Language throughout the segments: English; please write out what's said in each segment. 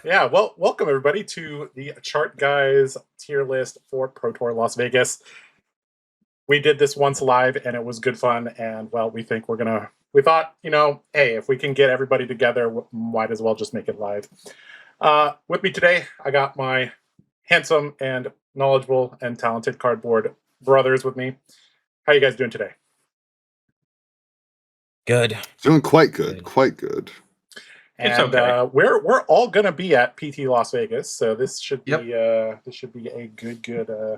Yeah, well, welcome everybody to the Chart Guys tier list for Pro Tour Las Vegas. We did this once live and it was good fun. And well, we thought, hey, if we can get everybody together, might as well just make it live. With me today, I got my handsome and knowledgeable and talented cardboard brothers with me. How you guys doing today? Good. Doing quite good, quite good. And okay. We're all gonna be at PT Las Vegas, so this should be a good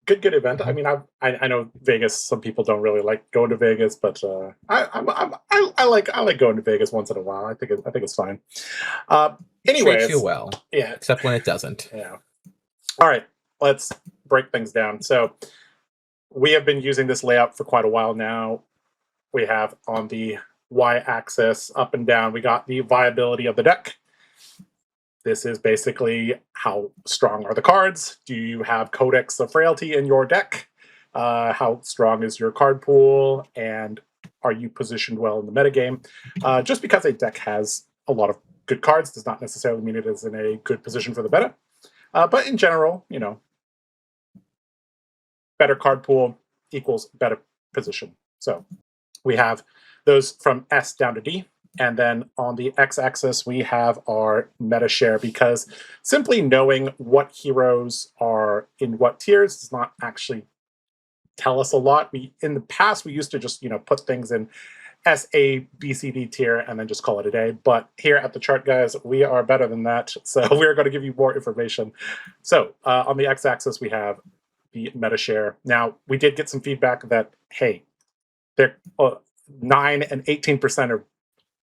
event. I mean, I know Vegas. Some people don't really like going to Vegas, but I like going to Vegas once in a while. I think it's fine. Anyways, treats you well, yeah, except when it doesn't. Yeah. All right, let's break things down. So we have been using this layout for quite a while now. We have on the y-axis up and down, we got the viability of the deck. This is basically how strong are the cards. Do you have Codex of Frailty in your deck? How strong is your card pool? And are you positioned well in the metagame? Just because a deck has a lot of good cards does not necessarily mean it is in a good position for the meta. But in general, better card pool equals better position. So we have those from S down to D. And then on the x-axis, we have our meta share, because simply knowing what heroes are in what tiers does not actually tell us a lot. In the past, we used to just put things in S, A, B, C, D tier and then just call it a day. But here at the Chart Guys, we are better than that. So we're going to give you more information. So on the x-axis, we have the meta share. Now, we did get some feedback that, hey, they're 9 and 18% are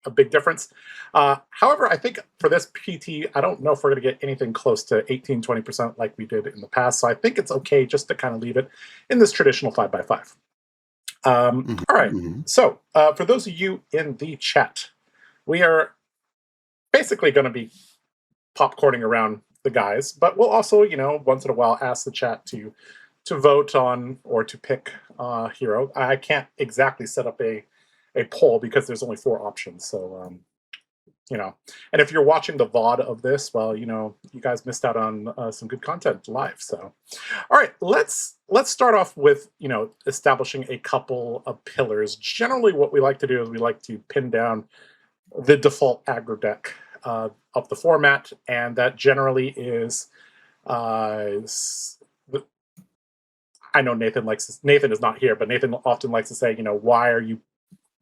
a big difference. However, I think for this PT, I don't know if we're going to get anything close to 18-20% like we did in the past. So I think it's okay just to kind of leave it in this traditional 5x5. All right. So for those of you in the chat, we are basically going to be popcorning around the guys, but we'll also, once in a while ask the chat to vote on or to pick a hero. I can't exactly set up a poll because there's only 4 options. So, and if you're watching the VOD of this, well, you guys missed out on some good content live. So, all right, let's start off with, establishing a couple of pillars. Generally, what we like to do is we like to pin down the default aggro deck of the format, and that generally is, I know Nathan is not here, but Nathan often likes to say,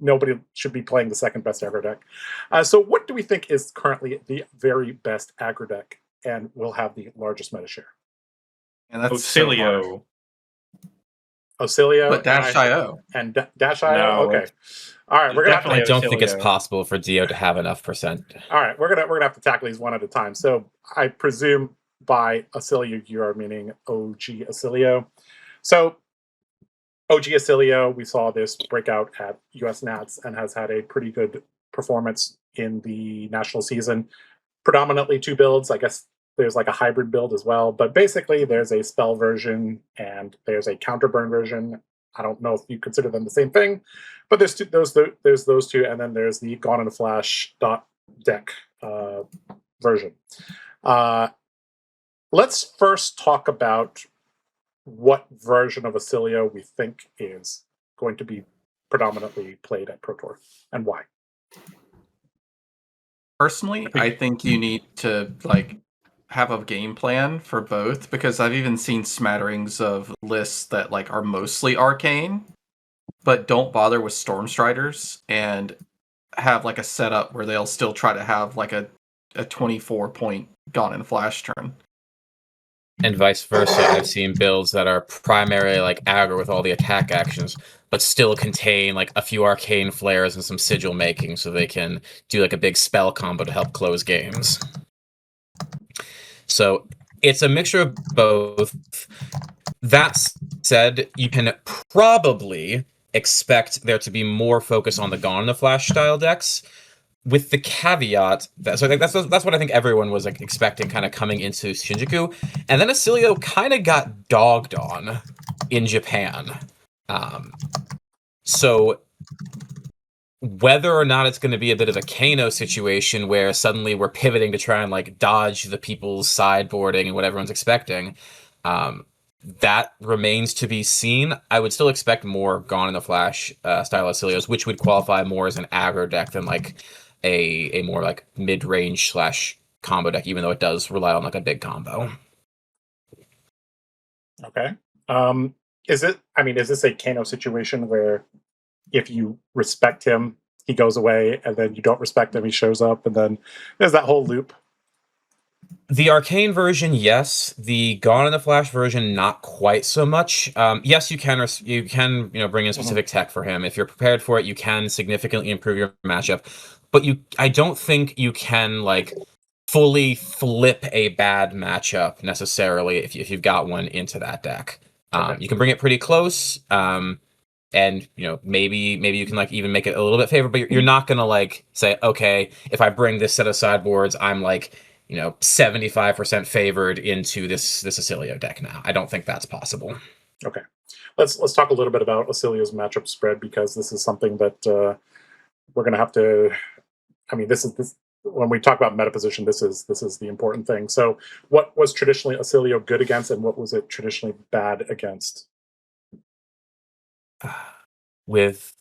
nobody should be playing the second best aggro deck. So what do we think is currently the very best aggro deck and will have the largest meta share? And that's Oscilio. Oscilio. But Dash.io. And Dash.io? No, okay. All right, we're gonna I don't think it's possible for Dio to have enough percent. All right, we're gonna have to tackle these one at a time. So I presume by Oscilio you are meaning OG Oscilio. So OG Oscilio, we saw this breakout at US Nats and has had a pretty good performance in the national season. Predominantly 2 builds. I guess there's like a hybrid build as well, but basically there's a spell version and there's a counter burn version. I don't know if you consider them the same thing, but there's those two, and then there's the Gone in a Flash deck version. Let's first talk about what version of Oscilio we think is going to be predominantly played at Pro Tour and why. Personally, I think you need to have a game plan for both, because I've even seen smatterings of lists that are mostly arcane, but don't bother with Stormstriders and have a setup where they'll still try to have a 24-point Gone in Flash turn. And vice versa, I've seen builds that are primarily aggro with all the attack actions, but still contain a few arcane flares and some sigil making, so they can do a big spell combo to help close games. So it's a mixture of both. That said, you can probably expect there to be more focus on the Gone in the Flash style decks, with the caveat that, so I think that's what I think everyone was expecting kind of coming into Shinjuku, and then Oscilio kind of got dogged on in Japan. So whether or not it's going to be a bit of a Kano situation where suddenly we're pivoting to try and like dodge the people's sideboarding and what everyone's expecting, that remains to be seen. I would still expect more Gone in the Flash style Oscilios, which would qualify more as an aggro deck than like a more like mid-range / combo deck, even though it does rely on like a big combo. Okay. Is this a Kano situation where if you respect him, he goes away, and then you don't respect him, he shows up, and then there's that whole loop? The arcane version, yes. The Gone in the Flash version, not quite so much. Yes, you can bring in specific tech for him. If you're prepared for it, you can significantly improve your matchup. But I don't think you can like fully flip a bad matchup necessarily if you've got one into that deck. You can bring it pretty close. And maybe you can like even make it a little bit favorable, but you're not gonna like say, okay, if I bring this set of sideboards, I'm like 75% favored into this Oscilio deck now. I don't think that's possible. Okay, let's talk a little bit about Oscilio's matchup spread, because this is something that we're gonna have to. I mean, this when we talk about meta position, this is the important thing. So, what was traditionally Oscilio good against, and what was it traditionally bad against? With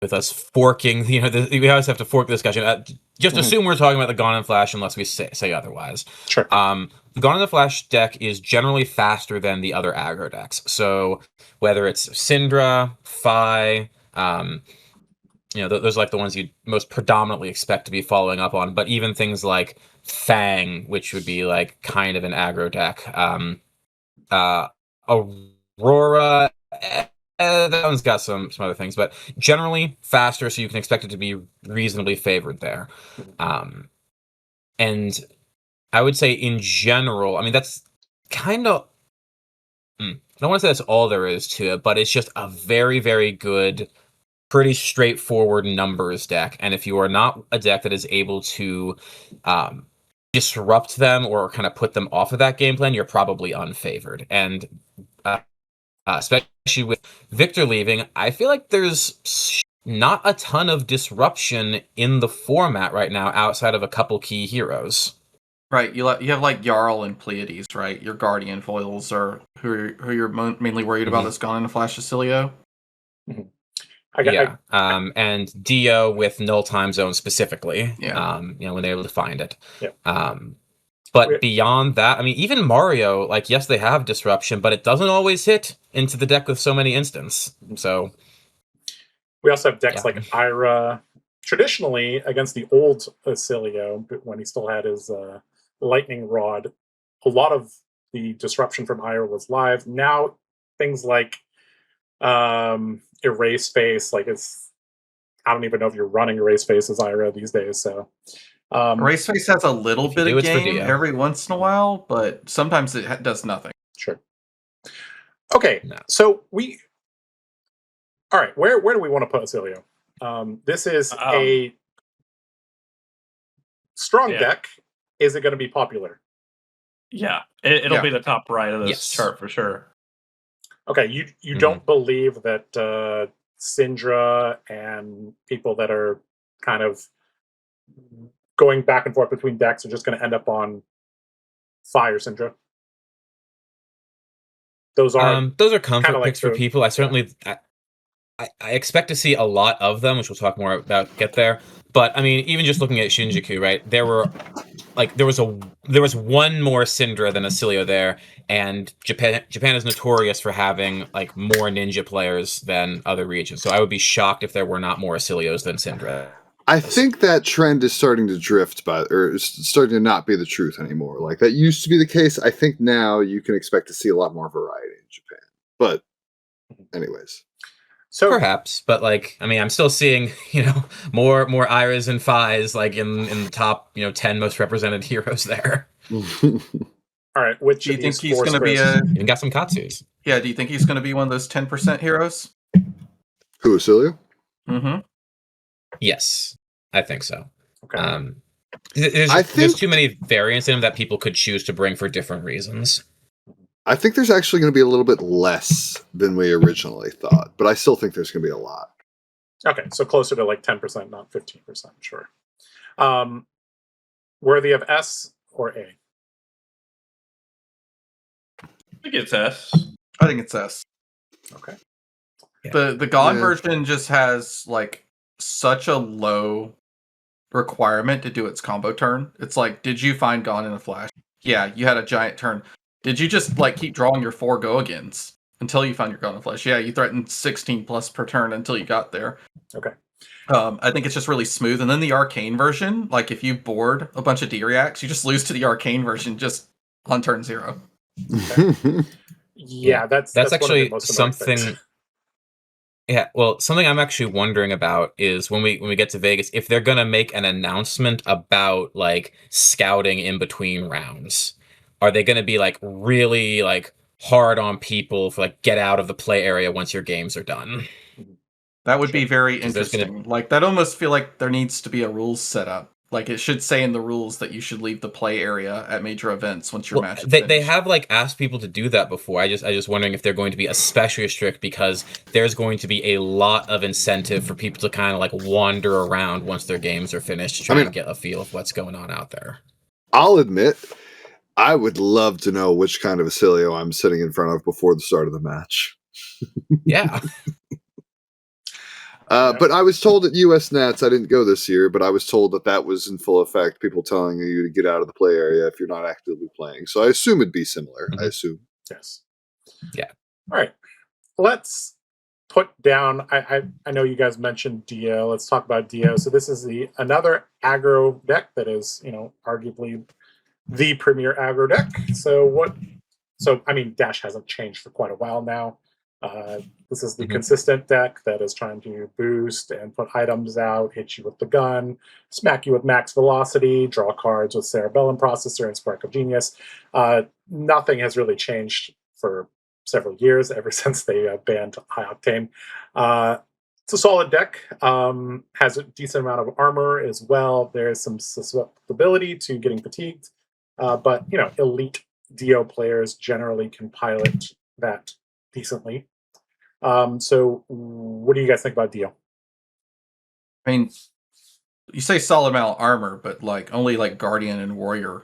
us forking, we always have to fork the discussion. Just assume we're talking about the Gone in Flash unless we say otherwise. Sure. The Gone in the Flash deck is generally faster than the other aggro decks. So whether it's Cindra, Phi, those are like the ones you most predominantly expect to be following up on. But even things like Fang, which would be like kind of an aggro deck, Aurora. That one's got some other things, but generally faster, so you can expect it to be reasonably favored there. And I would say in general, I mean, that's kind of... I don't want to say that's all there is to it, but it's just a very, very good, pretty straightforward numbers deck. And if you are not a deck that is able to disrupt them or kind of put them off of that game plan, you're probably unfavored. And especially with Victor leaving, I feel like there's not a ton of disruption in the format right now outside of a couple key heroes. Right, you have like Jarl and Pleiades, right? Your Guardian foils are who you're mainly worried about is Gone in the Flash Oscilio. And Dio with null time zone specifically. When they're able to find it. But beyond that, I mean, even Mario, like, yes, they have disruption, but it doesn't always hit into the deck with so many instants. So we also have decks like Ira, traditionally against the old Oscilio, when he still had his lightning rod. A lot of the disruption from Ira was live. Now things like Erase Face, like I don't even know if you're running Erase Face as Ira these days. So Erase Face has a little bit of game every once in a while, but sometimes it does nothing. Sure. Okay, so all right, where do we want to put Oscilio? This is a strong deck. Is it going to be popular? Yeah, it'll be the top right of this chart for sure. Okay, you don't believe that Cindra and people that are kind of going back and forth between decks are just going to end up on Fire Cindra? Those are comfort picks for people. I certainly I expect to see a lot of them, which we'll talk more about get there. But I mean, even just looking at Shinjuku, right? There was one more Cindra than Oscilio there, and Japan is notorious for having like more ninja players than other regions. So I would be shocked if there were not more Oscilios than Cindra. I think that trend is starting to drift, or starting to not be the truth anymore. Like that used to be the case. I think now you can expect to see a lot more variety in Japan. But anyways. So perhaps, but like, I mean, I'm still seeing, more Iras and Phis like in the top, 10 most represented heroes there. All right, which do you think he's going to be even got some Katsus? Yeah, do you think he's going to be one of those 10% heroes? Who, Oscilio? Mm-hmm. Yes, I think so. Okay. There's too many variants in him that people could choose to bring for different reasons. I think there's actually going to be a little bit less than we originally thought, but I still think there's going to be a lot. Okay, so closer to like 10%, not 15%. Sure. Worthy of S or A? I think it's S. I think it's S. Okay. The Gone Yeah. version just has like such a low requirement to do its combo turn. It's like, did you find Gone in a flash? Yeah, you had a giant turn. Did you just like keep drawing your 4 go-agains until you found your Gone in a flash? Yeah, you threatened 16 plus per turn until you got there. Okay. I think it's just really smooth. And then the arcane version, like if you board a bunch of D-reacts, you just lose to the arcane version just on turn 0. Yeah, that's one of the actually most annoying something. things. Yeah, well, something I'm actually wondering about is when we get to Vegas, if they're gonna make an announcement about like scouting in between rounds, are they gonna be like really like hard on people for like get out of the play area once your games are done? That would be very 'Cause there's interesting. Like, that almost feel like there needs to be a rules set up. Like, it should say in the rules that you should leave the play area at major events once your match is they finished. have like asked people to do that before. I just wondering if they're going to be especially strict because there's going to be a lot of incentive for people to kind of like wander around once their games are finished to try and get a feel of what's going on out there. I'll admit, I would love to know which kind of Oscilio I'm sitting in front of before the start of the match. Yeah. But I was told at US Nats, I didn't go this year, but I was told that was in full effect. People telling you to get out of the play area if you're not actively playing. So I assume it'd be similar. I assume. Yes. Yeah. All right. Let's put down. I know you guys mentioned Dio. Let's talk about Dio. So this is another aggro deck that is, arguably the premier aggro deck. So I mean, Dash hasn't changed for quite a while now. This is the consistent deck that is trying to boost and put items out, hit you with the gun, smack you with max velocity, draw cards with Cerebellum Processor and Spark of Genius. Nothing has really changed for several years, ever since they banned High Octane. It's a solid deck, has a decent amount of armor as well. There's some susceptibility to getting fatigued, but elite Dio players generally can pilot that decently. So what do you guys think about Dio? I mean, you say solid amount of armor, but like only like Guardian and Warrior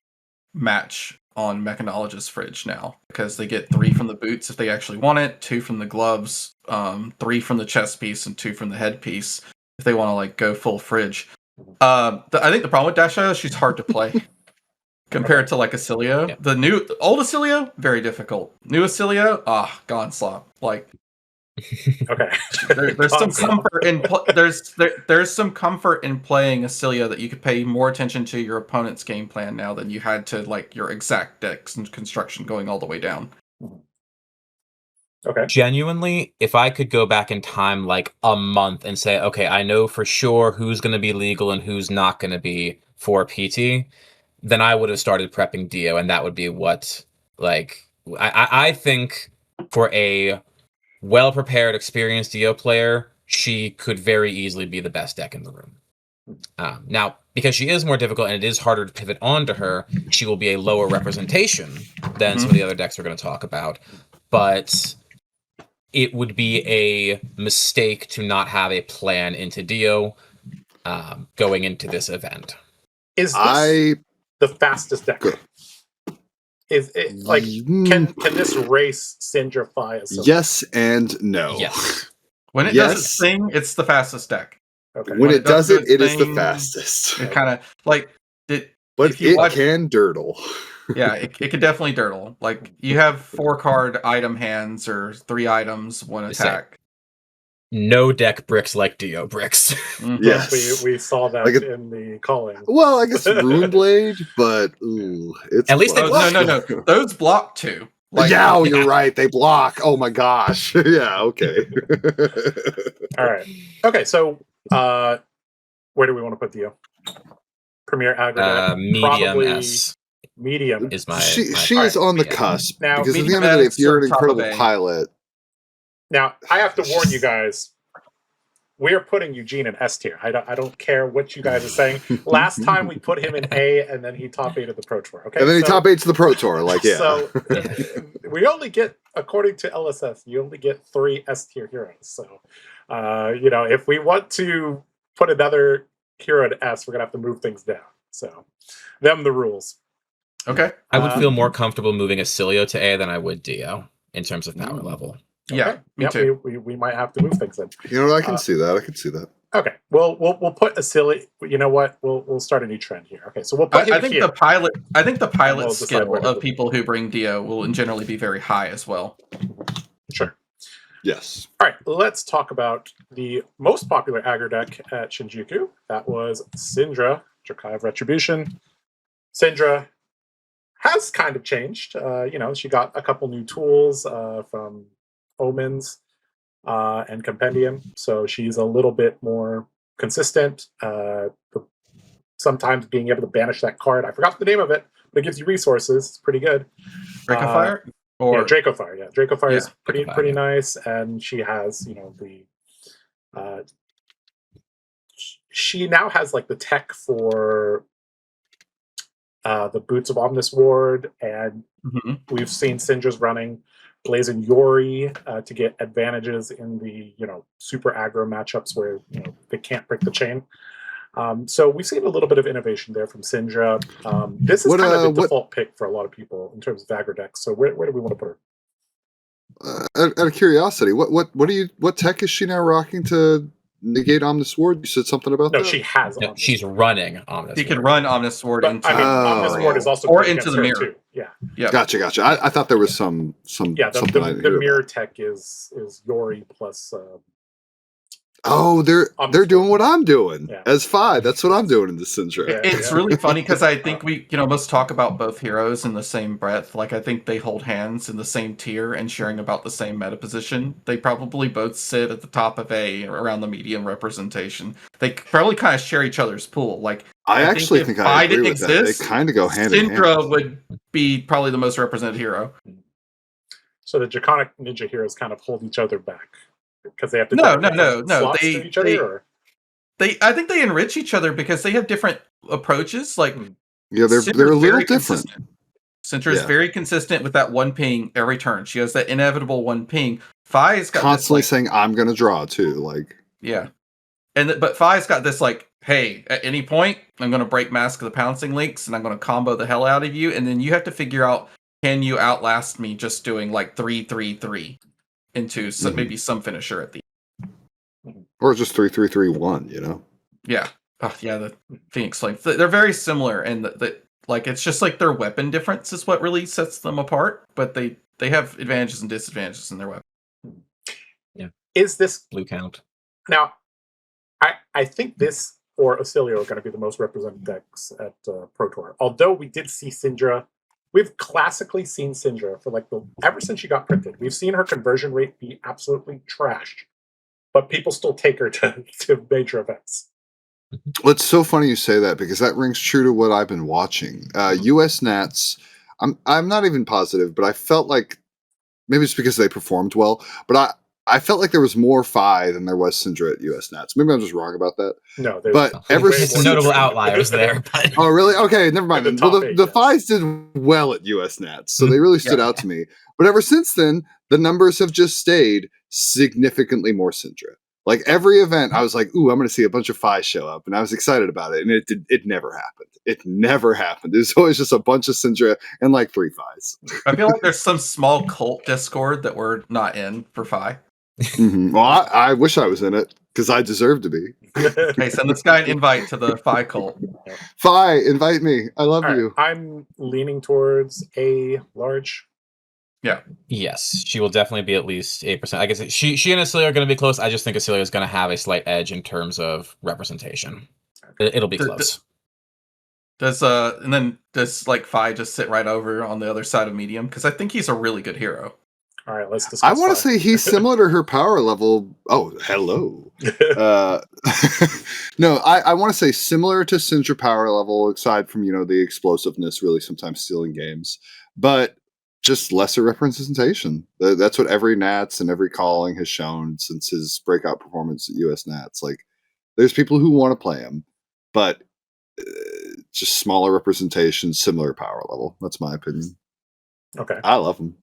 match on Mechanologist Fridge now, because they get 3 from the boots if they actually want it, 2 from the gloves, 3 from the chest piece, and 2 from the headpiece if they want to like go full Fridge. I think the problem with Dasha is she's hard to play compared to like Oscilio. Yeah. The old Oscilio, very difficult. New Oscilio, gone slop. Like, okay, there's some comfort in there's some comfort in playing Oscilio that you could pay more attention to your opponent's game plan now than you had to like your exact decks and construction going all the way down. Okay. Genuinely, if I could go back in time like a month and say, okay, I know for sure who's going to be legal and who's not going to be for PT, then I would have started prepping Dio, and that would be what, like, I think for a well-prepared, experienced Dio player, she could very easily be the best deck in the room. Now, because she is more difficult and it is harder to pivot onto her, she will be a lower representation than some of the other decks we're going to talk about. But it would be a mistake to not have a plan into Dio going into this event. Is this the fastest deck? Is it like can this race Cindra? Yes and no. Yes. When it does its thing, it's the fastest deck. Okay. When it does it, it is the fastest. It kind of like it. But it can dirtle. Yeah, it could definitely dirtle. Like, you have 4-card item hands or 3 items, 1 attack. No deck bricks like Dio bricks. Yes, we saw that like in the calling. Well, I guess Runeblade, but it's at least they block. No. Those block too. Like, you're right. They block. Oh my gosh. Yeah. Okay. All right. Okay. So, where do we want to put Dio? Premier aggregate. Medium S. Medium is my. She is on the cusp now, because at the end of the day, if you're an incredible pilot. Now, I have to warn you guys, we're putting Eugene in S tier. I don't care what you guys are saying. Last time we put him in A, and then he top 8 of the Pro Tour. Okay, and then he top 8 to the Pro Tour. Like, yeah. So we only get, according to LSS, you only get 3 S tier heroes. So If we want to put another hero at S, we're gonna have to move things down. So, them the rules. Okay. I would feel more comfortable moving Oscilio to A than I would Dio in terms of power level. Yeah, Okay. me too. We might have to move things in. I can see that. I can see that. Okay. We'll put Oscilio. You know what? We'll start a new trend here. Okay. So we'll put him I think here. the pilot We'll decide skill where to of put people who bring Dio will generally be very high as well. Sure. Yes. All right, let's talk about the most popular aggro deck at Shinjuku. That was Cindra, Jokai of Retribution. Cindra has kind of changed. She got a couple new tools from Omens and Compendium, so she's a little bit more consistent. Sometimes being able to banish that card. I forgot the name of it, but it gives you resources. It's pretty good. Draco Fire? Or Draco Fire. Yeah, Draco Fire is pretty Draco Fire, nice, and she has she now has like the tech for the Boots of Omnis Ward, and we've seen Cindra's running Blazing Yori to get advantages in the super aggro matchups where they can't break the chain. So we've seen a little bit of innovation there from Cindra. This is kind of the default pick for a lot of people in terms of aggro decks. So where do we want to put her? Out of curiosity, what tech is she now rocking to negate Omnis Ward? You said something about that? No, she has. No, she's running Omnis. He can run Omnis Ward into Omnis Ward is also or into the mirror too. Yeah. Gotcha. I thought there was some the mirror tech is Yori plus. They're doing what I'm doing as Phi. Yeah. That's what I'm doing in the Cindra. It's really funny because I think we must talk about both heroes in the same breath. Like, I think they hold hands in the same tier and sharing about the same meta position. They probably both sit at the top of A around the medium representation. They probably kind of share each other's pool. Like, I actually think I agree with that. They kind of go hand in hand. Cindra would be probably the most represented hero. So the Draconic Ninja heroes kind of hold each other back. Because they have to no. Each other, I think they enrich each other because they have different approaches. Like, they're a little different. Cindra is very consistent with that one ping every turn. She has that inevitable one ping. Phi's got constantly saying, "I'm going to draw too." Like, but Phi's got this like, "Hey, at any point, I'm going to break Mask of the Pouncing Links, and I'm going to combo the hell out of you." And then you have to figure out, can you outlast me just doing like 3/3/3 into maybe some finisher at the end. Or just 3/3/3/1, Yeah. The Phoenix Flame. They're very similar, and like it's just like their weapon difference is what really sets them apart, but they have advantages and disadvantages in their weapon. Yeah. Is this blue count? Now, I think this or Oscilio are going to be the most represented decks at Pro Tour. Although we did see Cindra. We've classically seen Cindra for ever since she got printed. We've seen her conversion rate be absolutely trashed, but people still take her to major events. Well, it's so funny you say that because that rings true to what I've been watching. US Nats, I'm not even positive, but I felt like maybe it's because they performed well, but I felt like there was more Phi than there was Cindra at US Nats. Maybe I'm just wrong about that. No, but ever since some notable outliers there. But... Oh, really? Okay, never mind. The Phis did well at US Nats, so they really stood out to me. But ever since then, the numbers have just stayed significantly more Cindra. Like every event, I was like, "Ooh, I'm going to see a bunch of Phi show up," and I was excited about it. And it never happened. It never happened. There's always just a bunch of Cindra and like 3 Phis. I feel like there's some small cult Discord that we're not in for Phi. Well, I wish I was in it because I deserve to be. Hey, send this guy an invite to the Phi cult. Phi, invite me. I love you. I'm leaning towards a large. Yeah. Yes, she will definitely be at least 8%. I guess she and Oscilio are going to be close. I just think Oscilio is going to have a slight edge in terms of representation. It'll be close. Does like Phi just sit right over on the other side of medium? Because I think he's a really good hero. All right, let's discuss. I want to say he's similar to her power level. Oh, hello. No, I want to say similar to Cindra power level, aside from the explosiveness, really sometimes stealing games, but just lesser representation. That's what every Nats and every calling has shown since his breakout performance at US Nats. Like, there's people who want to play him, but just smaller representation, similar power level. That's my opinion. Okay, I love him.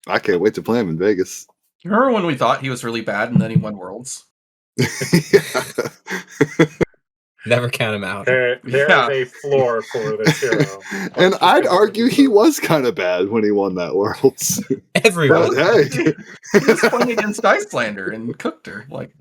I can't wait to play him in Vegas. Remember when we thought he was really bad and then he won Worlds? Never count him out. There is a floor for this hero. And I'd argue he was kind of bad when he won that Worlds. Everyone. But hey. He was playing against Icelander and cooked her. Like,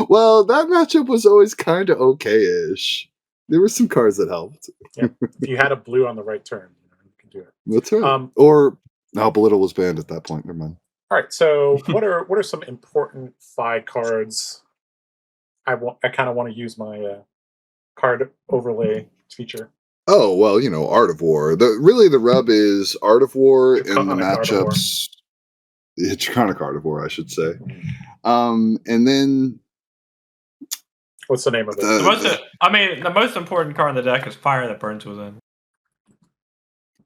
well, that matchup was always kind of okay-ish. There were some cards that helped. Yeah. If you had a blue on the right turn, you can do it. That's right. Or Belittle was banned at that point. Never mind. All right. So what are some important Phi cards? I kind of want to use my card overlay feature. Oh well, Art of War. The rub is Art of War in the matchups. Draconic Art of War, I should say. And then what's the name of it? The most important card in the deck is Fire That Burns Within.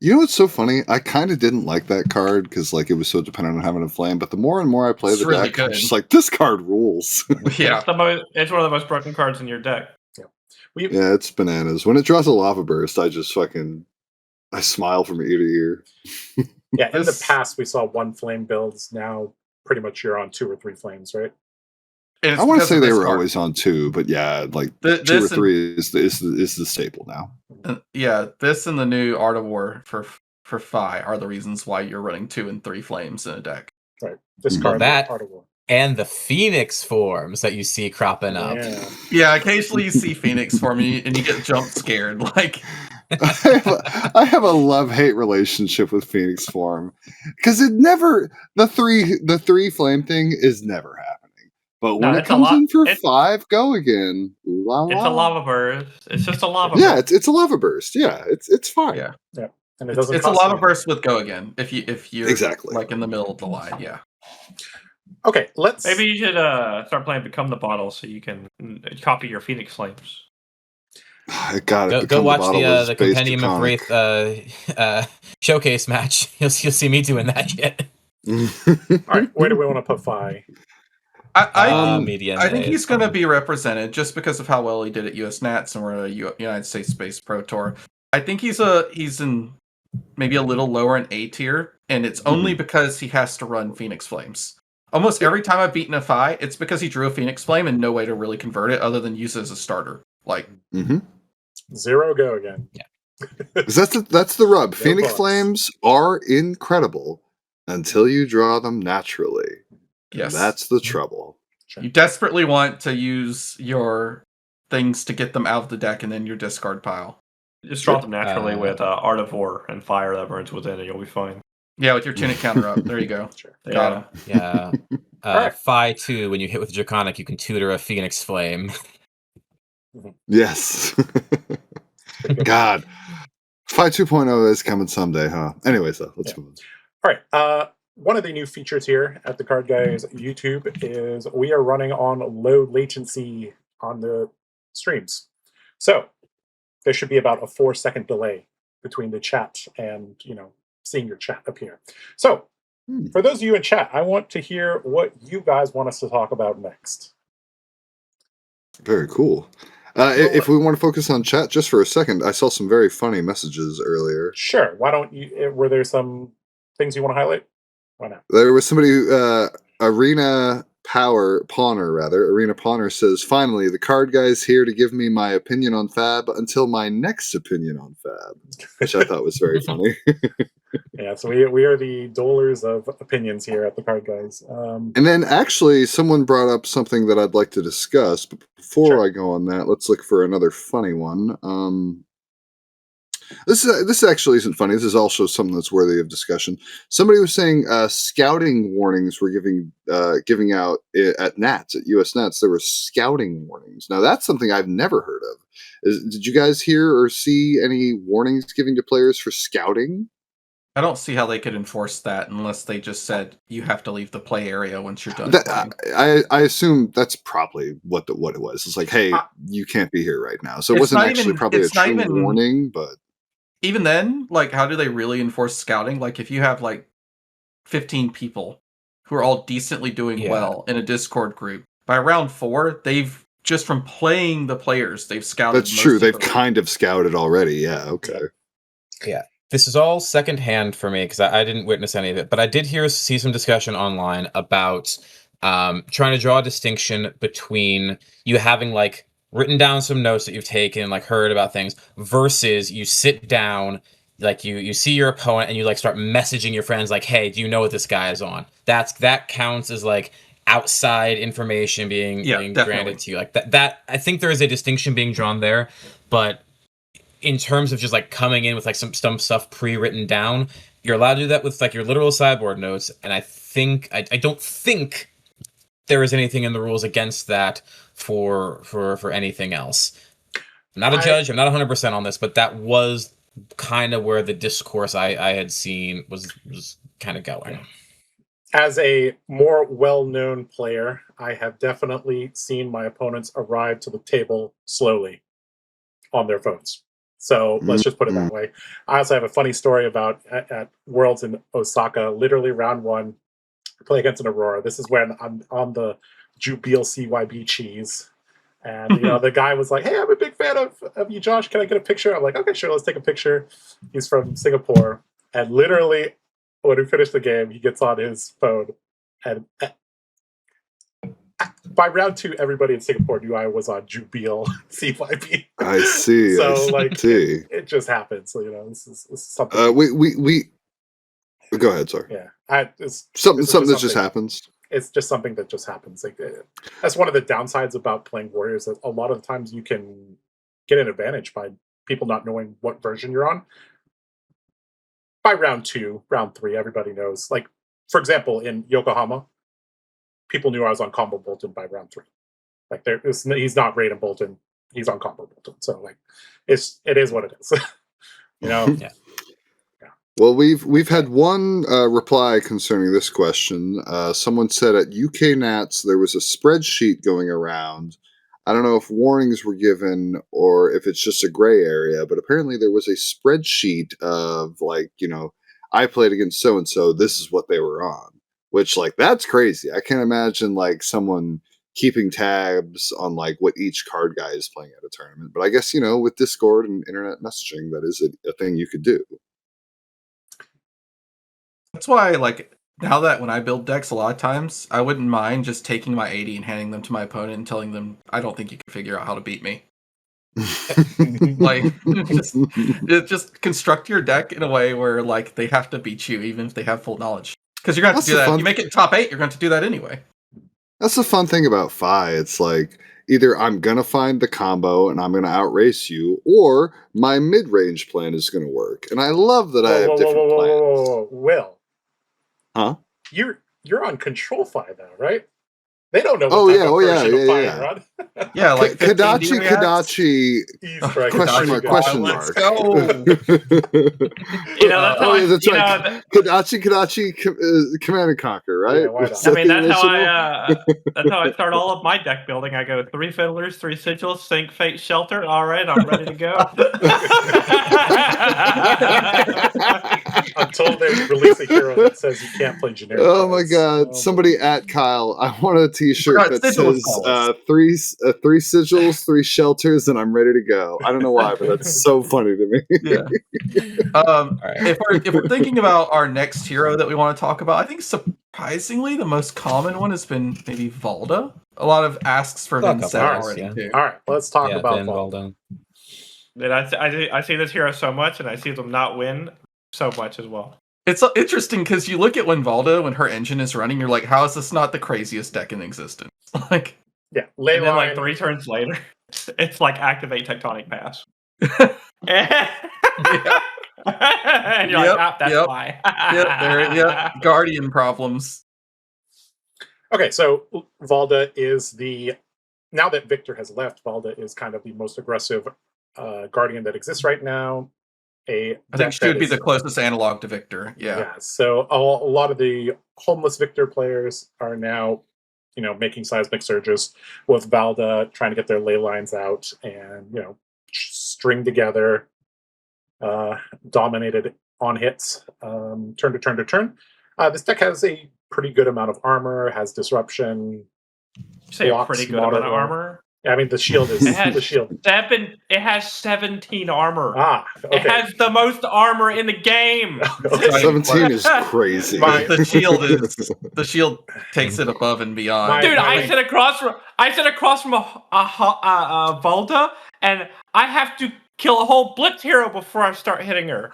You know what's so funny? I kind of didn't like that card because it was so dependent on having a flame. But the more and more I play the deck, I'm just like, this card rules. Yeah, it's one of the most broken cards in your deck. Yeah, it's bananas. When it draws a Lava Burst, I just I smile from ear to ear. Yeah, in the past we saw 1 flame builds. Now pretty much you're on 2 or 3 flames, right? I want to say they were always on 2, but yeah, 2 or 3 is the staple now. Yeah, this and the new Art of War for Phi are the reasons why you're running 2 and 3 flames in a deck. Right. Discard Art of War. And the Phoenix forms that you see cropping up. Yeah, occasionally you see Phoenix form and you get jump scared. Like, I have a love-hate relationship with Phoenix form because the three flame thing is never happening. But when it comes in for 5, go again. Ooh, la, la. It's a lava burst. It's just a lava. Yeah, it's a lava burst. Yeah, it's fine. Yeah. And it doesn't. It's a lava burst with go again. If you're exactly in the middle of the line. Yeah. Okay, maybe you should start playing Become the Bottle so you can copy your Phoenix Flames. Go watch the Compendium of Wraith showcase match. You'll see me doing that shit. All right, where do we want to put Phi? I think he's going to be represented just because of how well he did at US Nats and we're at a United States Space Pro Tour. I think he's in maybe a little lower in A tier, and it's only because he has to run Phoenix Flames. Almost every time I've beaten a Phi, it's because he drew a Phoenix Flame and no way to really convert it other than use it as a starter. Like 0 go again. Yeah, that's the rub. No Phoenix bugs. Flames are incredible until you draw them naturally. Yes, and that's the trouble. You desperately want to use your things to get them out of the deck and then your discard pile. Just draw them naturally with Art of War and Fire That Burns Within, and you'll be fine. Yeah, with your tunic counter up. There you go. Sure. Got him. Yeah. Right. Phi 2, when you hit with Draconic, you can tutor a Phoenix Flame. Yes. God. Phi 2.0 is coming someday, huh? Anyways, let's move on. All right. One of the new features here at TheCardGuyz YouTube is we are running on low latency on the streams. So there should be about a 4-second delay between the chat and, seeing your chat appear. So for those of you in chat, I want to hear what you guys want us to talk about next. Very cool. If we want to focus on chat just for a second, I saw some very funny messages earlier. Sure. Why don't you? Were there some things you want to highlight? Why not? There was somebody, Arena Pawner says, finally, the card guy's here to give me my opinion on Fab until my next opinion on Fab, which I thought was very funny. Yeah, so we are the dolers of opinions here at TheCardGuyz. And then actually, someone brought up something that I'd like to discuss, but before I go on that, let's look for another funny one. This actually isn't funny. This is also something that's worthy of discussion. Somebody was saying scouting warnings were giving out at Nats, at US Nats. There were scouting warnings. Now that's something I've never heard of. Did you guys hear or see any warnings given to players for scouting? I don't see how they could enforce that unless they just said you have to leave the play area once you're done. I assume that's probably what it was. It's like, hey, you can't be here right now. So it wasn't actually probably a true warning, but even then, like, how do they really enforce scouting? Like, if you have like 15 people who are all decently doing well in a Discord group, by round 4, they've just from playing the players, they've scouted. That's true. They've kind of scouted already. Yeah. Okay. Yeah. this is all secondhand for me because I didn't witness any of it, but I did see some discussion online about trying to draw a distinction between you having like written down some notes that you've taken, like heard about things, versus you sit down, like you see your opponent and you like start messaging your friends like, hey, do you know what this guy is on? That counts as like outside information being granted to you. Like that I think there is a distinction being drawn there, but in terms of just like coming in with like some stuff pre-written down, you're allowed to do that with like your literal sideboard notes, and I think I don't think there is anything in the rules against that for anything else. I'm not a judge, I'm not 100% on this, but that was kind of where the discourse I had seen was kind of going. As a more well-known player, I have definitely seen my opponents arrive to the table slowly on their phones. So let's just put it that way. I also have a funny story about at Worlds in Osaka, literally round 1, play against an Aurora. This is when I'm on the Jubil CYB cheese. And the guy was like, hey, I'm a big fan of you, Josh. Can I get a picture? I'm like, okay, sure, let's take a picture. He's from Singapore. And literally, when we finished the game, he gets on his phone. And by round 2, everybody in Singapore knew I was on Jubil CYB. I see. So see. It just happens. So, this is something. We go ahead. Sorry. Yeah, something that just happens. It's just something that just happens. Like that's one of the downsides about playing Warriors. That a lot of the times you can get an advantage by people not knowing what version you're on. By round 2, round 3, everybody knows. Like, for example, in Yokohama, people knew I was on combo Boltyn by round 3. Like, he's not rated Boltyn; he's on combo Boltyn. So, like, it is what it is. Yeah. Well, we've had one reply concerning this question. Someone said at UK Nats there was a spreadsheet going around. I don't know if warnings were given or if it's just a gray area, but apparently there was a spreadsheet of like, I played against so and so. This is what they were on. Which, like, that's crazy. I can't imagine like someone keeping tabs on like what each card guy is playing at a tournament. But I guess with Discord and internet messaging, that is a thing you could do. That's why, like, now that when I build decks, a lot of times I wouldn't mind just taking my 80 and handing them to my opponent and telling them, I don't think you can figure out how to beat me. Like, just construct your deck in a way where, like, they have to beat you even if they have full knowledge. Because you're going to have to do that. You make it top 8, you're going to do that anyway. That's the fun thing about Fi. It's like, either I'm going to find the combo and I'm going to outrace you, or my mid-range plan is going to work. And I love that I have different plans. Will. Huh? You're on Control Fi now, right? They don't know what type of version of Fi you're on. Yeah, like Kadachi. Question mark. Let's go. That's right. Kadachi, Command and Conquer, right? Yeah, why not? I mean, that's how I start all of my deck building. I go 3 Fiddlers, 3 Sigils, Sync, Fate, Shelter. All right, I'm ready to go. Until they release a hero that says you can't play generic. Oh my god! Somebody at Kyle, I want a T-shirt that says 3 sigils, 3 shelters, and I'm ready to go. I don't know why, but that's so funny to me. Yeah. If we're thinking about our next hero that we want to talk about, I think surprisingly the most common one has been maybe Valda. A lot of asks for Vynnset already. Too. All right, let's talk about Valda. And I see this hero so much, and I see them not win so much as well. It's interesting because you look at when her engine is running, you're like, how is this not the craziest deck in existence? Like, yeah, and then like 3 turns later, it's like activate Tectonic Pass. And you're like, that's why. Guardian problems. Okay, so Valda is now that Victor has left, Valda is kind of the most aggressive Guardian that exists right now. I think she would be the closest analog to Victor. Yeah. So a lot of the homeless Victor players are now, making seismic surges with Valda, trying to get their ley lines out and, string together, dominated on hits, turn to turn to turn. This deck has a pretty good amount of armor, has disruption. Say a pretty good amount of armor? Yeah, I mean the shield is the shield. It has 17 armor. Okay. It has the most armor in the game. Okay. 17 is crazy. The shield takes it above and beyond. Dude, I sit across from a Valda, and I have to kill a whole Blitz hero before I start hitting her.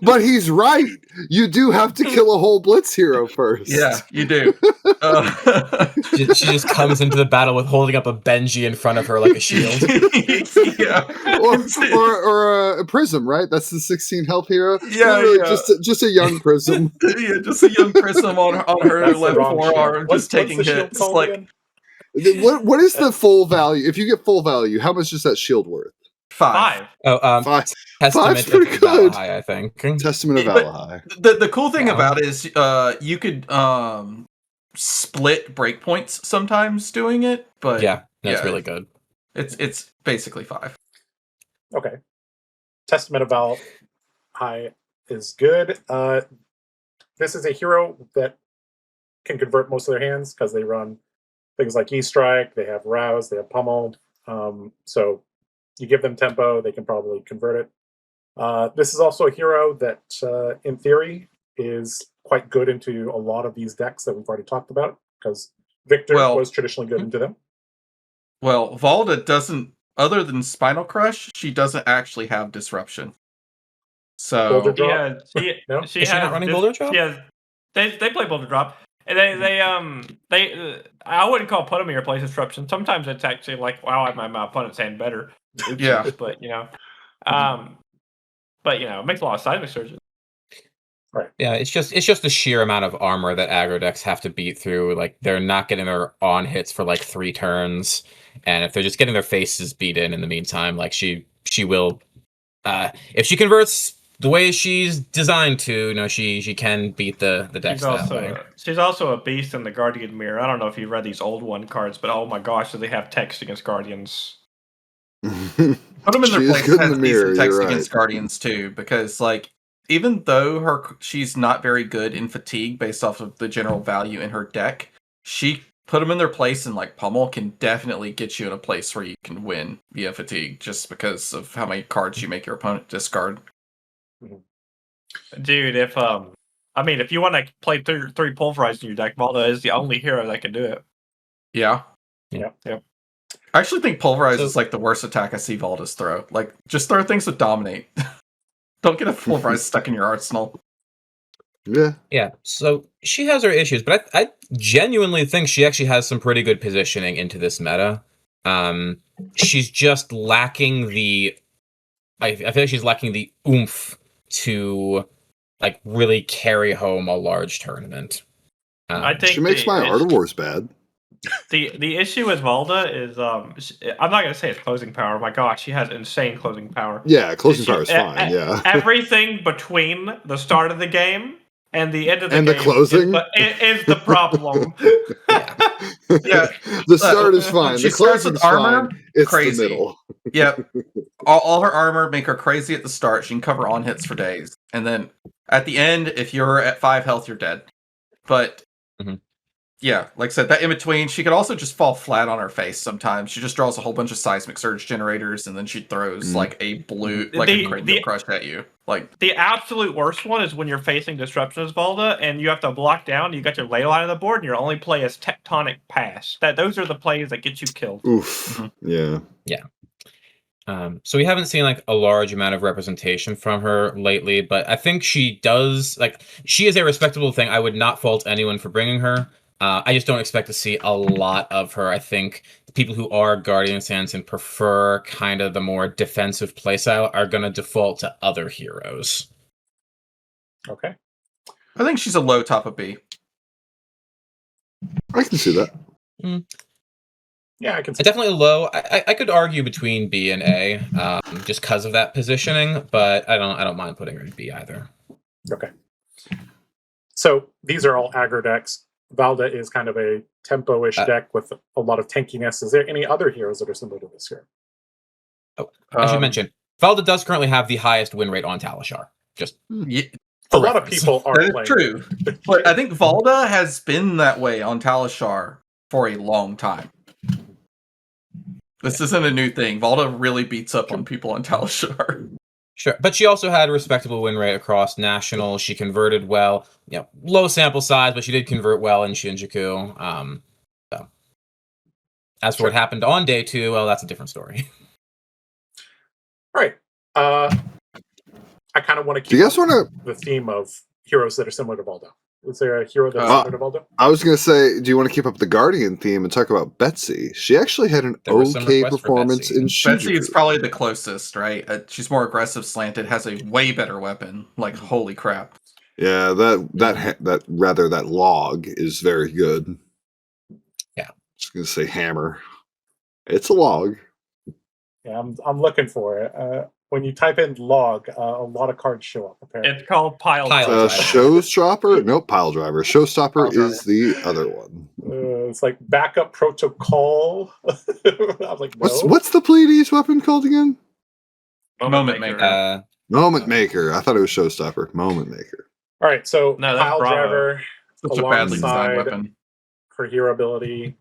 but he's right. You do have to kill a whole Blitz hero first. Yeah, you do. She just comes into the battle with holding up a Benji in front of her like a shield. Yeah. Or a Prism, right? That's the 16 health hero. Yeah, Just a young Prism. Yeah, just a young Prism on her left forearm, just taking hits. Like, what is the full value? If you get full value, how much is that shield worth? 5. Oh, 5. Testament Five's pretty good. Valhai, I think. Testament of Valhai. The cool thing about it is you could split breakpoints sometimes doing it, but that's really good. It's basically 5. Okay. Testament of Valhai is good. This is a hero that can convert most of their hands because they run things like E-Strike, they have Rouse, they have Pummel. So you give them tempo, they can probably convert it. This is also a hero that, in theory, is quite good into a lot of these decks that we've already talked about, because Victor was traditionally good into them. Well, Valda doesn't, other than Spinal Crush, she doesn't actually have Disruption. So Boulder Drop? Yeah, she not running Boulder Drop? Yeah, they play Boulder Drop. And they I wouldn't call put them in your place disruption. Sometimes it's actually like, wow, I my opponent's hand better. Yeah, but it makes a lot of seismic surges. Right. Yeah, it's just the sheer amount of armor that aggro decks have to beat through. Like, they're not getting their on hits for like 3 turns, and if they're just getting their faces beat in the meantime, like she will, if she converts the way she's designed to, she can beat the decks that way. She's also a beast in the Guardian Mirror. I don't know if you read these old one cards, but oh my gosh, do they have text against Guardians? Put them in their place has decent text against Guardians too, because like, even though she's not very good in fatigue based off of the general value in her deck, she put them in their place, and like Pummel can definitely get you in a place where you can win via fatigue just because of how many cards you make your opponent discard. Dude, if you want to play 3 pulverize in your deck, Valda is the only hero that can do it. Yeah. Yep. I actually think Pulverize is like the worst attack I see Valda's throw. Like, just throw things that dominate. Don't get a Pulverize stuck in your arsenal. Yeah. So she has her issues, but I genuinely think she actually has some pretty good positioning into this meta. She's just lacking I feel like she's lacking the oomph to like really carry home a large tournament. I think she makes my Art of Wars bad. The issue with Valda is I'm not gonna say it's closing power. My gosh, she has insane closing power. Yeah, closing power is fine. Yeah, everything between the start of the game and the end of the game the closing is the problem. Yeah, the start is fine. She the closing with armor, fine. It's crazy. The middle. Yep, all her armor make her crazy at the start. She can cover on hits for days, and then at the end, if you're at 5 health, you're dead. But yeah, like I said, that in between, she could also just fall flat on her face sometimes. She just draws a whole bunch of seismic surge generators, and then she throws like a blue, like a cranial crush at you. Like, the absolute worst one is when you're facing Disruption as Valda, and you have to block down. You got your ley line on the board, and your only play is Tectonic Pass. Those are the plays that get you killed. Oof. Yeah. So we haven't seen like a large amount of representation from her lately, but I think she does, like, she is a respectable thing. I would not fault anyone for bringing her. I just don't expect to see a lot of her. I think the people who are Guardian Sands and prefer kind of the more defensive playstyle are going to default to other heroes. Okay. I think she's a low top of B. I can see that. Yeah, I can see definitely low. I could argue between B and A, just because of that positioning, but I don't mind putting her in B either. Okay. So these are all aggro decks. Valda is kind of a tempo-ish deck with a lot of tankiness. Is there any other heroes that are similar to this here? Oh, I should mention, Valda does currently have the highest win rate on Talishar. Just A lot of people are That is playing. true. But I think Valda has been that way on Talishar for a long time. This isn't a new thing. Valda really beats up on people on Talishar. Sure, but she also had a respectable win rate across nationals. She converted well. Low sample size, but she did convert well in Shinjuku. So. As for what happened on day 2, well, that's a different story. All right. I kind of want to keep Do you guys want to? the theme of heroes that are similar to Valda. Is there a hero that's similar to Valda? I was going to say, do you want to keep up the Guardian theme and talk about Betsy? She actually had an There was some okay requests for performance Betsy. in Shinjuku. Betsy is probably the closest, right? She's more aggressive, slanted, has a way better weapon. Like, holy crap. Yeah, that log is very good. Yeah. Just going to say hammer. It's a log. Yeah, I'm looking for it. When you type in log, a lot of cards show up. Apparently, It's called pile driver. Showstopper? Nope, pile driver. Showstopper Pile is the other one. it's like backup protocol. I'm like, no. What's the Pleiades weapon called again? Moment maker. Moment Maker. I thought it was Showstopper. Moment Maker. All right, so No, that's pile Bravo. driver Such a badly designed alongside weapon. her hero ability,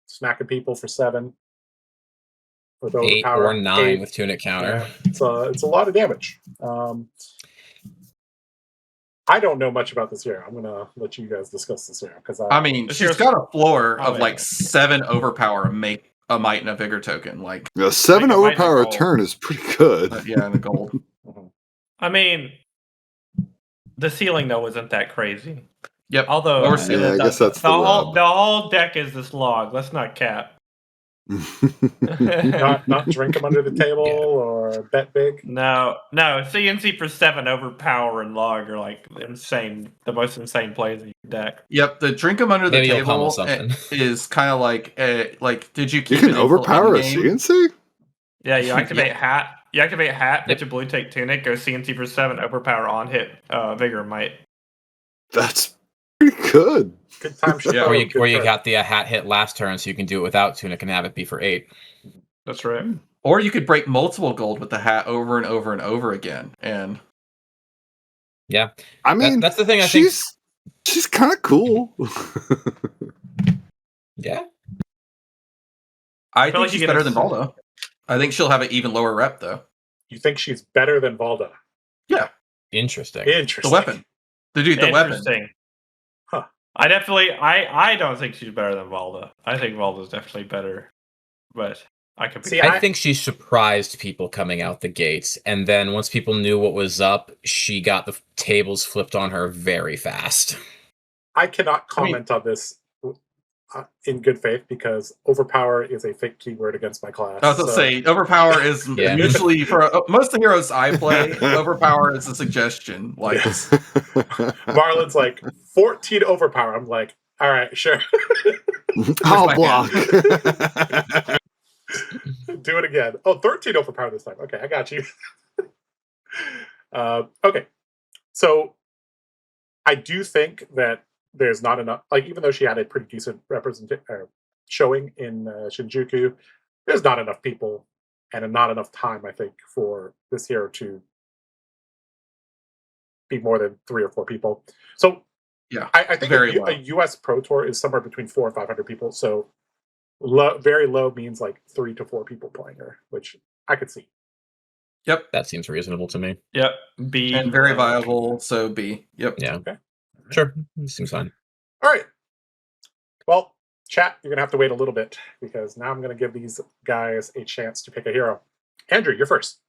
smacking people for 7. With 8 overpower, or 9 8. with tunic counter. Yeah, it's a lot of damage. I don't know much about this hero. I'm gonna let you guys discuss this hero because I mean, This she's here's- got a floor of yeah. like 7 overpower, make a might and a vigor token. Like, A 7 Make a overpower lightning bolt. turn is pretty good. yeah, and a gold. I mean, the ceiling though isn't that crazy. Yep. Although Lower the- ceiling. Yeah, I guess that's the the whole rub. the whole deck is this log. Let's not cap. not drink them under the table or bet big. No, CNC for 7 overpower and log are like insane. The most insane plays in your deck. Yep, the drink 'em under the Maybe you'll pummel table something. is kind of like, did you You keep can it until overpower a endgame? CNC? Yeah, you activate Yeah. hat. You activate hat. Yep. Put your blue take tunic. Go CNC for 7 overpower on hit. Vigor might. That's pretty good. Good time. Yeah. Or you Good turn. got the hat hit last turn, so you can do it without tunic and have it be for 8. That's right. Or you could break multiple gold with the hat over and over and over again. And Yeah, I mean, that's the thing. I think. she's kind of cool. Yeah, I feel think like she's you get better a- than Valda. I think she'll have an even lower rep, though. You think she's better than Valda? interesting. Interesting. The weapon. The weapon. Interesting. Huh. I don't think she's better than Valda. I think Valda's definitely better, but I could be. See, I think she surprised people coming out the gates, and then once people knew what was up, she got the tables flipped on her very fast. I cannot comment on this in good faith because overpower is a fake keyword against my class. I was going to say, overpower is Yeah. usually, for most of the heroes I play, overpower is a suggestion. Like, Yes. Marlyn's like 14 overpower. I'm like, all right, sure. I'll my block. Do it again. Oh, 13 overpower this time. Okay, I got you. Okay. So I do think that there's not enough, like, even though she had a pretty decent showing in Shinjuku, there's not enough people and not enough time, I think, for this hero to be more than 3 or 4 people. So Yeah, I think very a low. US Pro Tour is somewhere between 400 and 500 people. So very low means like 3 to 4 people playing her, which I could see. yep. That seems reasonable to me. Yep. B And very viable, so B. Yep. Yeah. Okay. Sure. Seems fine. All right. Well, chat, you're going to have to wait a little bit because now I'm going to give these guys a chance to pick a hero. Andrew, you're first.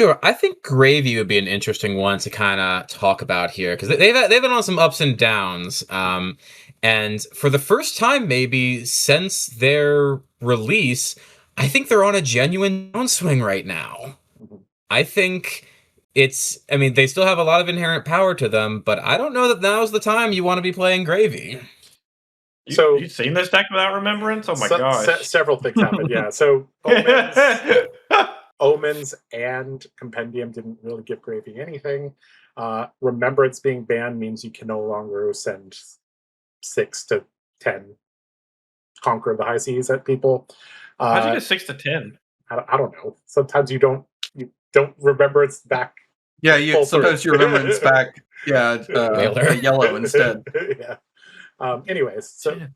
Sure. I think Gravy would be an interesting one to kind of talk about here because they've been on some ups and downs. And for the first time, maybe since their release, I think they're on a genuine downswing right now. I think they still have a lot of inherent power to them, but I don't know that now's the time you want to be playing Gravy. So- you've seen this deck without remembrance? Oh my gosh. Several things happened, yeah. So Omens and Compendium didn't really give Gravy anything. Remembrance being banned means you can no longer send 6 to 10 Conquer of the High Seas at people. How'd you get 6 to 10? I don't know. Sometimes you don't remember it's back Yeah, pull sometimes through. your remembrance back. Yeah, yellow instead. Yeah. Anyways, so Shit.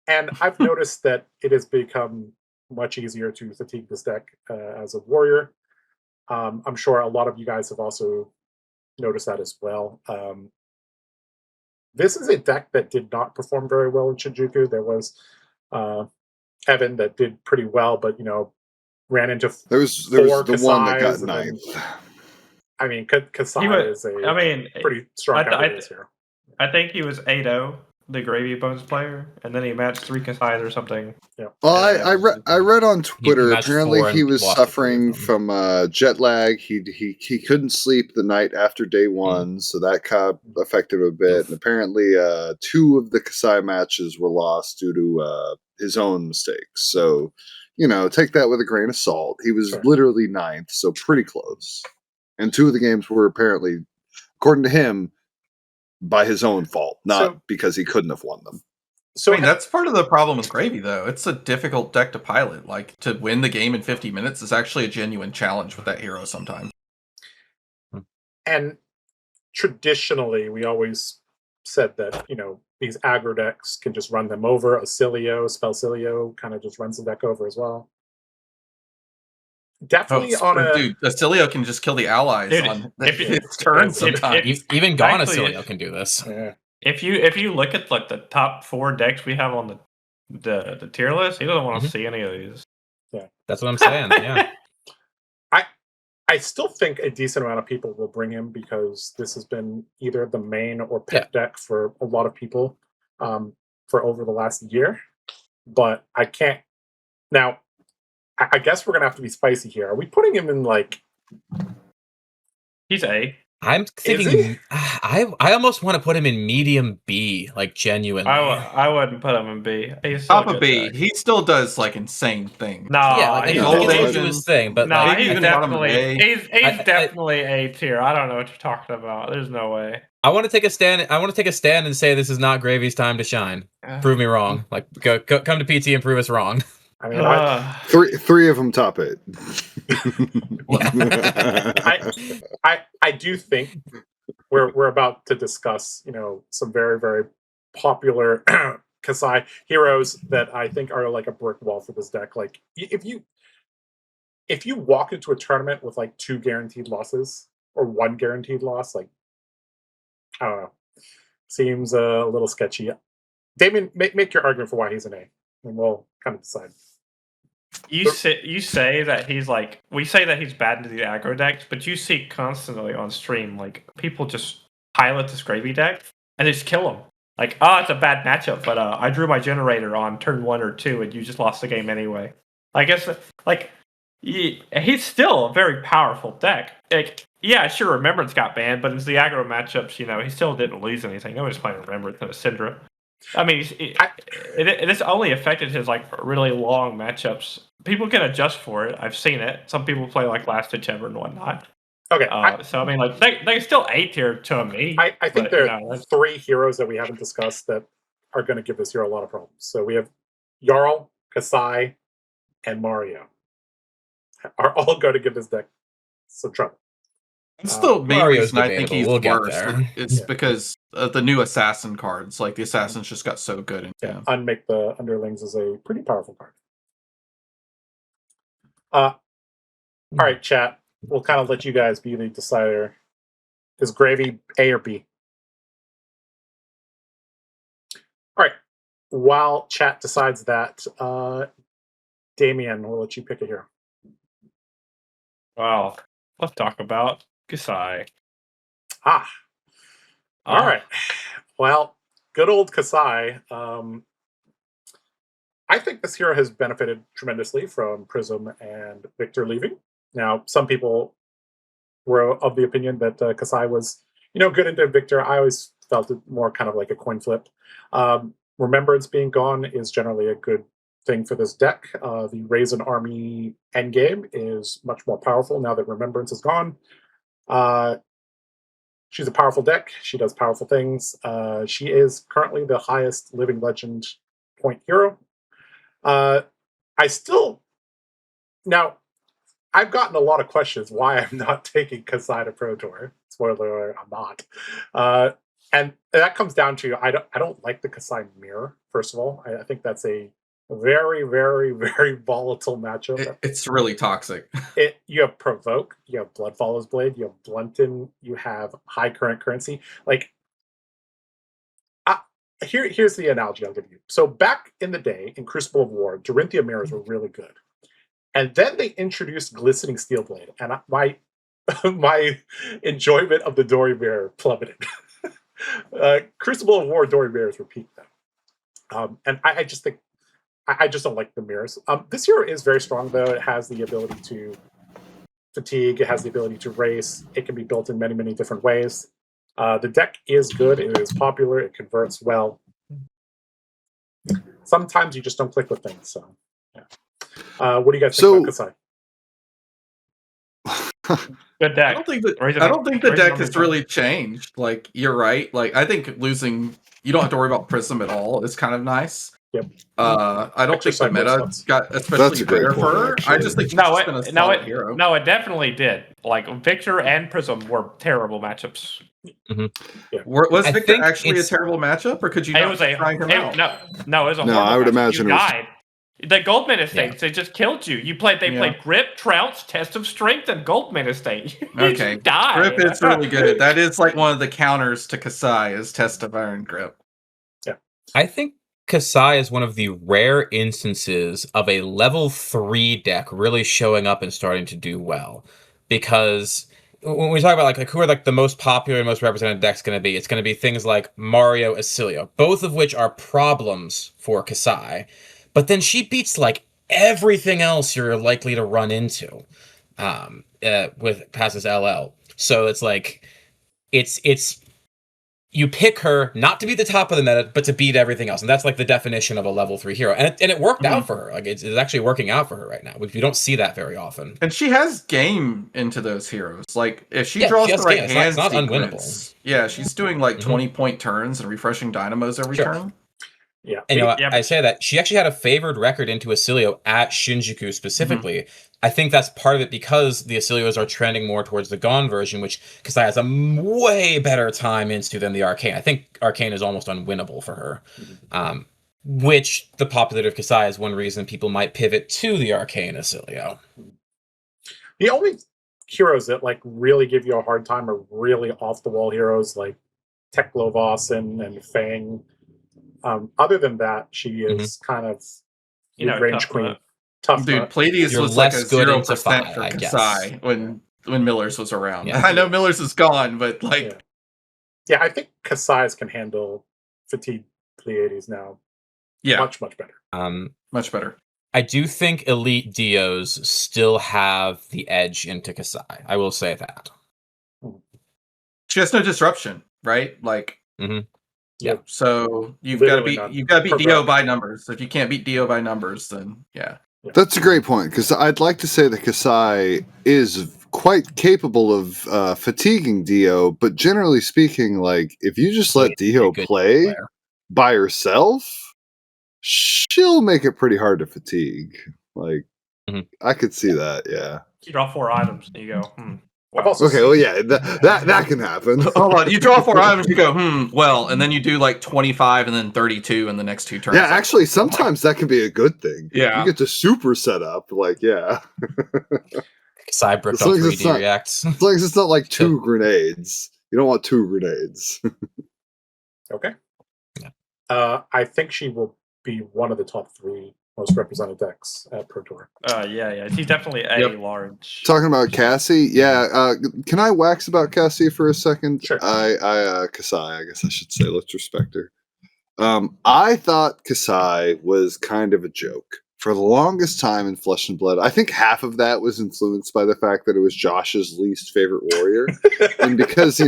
and I've noticed that it has become much easier to fatigue this deck as a warrior. I'm sure a lot of you guys have also noticed that as well. This is a deck that did not perform very well in Shinjuku. There was Evan that did pretty well, but ran into There was four the one that got Kassais, and then- ninth. I mean, Kassai is a pretty strong candidate this year. I think he was 8-0, the Gravy Bones player, and then he matched 3 Kassais or something. Yeah. Well, I read on Twitter. matched Apparently, 4 he and was lost to 3 of suffering them. from jet lag. He couldn't sleep the night after day one, so that kind of affected him a bit. And apparently, 2 of the Kassai matches were lost due to his own mistakes. So, take that with a grain of salt. He was literally ninth, so pretty close. And 2 of the games were apparently, according to him, by his own fault, not because he couldn't have won them. So I mean, that's part of the problem with Gravy, though. It's a difficult deck to pilot. Like, to win the game in 50 minutes is actually a genuine challenge with that hero sometimes. And traditionally, we always said that, these aggro decks can just run them over. Oscilio, Spellcilio kind of just runs the deck over as well. Definitely Dude, Oscilio can just kill the allies Dude, on if its turn sometimes. Even Gone Actually, Oscilio can do this. Yeah. If you look at like the top 4 decks we have on the tier list, he doesn't want to see any of these. Yeah. That's what I'm saying. Yeah. I still think a decent amount of people will bring him because this has been either the main or pick deck for a lot of people for over the last year. But I can't. Now, I guess we're going to have to be spicy here. Are we putting him in like. He's A. I'm thinking I almost want to put him in medium B, like genuinely. I wouldn't put him in B. He's Top of B, he still does like insane things. No, yeah, like, he's I can Asian. do his thing, but no, like, he's even definitely I- definitely A tier. I don't know what you're talking about. There's no way. I want to take a stand. I want to take a stand and say this is not Gravy's time to shine. Prove me wrong. Like go come to PT and prove us wrong. I mean, three of them top 8. I do think we're about to discuss, some very, very popular Kassai heroes that I think are like a brick wall for this deck. Like if you walk into a tournament with like 2 guaranteed losses or 1 guaranteed loss, like I don't know, seems a little sketchy. Damien, make your argument for why he's an A, and we'll kind of decide. You say that he's like, we say that he's bad into the aggro decks, but you see constantly on stream like people just pilot this Gravy deck and just kill him. Like, it's a bad matchup, but I drew my generator on turn 1 or 2, and you just lost the game anyway. I guess like he's still a very powerful deck. Like, yeah, sure, Remembrance got banned, but in the aggro matchups, he still didn't lose anything. Nobody's playing Remembrance in a Cindra. I mean, it's only affected his like really long matchups. People can adjust for it. I've seen it. Some people play like Last Ditch Ever and whatnot. Okay. So I mean, like they still A tier to me. I think there are 3 heroes that we haven't discussed that are going to give this hero a lot of problems. So we have Jarl, Kassai, and Mario are all going to give this deck some trouble. It's the main Mario's reason I think he's debatable. We'll worse. get there. It's because of the new assassin cards. Like the assassins just got so good. Unmake the Underlings is a pretty powerful card. All right, chat. We'll kind of let you guys be the decider. Is Gravy A or B? All right. While chat decides that, Damien, we'll let you pick a hero. Well, let's talk about Kassai. All right. Well, good old Kassai. I think this hero has benefited tremendously from Prism and Victor leaving. Now, some people were of the opinion that Kassai was, good into Victor. I always felt it more kind of like a coin flip. Remembrance being gone is generally a good thing for this deck. The Raisin Army endgame is much more powerful now that Remembrance is gone. She's a powerful deck. She does powerful things. She is currently the highest Living Legend point hero. I I've gotten a lot of questions why I'm not taking Kassai to Pro Tour. Spoiler alert, I'm not. And that comes down to I don't like the Kassai mirror. First of all, I think that's a very, very, very volatile matchup. It's really toxic. You have Provoke, you have Blood Follows Blade, you have Blunton, you have High Current Currency. Like, here's the analogy I'll give you. So back in the day, in Crucible of War, Dorinthea mirrors were really good. And then they introduced Glistening Steel Blade, and my enjoyment of the Dory mirror plummeted. Crucible of War Dory mirrors were peak though. And I just think I just don't like the mirrors. This hero is very strong though. It has the ability to fatigue. It has the ability to race. It can be built in many, many different ways. The deck is good. It is popular. It converts well. Sometimes you just don't click with things. So, yeah. What do you guys think about Kassai? Good deck. I don't think the deck has really changed. Like, you're right. Like, I think losing, you don't have to worry about Prism at all. It's kind of nice. Yep. I don't think the meta got especially better for her. I just think it definitely did. Like, Victor and Prism were terrible matchups. Mm-hmm. Yeah. Was Victor actually a terrible matchup, or could you not try him out? No, it was a horrible I would matchup. imagine you died. The Goldman Estates, they just killed you. They played Grip, Trounce, Test of Strength, and Goldman Estate. Okay, died. Grip is really good. That is like one of the counters to Kassai is Test of Iron Grip. Yeah, I think Kassai is one of the rare instances of a level 3 deck really showing up and starting to do well. Because when we talk about like who are like the most popular and most represented decks going to be, it's going to be things like Mario, Oscilio, both of which are problems for Kassai. But then she beats like everything else you're likely to run into with passes LL. So it's like it's you pick her not to be the top of the meta, but to beat everything else, and that's like the definition of a level 3 hero. And it worked out for her. Like it's actually working out for her right now, which you don't see that very often. And she has game into those heroes. Like if she draws the right hand, it's not unwinnable. Yeah, she's doing like 20-point turns and refreshing dynamos every turn. Yeah, and I say that she actually had a favored record into Oscilio at Shinjuku specifically. I think that's part of it because the Oscilios are trending more towards the Gone version, which Kassai has a way better time into than the Arcane. I think Arcane is almost unwinnable for her, which the popularity of Kassai is one reason people might pivot to the Arcane Oscilio. The only heroes that like really give you a hard time are really off the wall heroes like Teklovossen and Fang. Other than that, she is kind of range queen. Tough. Dude, Pleiades was like a 0% for Kassai when Miller's was around. Yeah. I know Miller's is gone, but like... Yeah, I think Kassai's can handle fatigue Pleiades now. Yeah. Much, much better. Much better. I do think Elite Dios still have the edge into Kassai. I will say that. She has no disruption, right? Like... Yeah. So you've got to beat Dio by numbers. If you can't beat Dio by numbers, then yeah. That's a great point, because I'd like to say that Kassai is quite capable of fatiguing Dio, but generally speaking, like if you just let Dio play by herself, she'll make it pretty hard to fatigue. Like I could see that, yeah. You draw 4 items and you go, Okay, well, yeah, that can happen. Hold on, you draw 4 items, you go, well, and then you do like 25 and then 32 in the next 2 turns. Yeah, actually, sometimes that can be a good thing. Yeah. You get to super set up, like, yeah. Kassai bricked on 3D reacts. As long as it's not like 2 grenades. You don't want 2 grenades. Okay. I think she will be one of the top 3 most represented decks at Pro Tour. Yeah. She's definitely a large. Talking about Cassie, can I wax about Cassie for a second? Sure. Kassai, I guess I should say. Let's respect her. I thought Kassai was kind of a joke for the longest time in Flesh and Blood. I think half of that was influenced by the fact that it was Josh's least favorite warrior, and because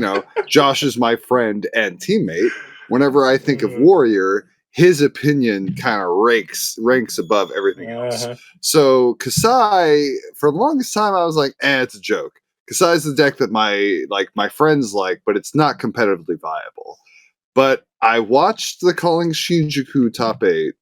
Josh is my friend and teammate. Whenever I think of warrior, his opinion kind of ranks above everything else. So Kassai, for the longest time, I was like, it's a joke. Kassai's the deck that my friends like, but it's not competitively viable. But I watched the Calling Shinjuku top 8,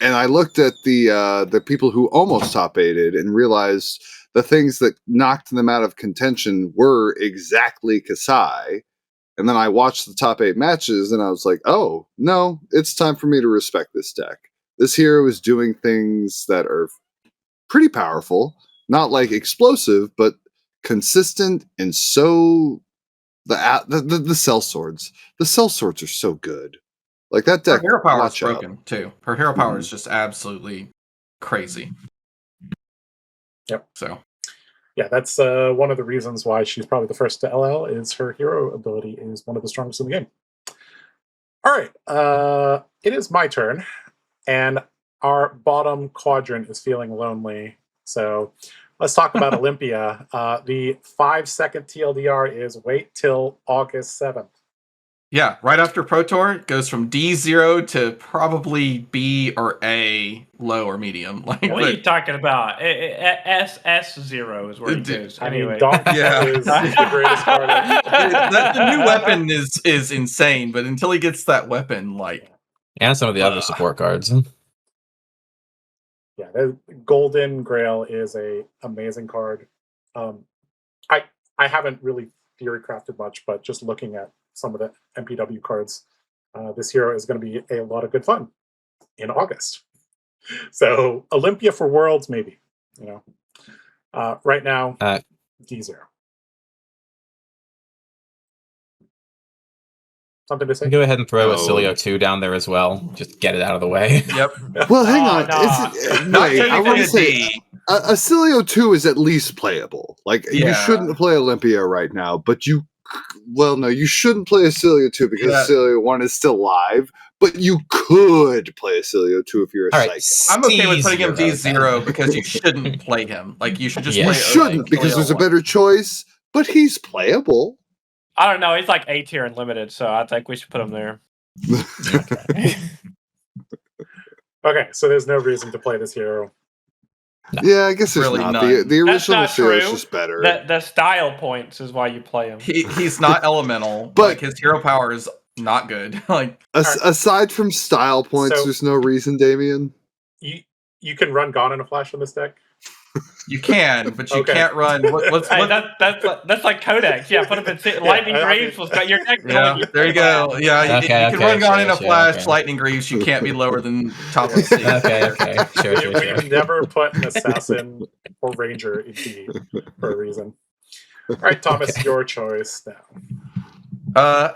and I looked at the people who almost top 8'd and realized the things that knocked them out of contention were exactly Kassai. And then I watched the top 8 matches, and I was like, oh, no, it's time for me to respect this deck. This hero is doing things that are pretty powerful, not like explosive, but consistent, and so the cell swords. The cell swords are so good. Like that deck. Her hero power is watch out. broken too. Her hero power is just absolutely crazy. Yep. So Yeah, that's one of the reasons why she's probably the first to LL, is her hero ability is one of the strongest in the game. All right, it is my turn, and our bottom quadrant is feeling lonely. So let's talk about Olympia. The 5-second TLDR is wait till August 7th. yeah, right after Pro Tour, it goes from D0 to probably B or A, low or medium. Like, What are you talking about? S0 is where it goes. I Anyway. mean, Donkey Yeah. is the greatest card. the new weapon is insane, but until he gets that weapon, like, And some of the other support cards. Yeah, the Golden Grail is a amazing card. I haven't really theory crafted much, but just looking at some of the MPW cards, this hero is going to be a lot of good fun in August. So Olympia for Worlds, maybe. Right now, D0. Something to say? Go ahead and throw No. Oscilio 2 down there as well. Just get it out of the way. yep. Well, hang on. no. Wait, I want to say Oscilio 2 is at least playable. Like, you Yeah. shouldn't play Olympia right now, but you... Well, no, you shouldn't play Oscilio 2 because Oscilio 1 is still live, but you could play Oscilio 2 if you're a All right, psycho. I'm okay with putting him D0 D0 because you shouldn't play him. Like, you should just Yeah. play You shouldn't, because there's a better choice, but he's playable. I don't know. He's like A tier and limited, so I think we should put him there. Okay, so there's no reason to play this hero. Yeah, I guess there's Really not. none. The That's original not Oscilio is true. just better. The style points is why you play him. He's not elemental, But- like, his hero power is not good. Like, Aside from style points, So- there's no reason, Damien. You can run Gone in a Flash on this deck. you can, but you Okay. can't run. What's Hey, that's like Codex. Yeah, put him in Lightning I mean- Greaves. Was got your deck. Yeah, there you go. Yeah, you Okay, can okay, run Gone in a sure, Flash, okay. Lightning Greaves. You can't be lower than top of C. Okay. Sure. We've never put an assassin or ranger in D for a reason. All right, Thomas, your choice now.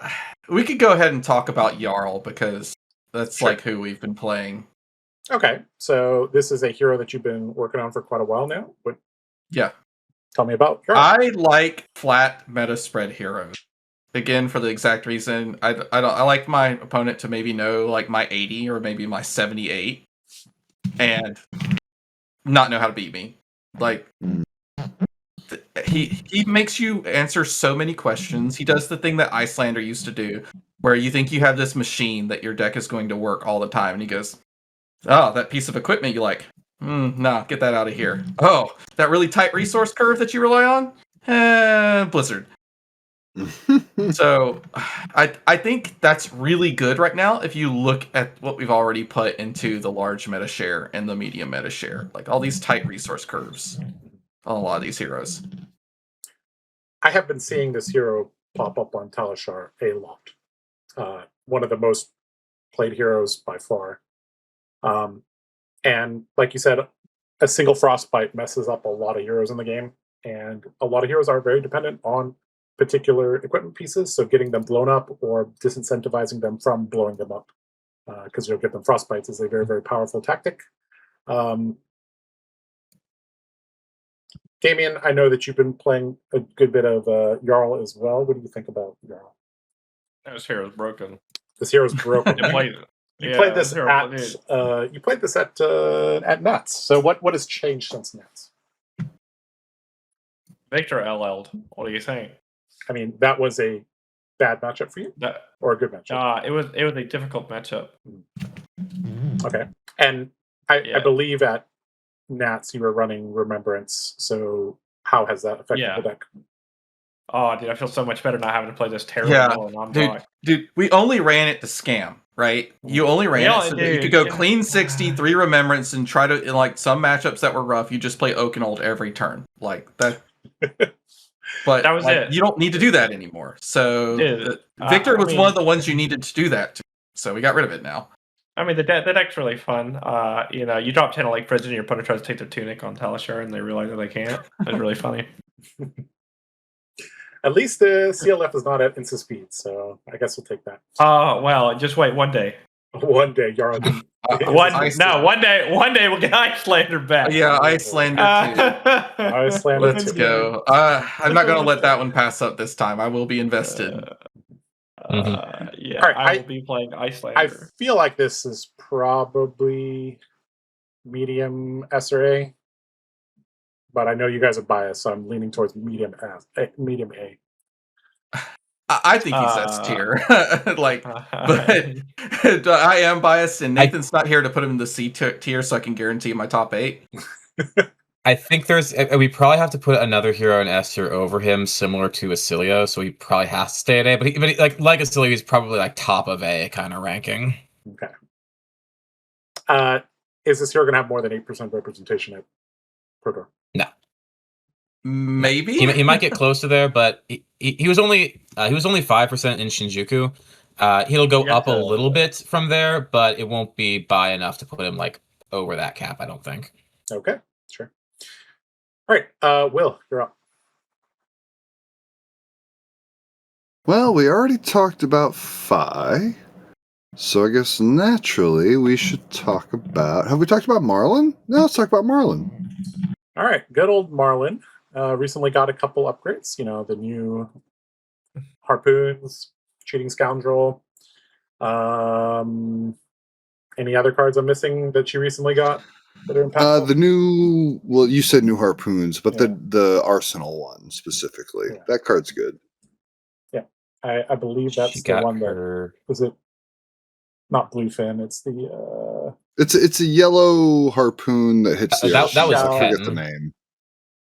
We could go ahead and talk about Jarl because that's Sure. like who we've been playing. Okay, so this is a hero that you've been working on for quite a while now. What? Yeah. Tell me about Jarl. I like flat meta spread heroes. Again, for the exact reason I like my opponent to maybe know like my 80 or maybe my 78 and not know how to beat me. Like he makes you answer so many questions. He does the thing that Icelander used to do, where you think you have this machine that your deck is going to work all the time, and he goes, "Oh, that piece of equipment you like? Nah, get that out of here. Oh, that really tight resource curve that you rely on? Blizzard." So, I think that's really good right now if you look at what we've already put into the large meta share and the medium meta share. Like all these tight resource curves on a lot of these heroes. I have been seeing this hero pop up on Talishar a lot. One of the most played heroes by far. And like you said, a single Frostbite messes up a lot of heroes in the game. And a lot of heroes are very dependent on particular equipment pieces. So getting them blown up or disincentivizing them from blowing them up, because you'll give them Frostbites, is a very, very powerful tactic. Damien, I know that you've been playing a good bit of Jarl as well. What do you think about Jarl? This hero's broken. This hero's broken. You played this at Nats. So what has changed since Nats? Victor LL'd. What are you saying? I mean, that was a bad matchup for you, or a good matchup? It was a difficult matchup. Okay, and I believe at Nats you were running Remembrance. So how has that affected the deck? Oh, dude, I feel so much better not having to play this terrible. Yeah, dude, we only ran it to scam. right? You only ran Yeah, it so that you could go dude, yeah. clean 60, 3 remembrance, and try to, in like some matchups that were rough, you just play Oakenold every turn. Like that. But That was like, it. you don't need to do that anymore. So Dude, Victor I was mean- one of the ones you needed to do that to. So we got rid of it now. I mean, the deck's really fun. You drop 10 of Lake Prison, and your opponent tries to take their tunic on Talishar, and they realize that they can't. It's really funny. At least the CLF is not at instant speed, so I guess we'll take that. Well, just wait one day. One day, Jarl. One day we'll get Icelander back. Yeah, Icelander too. Icelander Let's too. go. I'm not going to let that one pass up this time. I will be invested. Yeah, All right, I will be playing Icelander. I feel like this is probably medium S or A, but I know you guys are biased, so I'm leaning towards medium A. I think he's S tier. But I am biased, and Nathan's not here to put him in the C tier, so I can guarantee my top 8. I think we probably have to put another hero in S tier over him, similar to Oscilio, so he probably has to stay at A. But like Oscilio, he's probably like top of A kind of ranking. Okay. Is this hero going to have more than 8% representation at Pro Tour? No. Maybe he might get close to there, but he was only 5% in Shinjuku. He'll go up a little bit from there, but it won't be by enough to put him like over that cap, I don't think. Okay, sure. All right, Will, you're up. Well, we already talked about Phi, so I guess naturally we should talk about... Have we talked about Marlynn? No, let's talk about Marlynn. All right, good old Marlynn. Recently got a couple upgrades. The new harpoons, cheating scoundrel. Any other cards I'm missing that you recently got that are impactful? The new... Well, you said new harpoons, but the Arsenal one specifically. Yeah. That card's good. Yeah, I believe that's the one that... Was it not Bluefin? It's the... It's a yellow harpoon that hits the that was I forget Pen. the name.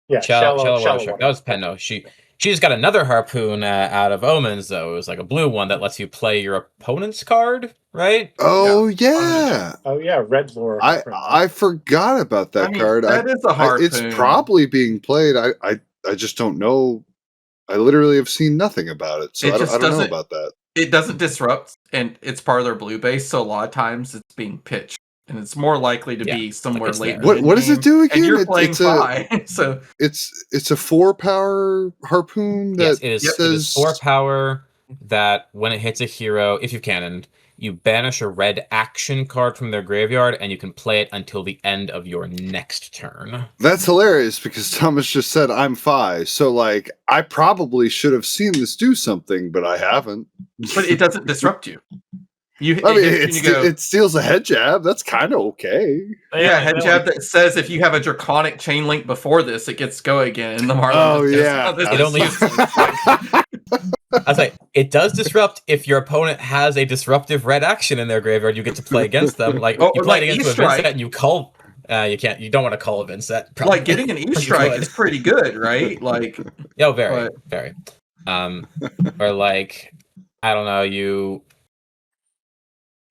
Yeah, Shallow shallow Water. one. That was Pen. No, she just got another harpoon out of Omens, though. It was like a blue one that lets you play your opponent's card, right? Oh, yeah. Oh, yeah, Red Lore. I forgot about that card. That is a harpoon. It's probably being played. I just don't know. I literally have seen nothing about it, so I don't know about that. It doesn't disrupt, and it's part of their blue base, so a lot of times it's being pitched. And it's more likely to be somewhere late. What does it do again? And you're playing Phi, so it's a 4-power harpoon. That yes, it is 4 power. That when it hits a hero, if you've cannoned, you banish a red action card from their graveyard, and you can play it until the end of your next turn. That's hilarious because Thomas just said I'm Phi, so like I probably should have seen this do something, but I haven't. But it doesn't disrupt you. It steals a head jab. That's kind of okay. Yeah, head jab that says if you have a draconic chain link before this, it gets go again in the Marlynn. Oh yeah, it only. I was like, it does disrupt if your opponent has a disruptive red action in their graveyard. You get to play against them. Like you play against a Vynnset and you call. You can't. You don't want to call a Vynnset. Like getting an E-strike is pretty good, right? Like, very. Or like, I don't know, you.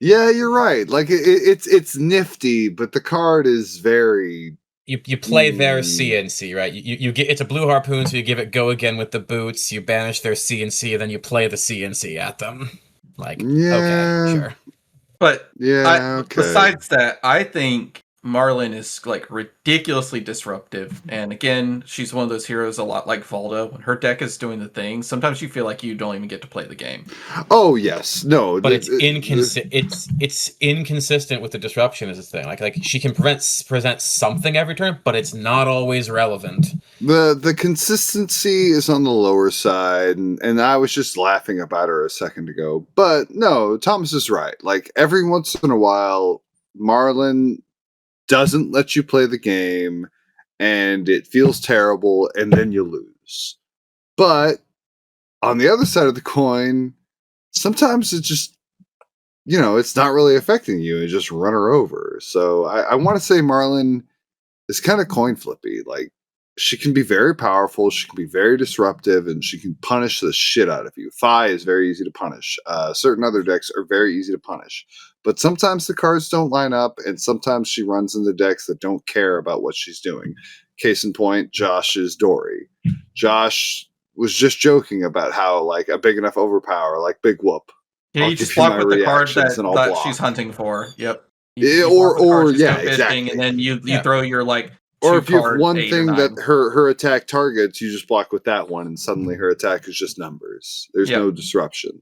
Yeah, you're right. Like it's nifty, but the card is very. You play their CNC, right? You get it's a blue harpoon, so you give it go again with the boots. You banish their CNC, and then you play the CNC at them. Like, okay, sure. But okay. Besides that, I think Marlynn is like ridiculously disruptive, and again, she's one of those heroes a lot like Valda. When her deck is doing the thing, sometimes you feel like you don't even get to play the game. Oh yes, no, but it's inconsistent. It's inconsistent with the disruption is the thing. Like she can present something every turn, but it's not always relevant. The consistency is on the lower side, and I was just laughing about her a second ago. But no, Thomas is right. Like every once in a while, Marlynn doesn't let you play the game, and it feels terrible, and then you lose. But on the other side of the coin, sometimes it just, it's not really affecting you, and just run her over. So I want to say Marlynn is kind of coin flippy. Like she can be very powerful, she can be very disruptive, and she can punish the shit out of you. Fi is very easy to punish. Certain other decks are very easy to punish. But sometimes the cards don't line up, and sometimes she runs into decks that don't care about what she's doing. Case in point, Josh's Dory. Josh was just joking about how, like, a big enough overpower, like Big Whoop. Yeah, I'll you just give you block my with the card reactions and I'll that block. she's hunting for. Yep. Yeah, block with the card she's yeah, go fishing, exactly. And then you Yeah. throw your, like, Or if you have two-card one 8 or thing 9. that her attack targets, you just block with that one, and suddenly her attack is just numbers. There's Yep. no disruption,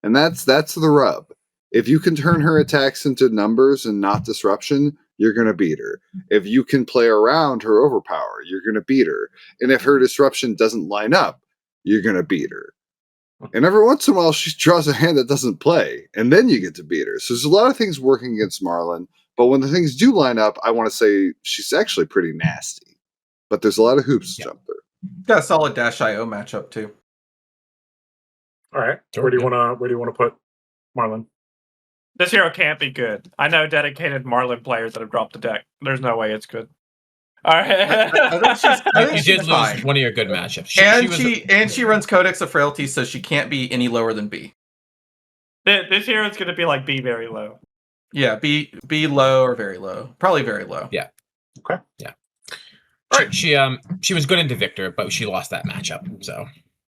and that's the rub. If you can turn her attacks into numbers and not disruption, you're gonna beat her. If you can play around her overpower, you're gonna beat her. And if her disruption doesn't line up, you're gonna beat her. And every once in a while, she draws a hand that doesn't play, and then you get to beat her. So there's a lot of things working against Marlynn. But when the things do line up, I want to say she's actually pretty nasty. But there's a lot of hoops to jump through. Got a solid Dash.io matchup, too. All right. Sure, Where do you yeah. want to put Marlynn? This hero can't be good. I know dedicated Marlynn players that have dropped the deck. There's no way it's good. All right. You did lose fine. one of your good matchups. She runs Codex of Frailty, so she can't be any lower than B. This hero is going to be like B very low. Yeah, B low or very low. Probably very low. Yeah. Okay. Yeah. All right. She was good into Victor, but she lost that matchup, so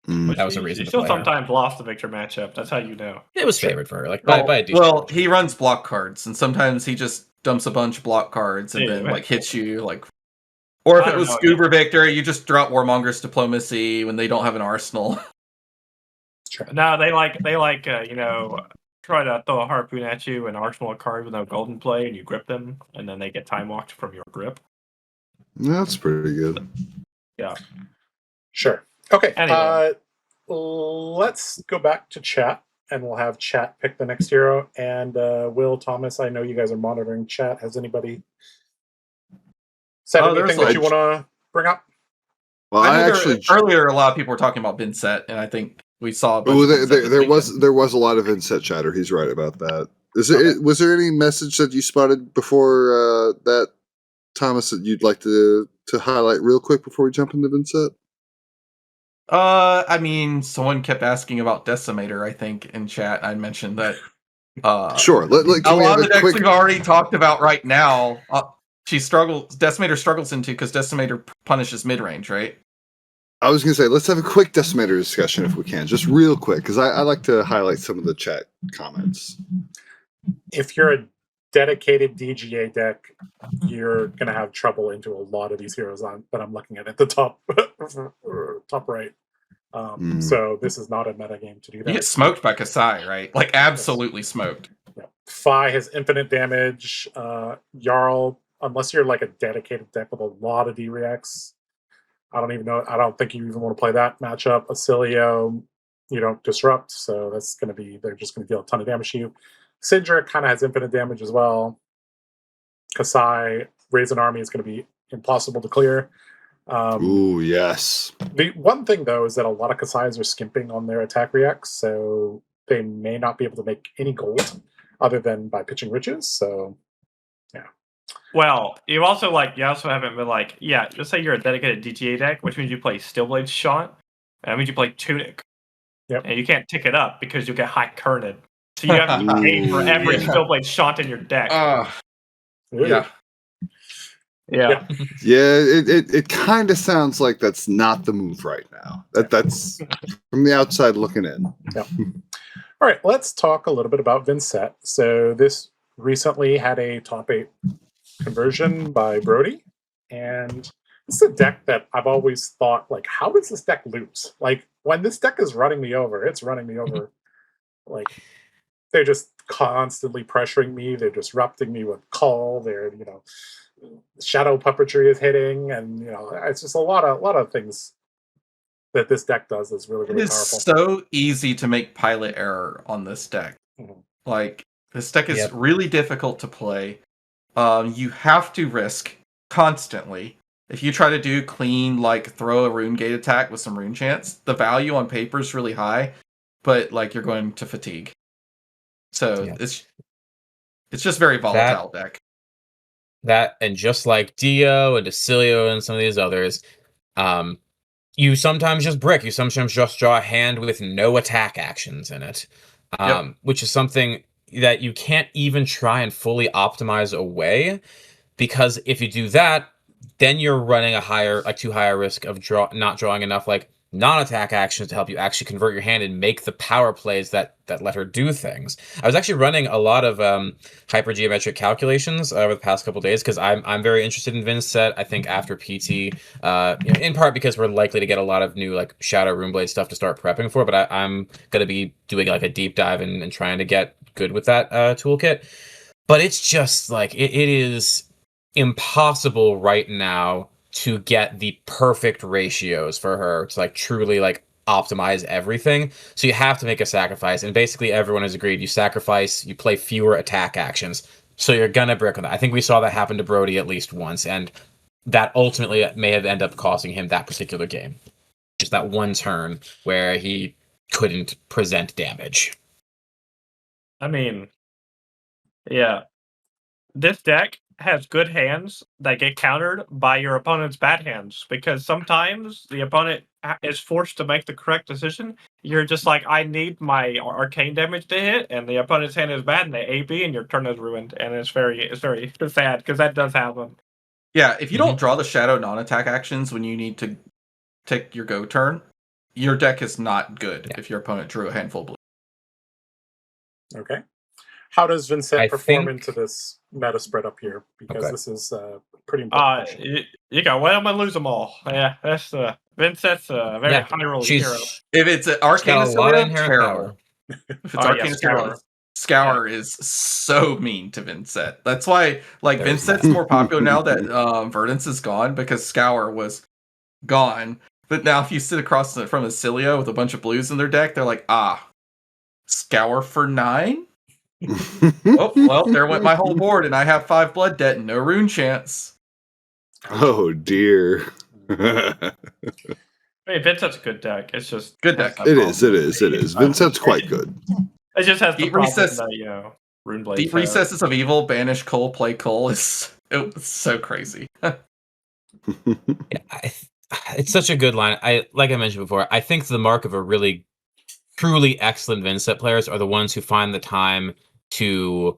that was a reason She to still play her. sometimes lost the Victor matchup. That's how you know. It was favored for her, like by a decent Well, margin. he runs block cards, and sometimes he just dumps a bunch of block cards and then like hits you like. Or if it was Scuba Victor, you just drop Warmonger's Diplomacy when they don't have an arsenal. Sure. No, they try to throw a harpoon at you and arsenal a card with no golden play, and you grip them, and then they get time walked from your grip. That's pretty good. Yeah. Sure. Okay. Anyway. Let's go back to chat, and we'll have chat pick the next hero. And Will, Thomas, I know you guys are monitoring chat. Has anybody said anything that you want to bring up? Well, earlier a lot of people were talking about Vynnset, and I think we saw. There was a lot of Vynnset chatter. He's right about that. Was there any message that you spotted before that, Thomas, that you'd like to highlight real quick before we jump into Vynnset? I mean, someone kept asking about Decimator. I think in chat, I mentioned that. Sure. A lot of the decks we've already talked about right now. Decimator struggles into because Decimator punishes mid range, right? I was going to say, let's have a quick Decimator discussion if we can, just real quick, because I like to highlight some of the chat comments. If you're a dedicated DGA deck, you're going to have trouble into a lot of these heroes that I'm looking at the top right. So this is not a meta game to do that. You get smoked by Kassai, right? Like absolutely smoked. Yeah. Fi has infinite damage. Jarl, unless you're like a dedicated deck with a lot of D-Reacts, I don't even know. I don't think you even want to play that matchup. Oscilio, you don't disrupt, so they're just going to deal a ton of damage to you. Cindra kind of has infinite damage as well. Kassai, raise an army is going to be impossible to clear. Ooh, yes. The one thing, though, is that a lot of Kassais are skimping on their attack reacts, so they may not be able to make any gold other than by pitching riches, so yeah. Well, you also haven't been like, yeah, let's say you're a dedicated DTA deck, which means you play Stillblade Shot, and that means you play Tunic. Yep. And you can't tick it up because you get high kerned. So you have to pay for every Stillblade Shot in your deck. Yeah. Yeah. It kind of sounds like that's not the move right now. That's from the outside looking in. Yeah. All right, let's talk a little bit about Vynnset. So this recently had a top 8 conversion by Brody, and this is a deck that I've always thought, like, how does this deck lose? Like, when this deck is running me over, it's running me over. Like, they're just constantly pressuring me. They're disrupting me with call. They're, shadow puppetry is hitting, and it's just a lot of things that this deck does is really, really powerful. It's so easy to make pilot error on this deck. Mm-hmm. Like, this deck is really difficult to play. You have to risk constantly. If you try to do clean, like throw a rune gate attack with some rune chance, the value on paper is really high, but like you're going to fatigue. So it's just very volatile deck. That, and just like Dio and Oscilio and some of these others, You sometimes just brick. You sometimes just draw a hand with no attack actions in it, which is something that you can't even try and fully optimize away, because if you do that, then you're running too high a risk of not drawing enough non-attack actions to help you actually convert your hand and make the power plays that let her do things. I was actually running a lot of hypergeometric calculations over the past couple days because I'm very interested in Vynnset. I think after PT, in part because we're likely to get a lot of new Shadow Runeblade stuff to start prepping for, but I'm gonna be doing a deep dive and trying to get good with that toolkit. But it's just it is impossible right now to get the perfect ratios for her to truly optimize everything. So you have to make a sacrifice, and basically everyone has agreed you sacrifice, you play fewer attack actions, so you're gonna brick on that. I think we saw that happen to Brody at least once, and that ultimately may have ended up costing him that particular game. Just that one turn where he couldn't present damage. I mean, yeah. This deck has good hands that get countered by your opponent's bad hands, because sometimes the opponent is forced to make the correct decision. You're just I need my arcane damage to hit, and the opponent's hand is bad, and they AB, and your turn is ruined, and it's very sad because that does happen. Yeah, if you don't draw the shadow non-attack actions when you need to take your go turn, your deck is not good if your opponent drew a handful of blue. Okay. How does Vynnset perform into this meta spread up here? Because this is pretty important. You got win them and lose them all. Yeah, that's Vynnset's a very high roll hero. If it's an Arcanist Power. If it's Arcanist Scour is so mean to Vynnset. That's why Vynnset's more popular now that Verdance is gone, because Scour was gone. But now if you sit across from Oscilio with a bunch of blues in their deck, they're Scour for 9? Oh, well, there went my whole board, and I have 5 blood debt and no rune chance. Oh dear. Vynnset's a good deck. It's just good deck. It is. Vynnset's quite good. It just has the problem recess, that Runeblade. Deep Recesses of Evil, banish Cole, play Cole it's so crazy. It's such a good line. Like I mentioned before, I think the mark of a really truly excellent Vynnset players are the ones who find the time to,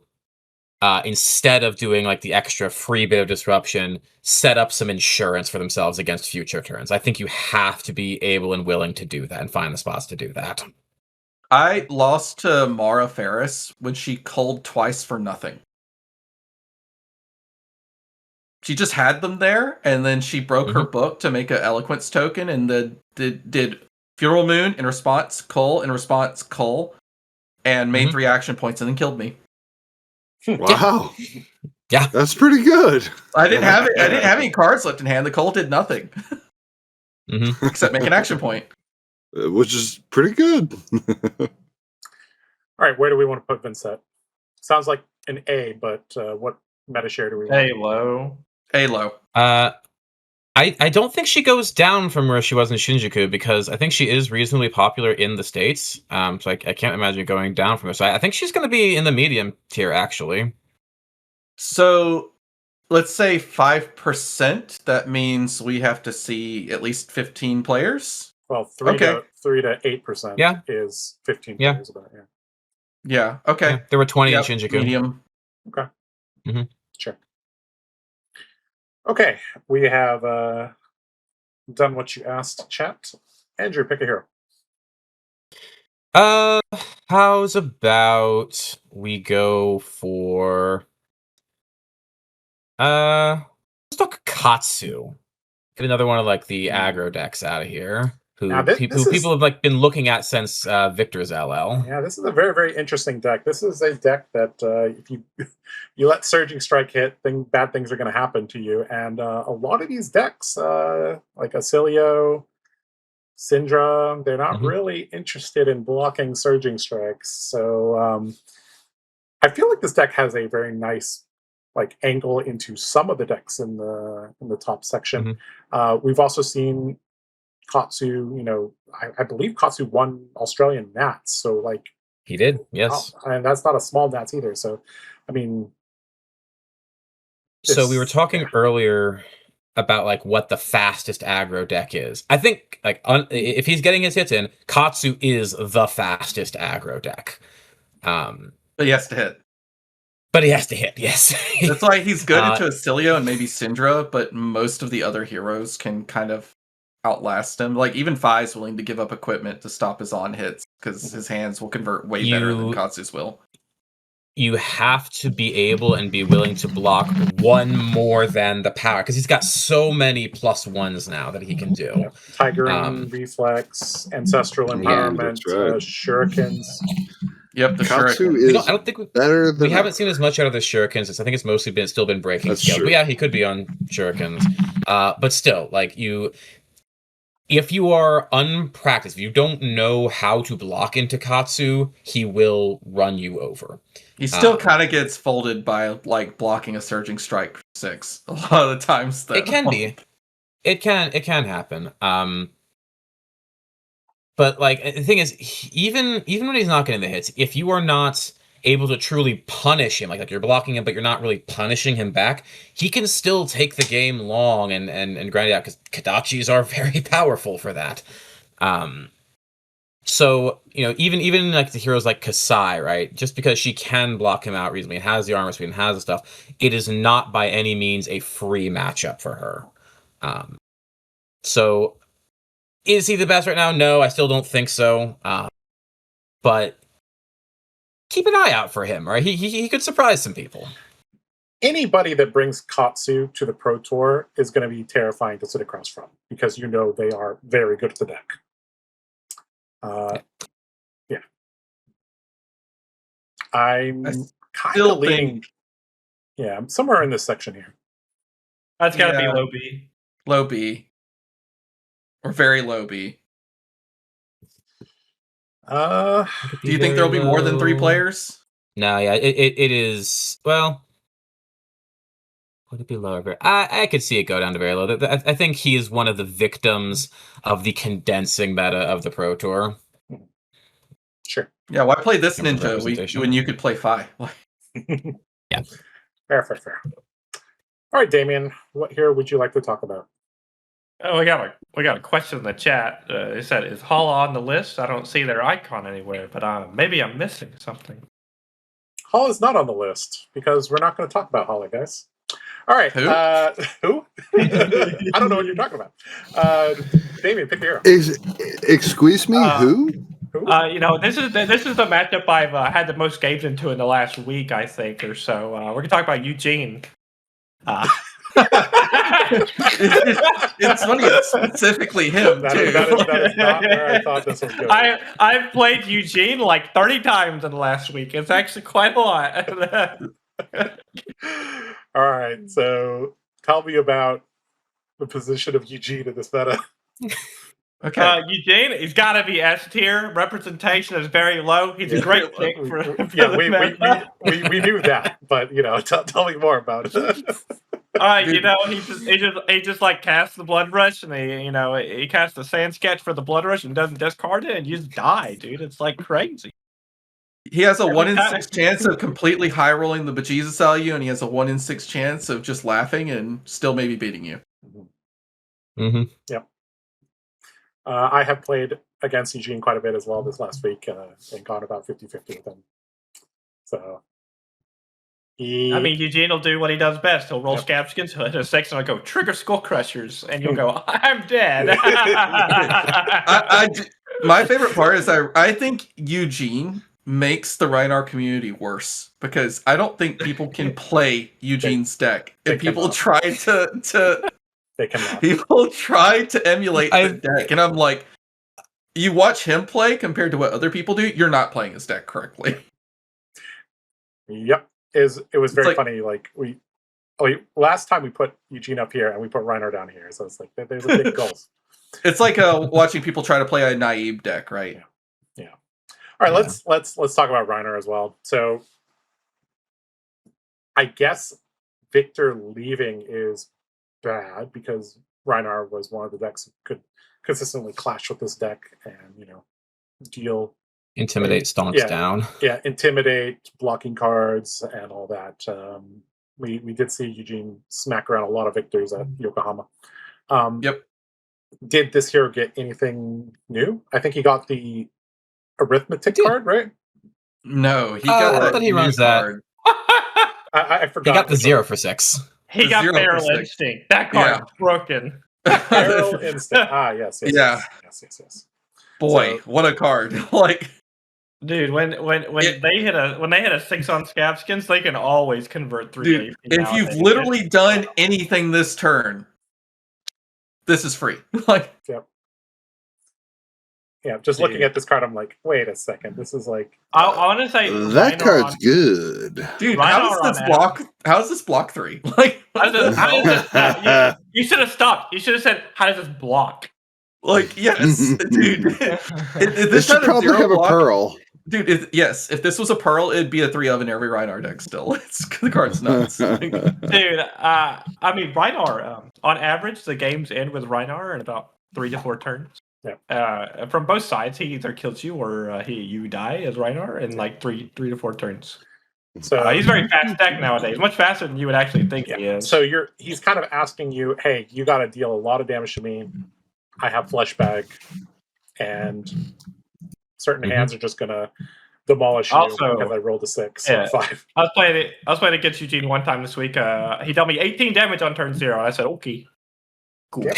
instead of doing the extra free bit of disruption, set up some insurance for themselves against future turns. I think you have to be able and willing to do that and find the spots to do that. I lost to Mara Ferris when she culled twice for nothing. She just had them there, and then she broke her book to make an Eloquence token, and then did Funeral Moon in response, Cull in response, Cull, and made 3 action points and then killed me. Wow. Yeah. That's pretty good. I didn't have any cards left in hand. The Cull did nothing. Except make an action point. Which is pretty good. All right, where do we want to put Vynnset? Sounds like an A, but what meta share do we want? A low. A low. I don't think she goes down from where she was in Shinjuku, because I think she is reasonably popular in the States. So I can't imagine going down from her. So I think she's going to be in the medium tier, actually. So let's say 5%. That means we have to see at least 15 players. Well, 3 to 8% is 15 players. About Yeah. Okay. Yeah, there were 20 in Shinjuku. Medium. Okay. Sure. Okay, we have done what you asked, chat. Andrew, pick a hero. How's about we go for let's talk Katsu. Get another one of the aggro decks out of here. Who people have been looking at since Victor's LL. Yeah, this is a very, very interesting deck. This is a deck that if you let Surging Strike hit, bad things are going to happen to you. And a lot of these decks, like Oscilio, Cindra, they're not really interested in blocking Surging Strikes. So I feel like this deck has a very nice angle into some of the decks in the top section. We've also seen Katsu, I believe Katsu won Australian Nats, so he did, yes, and that's not a small Nats either. So, I mean, so we were talking earlier about like what the fastest aggro deck is. I think like if he's getting his hits in, Katsu is the fastest aggro deck. But he has to hit. But he has to hit, yes. That's why he's good into Oscilio and maybe Cindra, but most of the other heroes can kind of outlast him. Like even Fi's willing to give up equipment to stop his on hits because his hands will convert way better than Katsu's will. You have to be able and be willing to block one more than the power, because he's got so many +1s now that he can do. Yep. Tigering, Reflex, Ancestral Empowerment, right. Shurikens. Yep, the Katsu Shuriken. is I don't think better than we haven't seen as much out of the Shurikens. I think it's mostly still been breaking That's scale. true. But yeah, he could be on Shurikens. But still, like if you are unpracticed, if you don't know how to block into Katsu, he will run you over. He still kind of gets folded by like blocking a Surging Strike 6 a lot of the times. It can be. It can happen. But like the thing is, even when he's not getting the hits, if you are not able to truly punish him, like you're blocking him, but you're not really punishing him back, he can still take the game long and grind it out, because Kadachis are very powerful for that. So, even like the heroes like Kassai, right? Just because she can block him out reasonably and has the armor speed and has the stuff, it is not by any means a free matchup for her. So, is he the best right now? No, I still don't think so. But keep an eye out for him, right? He could surprise some people. Anybody that brings Katsu to the Pro Tour is going to be terrifying to sit across from, because they are very good at the deck. Yeah. I'm kind of leaning. Yeah, I'm somewhere in this section here. That's got to be low B. Low B. Or very low B. Do you think there'll be more than 3 players? No, yeah, it is. Well, would it be lower? I could see it go down to very low. I think he is one of the victims of the condensing meta of the Pro Tour. Sure. Yeah, why play this ninja when you could play Fi? Yeah. Fair. All right, Damien, what hero would you like to talk about? Oh, we got a question in the chat. They said, "Is Hala on the list? I don't see their icon anywhere, but maybe I'm missing something." Hala's not on the list because we're not going to talk about Hala, guys. All right. Who? Who? I don't know what you're talking about. Damien, pick your hero. Excuse me, who? This is the matchup I've had the most games into in the last week, I think, or so. We're going to talk about Eugene. It's funny, it's specifically him, too. That is not where I thought this was going. I've played Eugene like 30 times in the last week. It's actually quite a lot. All right, so tell me about the position of Eugene in this meta. Okay. Eugene, he's got to be S tier. Representation is very low. He's a great pick for we knew that, but tell me more about it. He just like casts the Blood Rush, and he casts the Sand Sketch for the Blood Rush and doesn't discard it, and you just die, dude. It's like crazy. He has a 1 in 6 chance of completely high rolling the bejesus out of you, and he has a 1 in 6 chance of just laughing and still maybe beating you. Mm-hmm. Yep. I have played against Eugene quite a bit as well this last week, and gone about 50-50 with him. So, Eugene will do what he does best. He'll roll Scabskins, he'll hit a 6, and I'll go, trigger Skull Crushers, and you'll go, I'm dead. My favorite part is I think Eugene makes the Rhinar community worse, because I don't think people can play Eugene's deck. If people try to they cannot. People try to emulate the deck, and I'm like, you watch him play compared to what other people do, you're not playing his deck correctly. Yep. It was very funny. Like last time we put Eugene up here and we put Rhinar down here, so it's like there's a big gulf. It's like watching people try to play a naive deck, right? Yeah. All right, let's talk about Rhinar as well. So I guess Victor leaving is bad, because Rhinar was one of the decks who could consistently clash with this deck and deal intimidate stonks down. Yeah, intimidate, blocking cards, and all that. we did see Eugene smack around a lot of victories at Yokohama. Yep. Did this hero get anything new? I think he got the arithmetic card, right? No, he I got that thought he new runs that. card. I forgot. He got the which 0 one. for 6. He The got 0 Barrel for 6. Instinct. That card's broken. Barrel Instinct. Yes. Yeah. Yes. Boy, So- what a card! Like, Dude, when they hit a 6 on scab skins, they can always convert 3 dude, AP if nowadays. you've literally done anything this turn, this is free. Like, Yeah, just looking at this card, I'm like, wait a second. This is like I want to say That Rhinar card's on- good. dude, Rhinar how does on this that. block? How does this block 3? Like, How does this, you should have stopped. You should have said, "How does this block?" like, yes, dude. If This should had probably 0 have a block- pearl. Dude, if this was a pearl, it'd be a 3 of in every Rhinar deck. Still, the card's nuts. Dude, I mean, Rhinar. On average, the games end with Rhinar in about 3 to 4 turns. Yeah. From both sides, he either kills you or you die as Rhinar in like 3 to 4 turns. so. He's very fast deck nowadays, much faster than you would actually think he Yeah. is. So he's kind of asking you, hey, you got to deal a lot of damage to me. I have flesh bag, and certain hands are just gonna demolish you Also- because I rolled a 6 Yeah. or 5. I was playing against Eugene one time this week. He dealt me 18 damage on turn 0. I said, okay. Cool. Yep.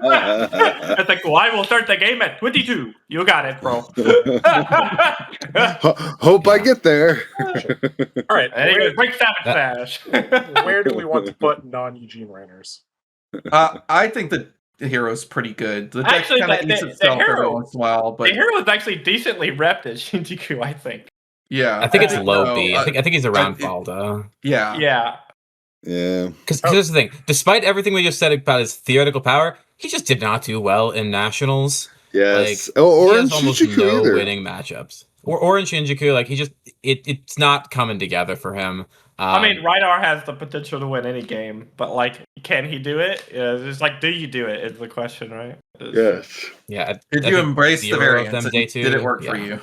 I think, well, I will start the game at 22. You got it, bro. Hope I get there. All right, And he goes, break Savage Smash. where do we want to put non-Eugene Rainers? I think the hero's pretty good. The deck Actually, kind of the- eats the itself every hero- once in a while, but The hero is actually decently repped as Shinjuku, I think. yeah, I think it's no, low B. I think he's around it- Valda. yeah. Yeah. Yeah. Because here's the thing: despite everything we just said about his theoretical power, he just did not do well in nationals. Yes. Like, Or he in has almost Shinjuku no either. winning matchups. Or in Shinjuku, like he just it's not coming together for him. I mean, Rhinar has the potential to win any game, but like, can he do it? It's like, do you do it? Is the question, right? Yes. yeah. Did I you think embrace the 0 of variance? them And day 2? did it work Yeah. for you?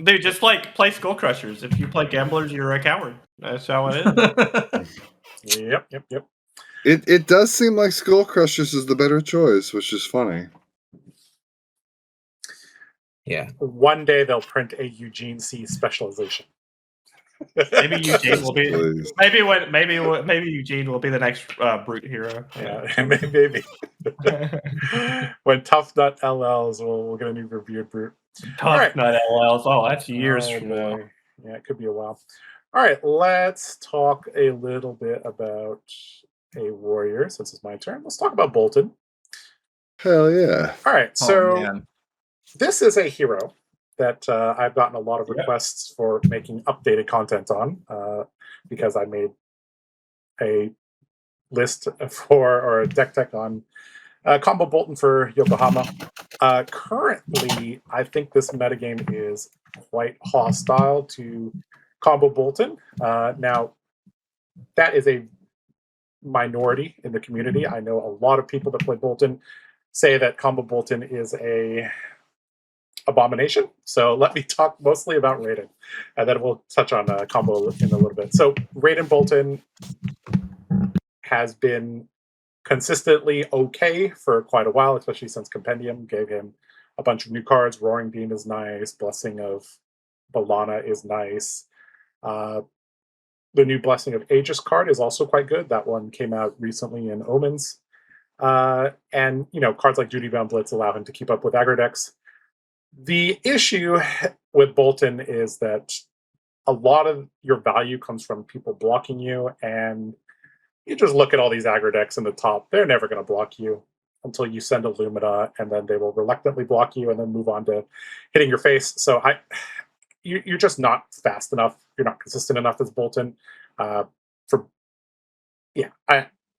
Dude, just like play Skull Crushers. If you play Gamblers, you're a coward. That's how it is. Yep. It does seem like Skull Crushers is the better choice, which is funny. Yeah. One day they'll print a Eugene C specialization. Maybe Eugene will be. Please. Maybe Eugene will be the next brute hero. Yeah, maybe. When Tuffnut LLs, we'll get a new revered brute. Tough nut LLs. Oh, that's years Oh, from now. boy. Yeah, it could be a while. All right, let's talk a little bit about a warrior. Since it's my turn, let's talk about Boltyn. Hell yeah. All right, Oh, so man. this is a hero that I've gotten a lot of requests for making updated content on because I made a list or a deck tech on combo Boltyn for Yokohama. Currently, I think this metagame is quite hostile to combo Boltyn. Now, that is a minority in the community. I know a lot of people that play Boltyn say that combo Boltyn is a abomination. So let me talk mostly about Raiden, and then we'll touch on combo in a little bit. So Raiden Boltyn has been consistently okay for quite a while, especially since Compendium gave him a bunch of new cards. Roaring Beam is nice. Blessing of Balana is nice. The new Blessing of Aegis card is also quite good. That one came out recently in Omens. And, cards like Duty Bound Blitz allow him to keep up with aggro decks. The issue with Boltyn is that a lot of your value comes from people blocking you, and you just look at all these aggro decks in the top. They're never going to block you until you send a Lumina, and then they will reluctantly block you and then move on to hitting your face. So you're just not fast enough. You're not consistent enough as Boltyn.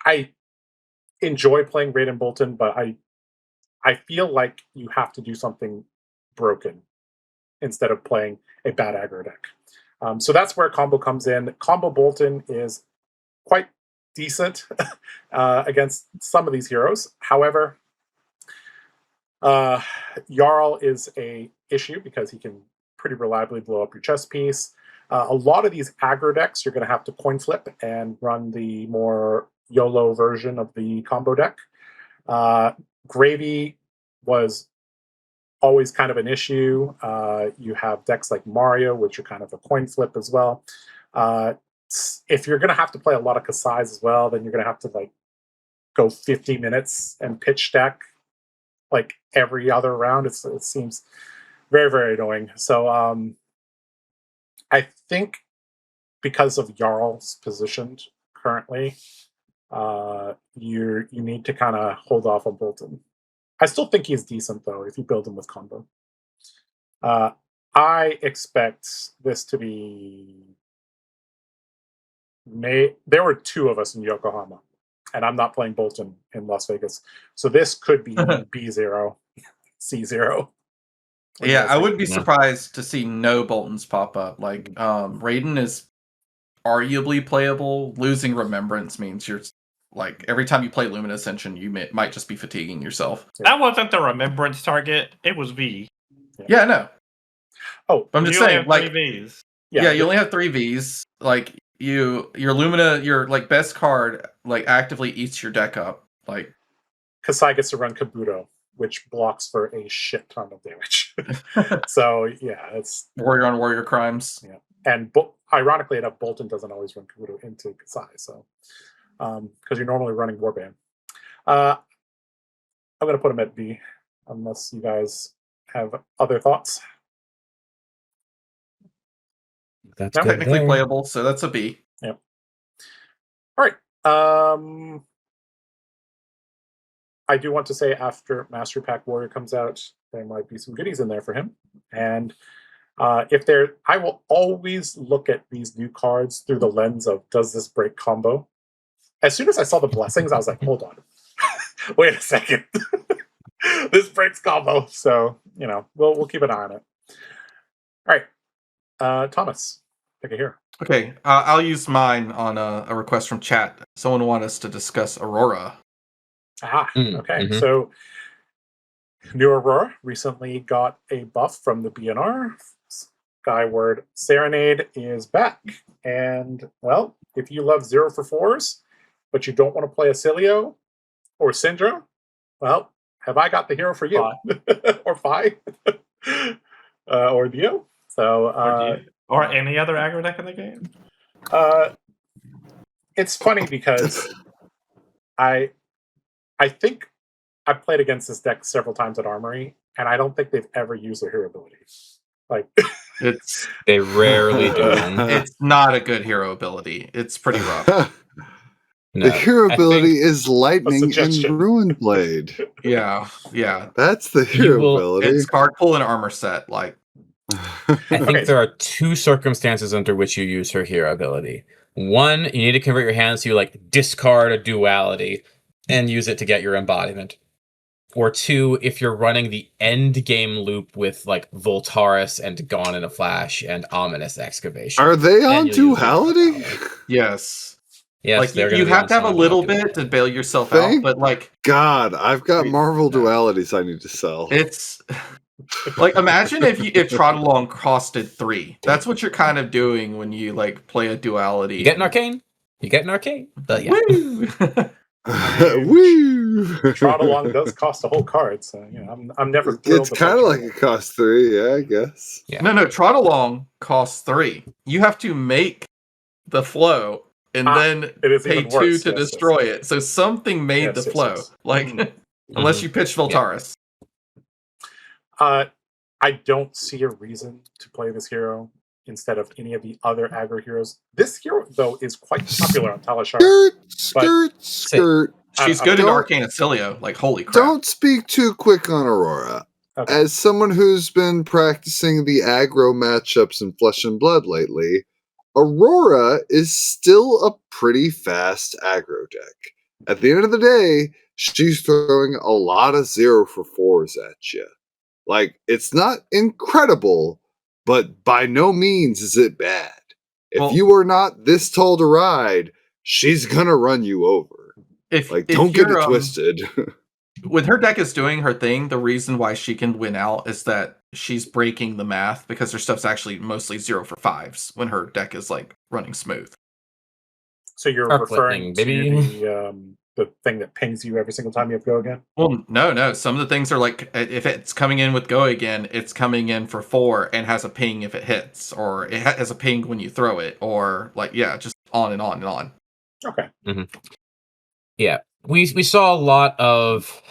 I enjoy playing Raiden Boltyn, but I feel like you have to do something broken instead of playing a bad aggro deck. So that's where combo comes in. Combo Boltyn is quite decent against some of these heroes. However, Jarl is a issue because he can pretty reliably blow up your chess piece. A lot of these aggro decks, you're going to have to coin flip and run the more YOLO version of the combo deck. Gravy was always kind of an issue. You have decks like Mario, which are kind of a coin flip as well. If you're going to have to play a lot of Kassais as well, then you're going to have to like go 50 minutes and pitch deck like every other round. It seems very, very annoying. So I think because of Jarl's positioned currently, you need to kind of hold off on Boltyn. I still think he's decent though if you build him with combo. I expect this to be there were 2 of us in Yokohama, and I'm not playing Boltyn in Las Vegas, so this could be B0, C0. Yeah, I would be surprised to see no Boltyns pop up. Like, Raiden is arguably playable. Losing Remembrance means you're like every time you play Luminous Ascension, you might just be fatiguing yourself. That wasn't the Remembrance target. It was V. Yeah, I know. Oh, but I'm just you only saying, have like 3 Vs. Yeah, you only have 3 Vs. Like your Lumina, your like best card, like actively eats your deck up. Like Kassai gets to run Kabuto, which blocks for a shit ton of damage. So yeah, it's warrior on warrior crimes. Yeah, and ironically enough, Boltyn doesn't always run Kabuto into Kassai, so because you're normally running Warband. I'm gonna put him at B, unless you guys have other thoughts. That's technically playable, so that's a B. Yep. All right. I do want to say after Mastery Pack Warrior comes out, there might be some goodies in there for him. And I will always look at these new cards through the lens of, does this break combo? As soon as I saw the blessings, I was like, hold on. Wait a second. This breaks combo. So, we'll keep an eye on it. All right. Thomas, take it here. Okay, I'll use mine on a request from chat. Someone wanted us to discuss Aurora. Okay. So, new Aurora recently got a buff from the BNR. Skyward Serenade is back. And, well, if you love 0 for 4s, but you don't want to play Oscilio or Cindra, well, have I got the hero for you? Or Phi? Or Dio? So, or any other aggro deck in the game? It's funny because I think I've played against this deck several times at Armory, and I don't think they've ever used their hero abilities. Like they rarely do. It's not a good hero ability. It's pretty rough. No, the hero ability is Lightning and Ruin Blade. Yeah. That's the hero ability. It's card pull and armor set. Like, I think there are 2 circumstances under which you use her hero ability. One, you need to convert your hands to like discard a duality and use it to get your embodiment. Or 2, if you're running the end game loop with like Voltaris and Gone in a Flash and Ominous Excavation. Are they on duality? Yes. Yes, like you have to have a little bit to bail yourself out, but like God, I've got Marvel dualities I need to sell. It's like imagine if Trot Along costed 3. That's what you're kind of doing when you like play a duality. You get an arcane. But yeah. Woo! Trot Along does cost a whole card, so I'm never. It's kind of like it costs 3, yeah, I guess. Yeah. No, Trot Along costs 3. You have to make the flow and then pay 2 to destroy it. So something made the flow. Like unless you pitch Voltaris. I don't see a reason to play this hero instead of any of the other aggro heroes. This hero, though, is quite popular on Talishar. Skirt. She's good in Arcane Oscilio. Like, holy crap. Don't speak too quick on Aurora. Okay. As someone who's been practicing the aggro matchups in Flesh and Blood lately, Aurora is still a pretty fast aggro deck. At the end of the day, she's throwing a lot of 0 for 4s at you. Like, it's not incredible, but by no means is it bad. If you are not this tall to ride, she's gonna run you over. Don't get it twisted. when her deck is doing her thing, the reason why she can win out is that she's breaking the math because her stuff's actually mostly 0 for 5s when her deck is like running smooth. So you're Arc referring lightning, to baby. the thing that pings you every single time you have go again? Well, no. Some of the things are like, if it's coming in with go again, it's coming in for 4 and has a ping if it hits, or it has a ping when you throw it, or like, yeah, just on and on and on. Okay. Yeah, we saw a lot of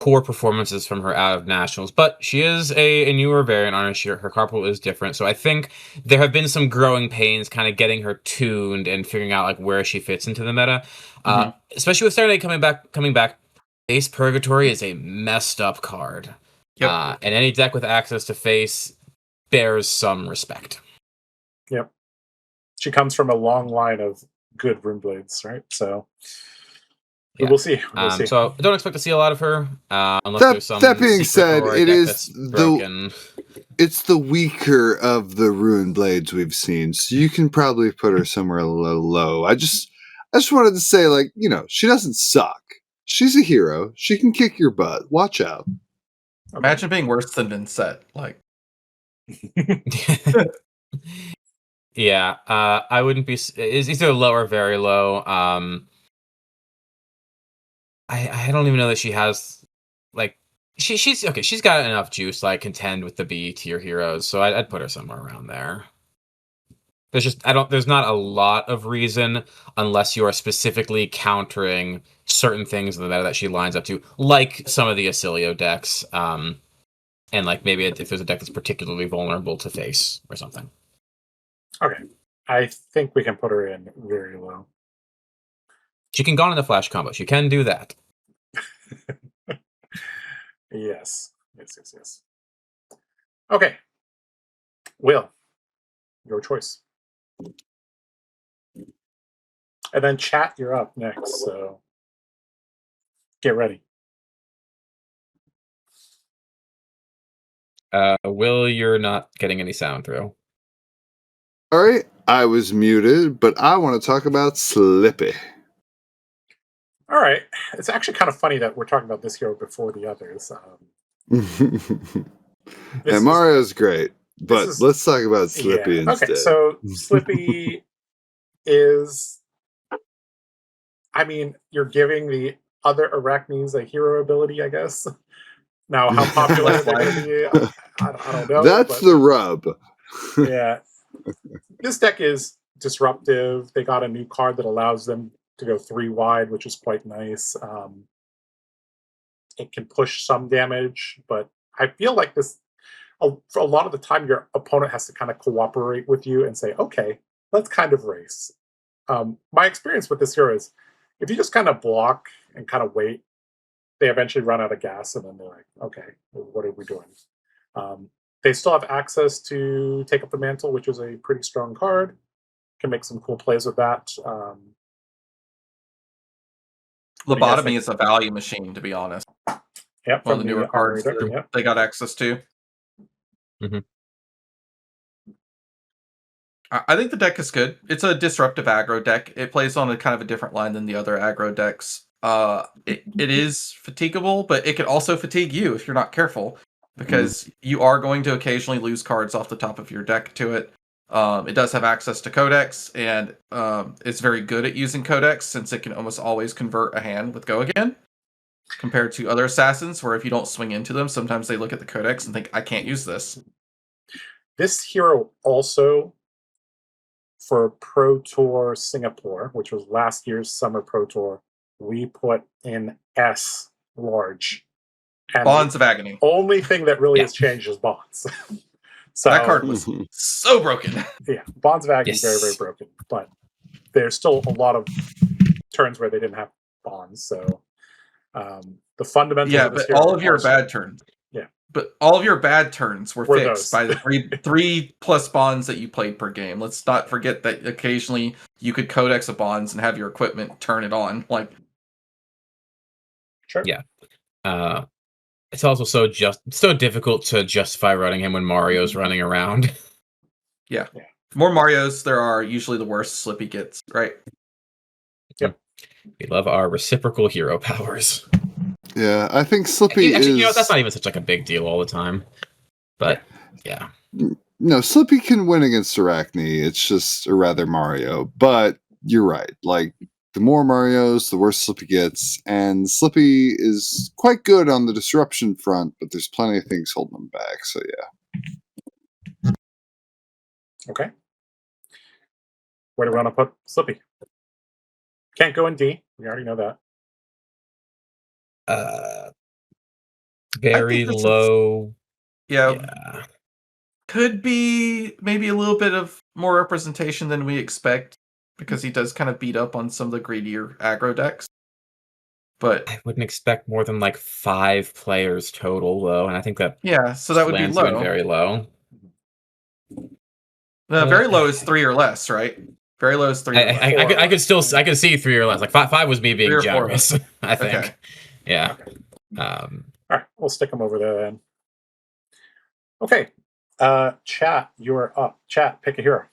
poor performances from her out of nationals, but she is a newer variant on her. Her card pool is different, so I think there have been some growing pains, kind of getting her tuned and figuring out like where she fits into the meta. Especially with Saturday coming back. Face Purgatory is a messed up card. Yep. And any deck with access to face bears some respect. Yep. She comes from a long line of good Runeblades, right? So we'll see. We'll see. So I don't expect to see a lot of her unless there's some. That being secret said, Aurora it deck is that's broken. It's the weaker of the Rune Blades we've seen, so you can probably put her somewhere a little low. I just wanted to say, like, you know, she doesn't suck. She's a hero. She can kick your butt. Watch out. Imagine being worse than Vynnset. Like, yeah, I wouldn't be. Is either low or very low. I don't even know that she has like she's okay. She's got enough juice to like contend with the B tier heroes, so I'd put her somewhere around there. There's not a lot of reason unless you are specifically countering certain things in the meta that she lines up to, like some of the Oscilio decks, and like maybe if there's a deck that's particularly vulnerable to face or something. Okay, I think we can put her in very low. She can go on in the flash combo. She can do that. Yes. Okay, Will, your choice. And then chat, you're up next, so get ready. Will, you're not getting any sound through. All right, I was muted, but I want to talk about Slippy. All right, it's actually kind of funny that we're talking about this hero before the others. And Mario's great, but let's talk about Slippy instead. Okay, so Slippy is... I mean, you're giving the other Arachnes a hero ability, I guess. Now, how popular is that going to be? I don't know. That's the rub. Yeah. This deck is disruptive. They got a new card that allows them to go 3 wide, which is quite nice. It can push some damage, but I feel like for a lot of the time, your opponent has to kind of cooperate with you and say, okay, let's kind of race. My experience with this hero is, if you just kind of block and kind of wait, they eventually run out of gas, and then they're like, okay, what are we doing? They still have access to Take Up the Mantle, which is a pretty strong card. Can make some cool plays with that. Lobotomy is a value machine, to be honest. Yep, one of the newer cards they got access to. Mm-hmm. I think the deck is good. It's a disruptive aggro deck. It plays on a kind of a different line than the other aggro decks. It is fatiguable, but it can also fatigue you if you're not careful, because you are going to occasionally lose cards off the top of your deck to it. It does have access to Codex, and it's very good at using Codex, since it can almost always convert a hand with Go Again, compared to other assassins, where if you don't swing into them, sometimes they look at the Codex and think, I can't use this. This hero also, for Pro Tour Singapore, which was last year's Summer Pro Tour, we put in S large. And Bonds of Agony. Only thing that really has changed is Bonds. So that card was so broken. Yeah, Bonds of Agony is very, very broken. But there's still a lot of turns where they didn't have Bonds. So the fundamentals of this but all of your bad turns. Yeah. But all of your bad turns were fixed those. by the 3+ bonds that you played per game. Let's not forget that occasionally you could Codex a bonds and have your equipment turn it on. Like, sure. Yeah. It's also so difficult to justify running him when Mario's running around. Yeah. The more Marios there are, usually the worse Slippy gets, right? Yep. We love our reciprocal hero powers. Yeah, I think Slippy Actually, is. that's not even such like a big deal all the time. But yeah. No, Slippy can win against Arachne. It's just a rather Mario. But you're right. Like, the more Marios, the worse Slippy gets. And Slippy is quite good on the disruption front, but there's plenty of things holding him back. So, yeah. Okay. Where do we want to put Slippy? Can't go in D. We already know that. Very low. Yeah. Could be maybe a little bit of more representation than we expect, because he does kind of beat up on some of the greedier aggro decks. But I wouldn't expect more than like 5 players total, though, and I think that so that would be lands you in low. very low. Very low is 3 or less, right? Very low is 3 or less. I could see 3 or less. Like 5 was me being 3 or 4 generous. I think. Okay. Yeah. Okay. All right, we'll stick them over there then. Okay. Chat, you're up. Chat, pick a hero.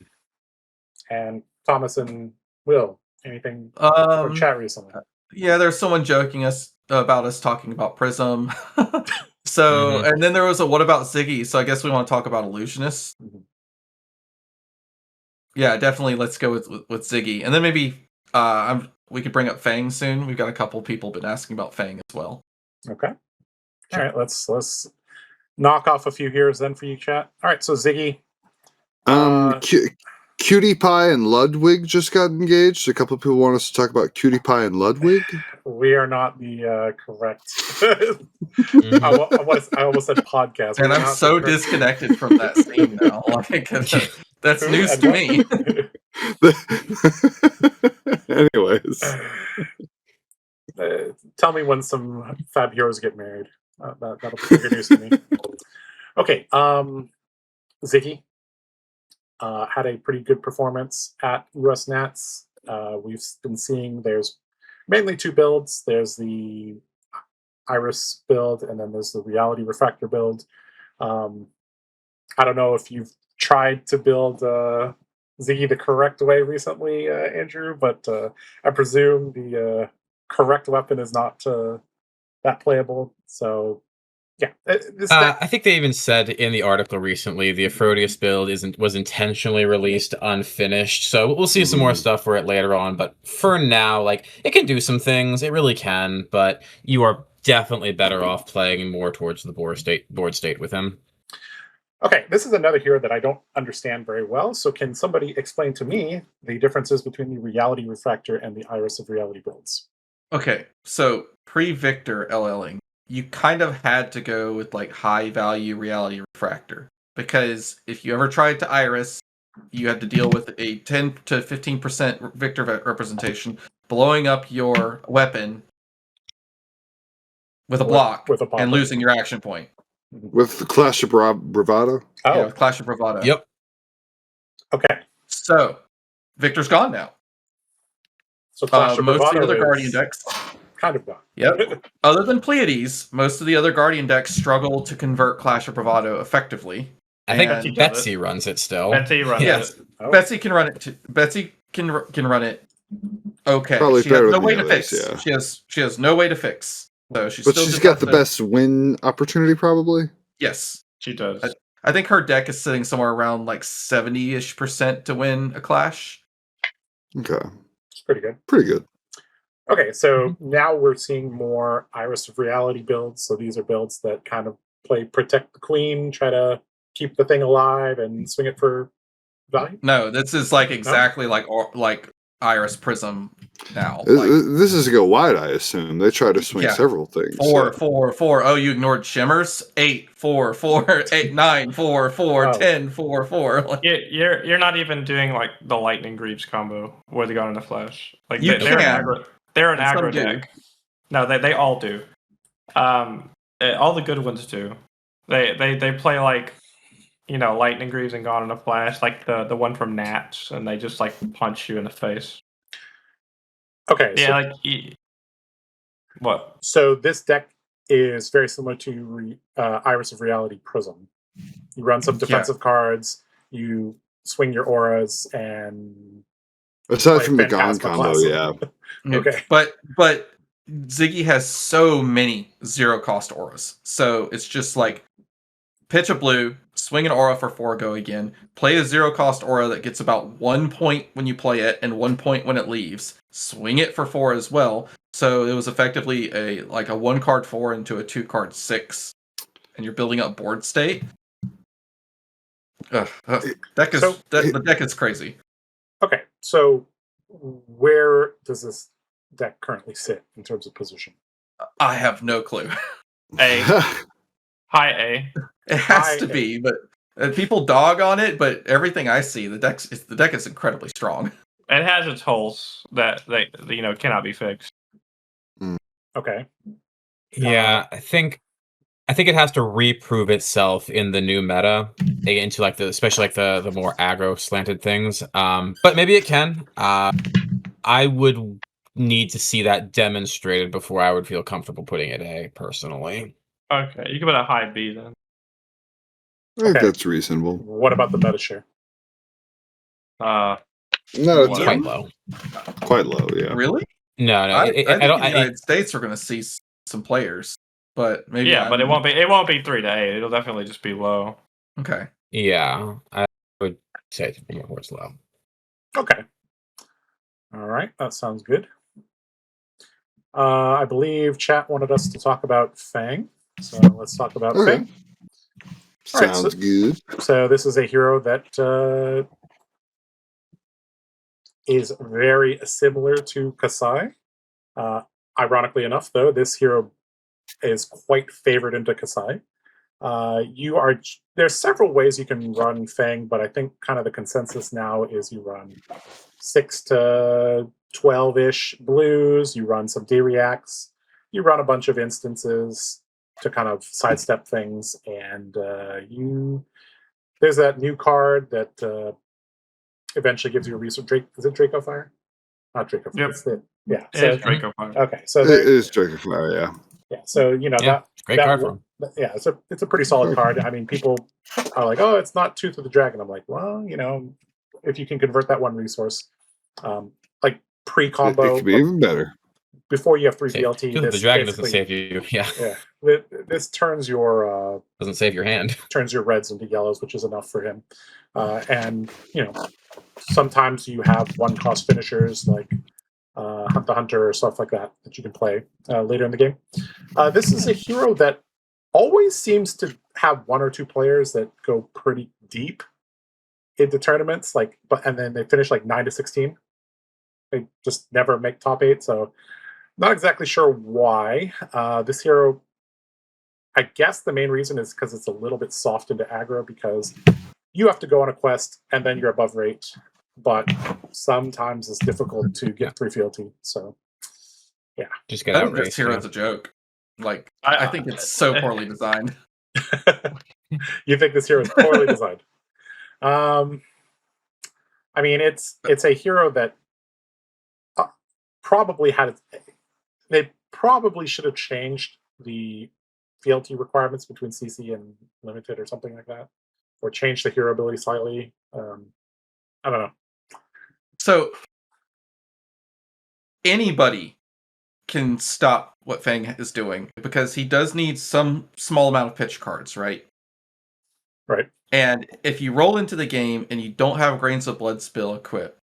And Thomas and Will, anything from chat recently? Yeah, there's someone joking about us talking about Prism. So, and then there was a what about Zyggy? So I guess we want to talk about Illusionist. Mm-hmm. Yeah, definitely. Let's go with Zyggy, and then maybe we could bring up Fang soon. We've got a couple people been asking about Fang as well. Okay. All right, let's knock off a few heroes then for you, chat. All right, so Zyggy. Cutie Pie and Ludwig just got engaged. A couple of people want us to talk about Cutie Pie and Ludwig. We are not the correct. I almost said podcast. And I'm so disconnected from that scene now. Like, that's news to me. Anyways. Tell me when some fab heroes get married. That'll be good news to me. Okay, Zyggy had a pretty good performance at US Nats. We've been seeing there's mainly 2 builds. There's the Iris build, and then there's the Reality Refractor build. I don't know if you've tried to build Zyggy the correct way recently, Andrew, but I presume the correct weapon is not that playable. So, yeah. I think they even said in the article recently the Aphrodite build was intentionally released unfinished. So we'll see some more stuff for it later on. But for now, like, it can do some things. It really can. But you are definitely better off playing more towards the board state with him. Okay, this is another hero that I don't understand very well. So can somebody explain to me the differences between the Reality Refractor and the Iris of Reality builds? Okay, so pre-Victor LLing, you kind of had to go with like high value Reality Refractor, because if you ever tried to Iris, you had to deal with a 10 to 15% Victor representation, blowing up your weapon with a block and losing your action point. With the Clash of Bravado? Oh. Yeah, with Clash of Bravado. Yep. Okay. So, Victor's gone now. So Clash of most of Bravado the other Guardian decks kind of gone. Yep. Other than Pleiades, most of the other Guardian decks struggle to convert Clash of Bravado effectively. I think Betsy runs it still. Betsy runs it. Oh. Betsy can run it too. Betsy can run it. Okay. Probably she has better no than way the to others, fix. yeah. She has no way to fix. So she's got the best win opportunity, probably. Yes, she does. I think her deck is sitting somewhere around like 70-ish% to win a Clash. Okay. It's pretty good. Pretty good. Okay, so now we're seeing more Iris of Reality builds. So these are builds that kind of play Protect the Queen, try to keep the thing alive and swing it for value. No, this is like exactly like Iris Prism now. This is to go wide, I assume. They try to swing several things. 4, 4, 4. Oh, you ignored Shimmers? 8, 4, 4, 8, 9, 4, 4, 10, 4, 4. You're not even doing like the Lightning Greaves combo where they got in the Flash. Like they're an aggro deck. No, they all do. All the good ones do. They play like, Lightning Greaves and Gone in a Flash, like the one from Nats, and they just like punch you in the face. Okay. Yeah, what? So this deck is very similar to Iris of Reality Prism. You run some defensive cards, you swing your auras, and aside from the Gone combo, yeah. Okay. But Ziggy has so many 0-cost auras. So it's just like pitch a blue, swing an aura for 4, go again. Play a 0-cost aura that gets about 1 point when you play it and 1 point when it leaves. Swing it for 4 as well. So it was effectively a 1-card 4 into a 2-card 6. And you're building up board state. The deck is crazy. Okay, so where does this deck currently sit in terms of position? I have no clue. A. High A. It has to be, but people dog on it. But everything I see, the deck is incredibly strong. It has its holes that cannot be fixed. Okay. Yeah, I think it has to reprove itself in the new meta into especially the more aggro slanted things. But maybe it can. I would need to see that demonstrated before I would feel comfortable putting it A personally. Okay, you can put a high B then. I think that's reasonable. What about the meta share? No, It's quite low. Quite low, yeah. Really? No. I think in the United States we're going to see some players, but maybe but it won't be 3 to 8. It'll definitely just be low. Okay. Yeah, I would say it's more towards low. Okay. All right, that sounds good. I believe chat wanted us to talk about Fang, so let's talk about Fang. Sounds good. So this is a hero that is very similar to Kassai. Ironically enough, though, this hero is quite favored into Kassai. There's several ways you can run Fang, but I think kind of the consensus now is you run 6 to 12-ish blues, you run some D-reacts, you run a bunch of instances to kind of sidestep things, and there's that new card that eventually gives you a resource. Is it Draco Fire? Not Draco Fire. Yep. It is Draco Fire. Okay, so it is Draco Fire, yeah. Yeah, so great card for him. Yeah, it's a pretty solid card. I mean, people are like, "Oh, it's not Tooth of the Dragon." I'm like, well, if you can convert that one resource, like pre-combo, it could be even better. Before you have 3 VLT. Tooth of the Dragon doesn't save you. Yeah. This turns your doesn't save your hand. Turns your reds into yellows, which is enough for him. And sometimes you have 1-cost finishers like Hunt the Hunter or stuff like that you can play later in the game. This is a hero that always seems to have 1 or 2 players that go pretty deep into tournaments, and then they finish 9 to 16. They just never make top 8, so not exactly sure why. This hero, I guess the main reason is because it's a little bit soft into aggro, because you have to go on a quest and then you're above rate, but sometimes it's difficult to get 3 fealty. So, yeah. Just get I out think this hero's a joke. I think it's so poorly designed. You think this hero is poorly designed? I mean, it's a hero that probably they probably should have changed the fealty requirements between CC and limited or something like that, or changed the hero ability slightly. I don't know. So anybody can stop what Fang is doing, because he does need some small amount of pitch cards, right? Right. And if you roll into the game and you don't have Grains of Blood Spill equipped,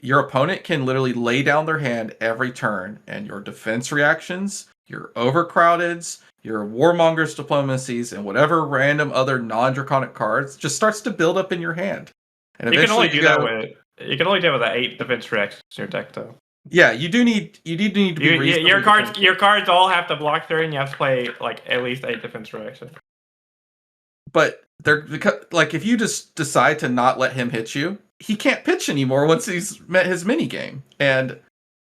your opponent can literally lay down their hand every turn, and your defense reactions, your overcrowdeds, your Warmonger's Diplomacies, and whatever random other non-draconic cards just starts to build up in your hand. And you can only do that with the 8 defense reactions in your deck, though. Yeah, you need to be reasonably your defensive. Your cards all have to block 3, and you have to play at least 8 defense reactions. But if you just decide to not let him hit you, he can't pitch anymore once he's met his mini game. And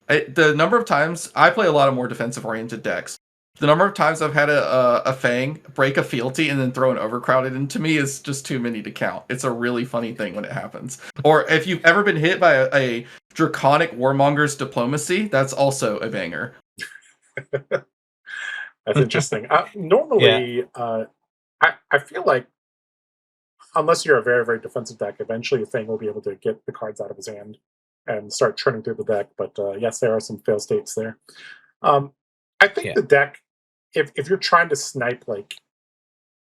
the number of times I play a lot of more defensive oriented decks, the number of times I've had a Fang break a fealty and then throw an overcrowded into me is just too many to count. It's a really funny thing when it happens. Or if you've ever been hit by a draconic Warmonger's Diplomacy, that's also a banger. That's interesting. Normally, I feel like unless you're a very, very defensive deck, eventually Fang will be able to get the cards out of his hand and start churning through the deck. But yes, there are some fail states there. I think Yeah. the deck, if you're trying to snipe like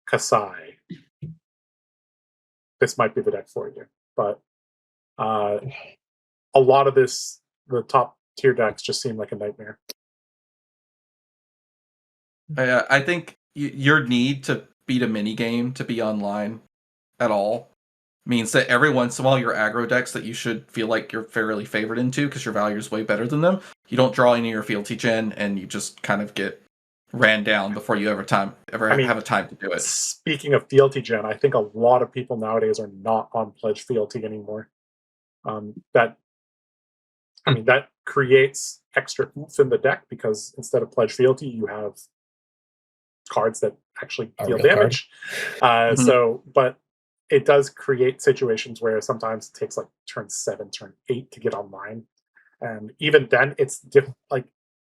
Kassai, this might be the deck for you. But a lot of the top tier decks just seem like a nightmare. I think your need to beat a mini game to be online at all means that every once in a while your aggro decks that you should feel like you're fairly favored into because your value is way better than them, you don't draw any of your fealty gen and you just kind of get ran down before you have a time to do it. Speaking of fealty gen, I think a lot of people nowadays are not on pledge fealty anymore. That creates extra oomph in the deck because instead of pledge fealty, you have cards that actually deal damage. But it does create situations where sometimes it takes like turn 7, turn 8 to get online, and even then, it's like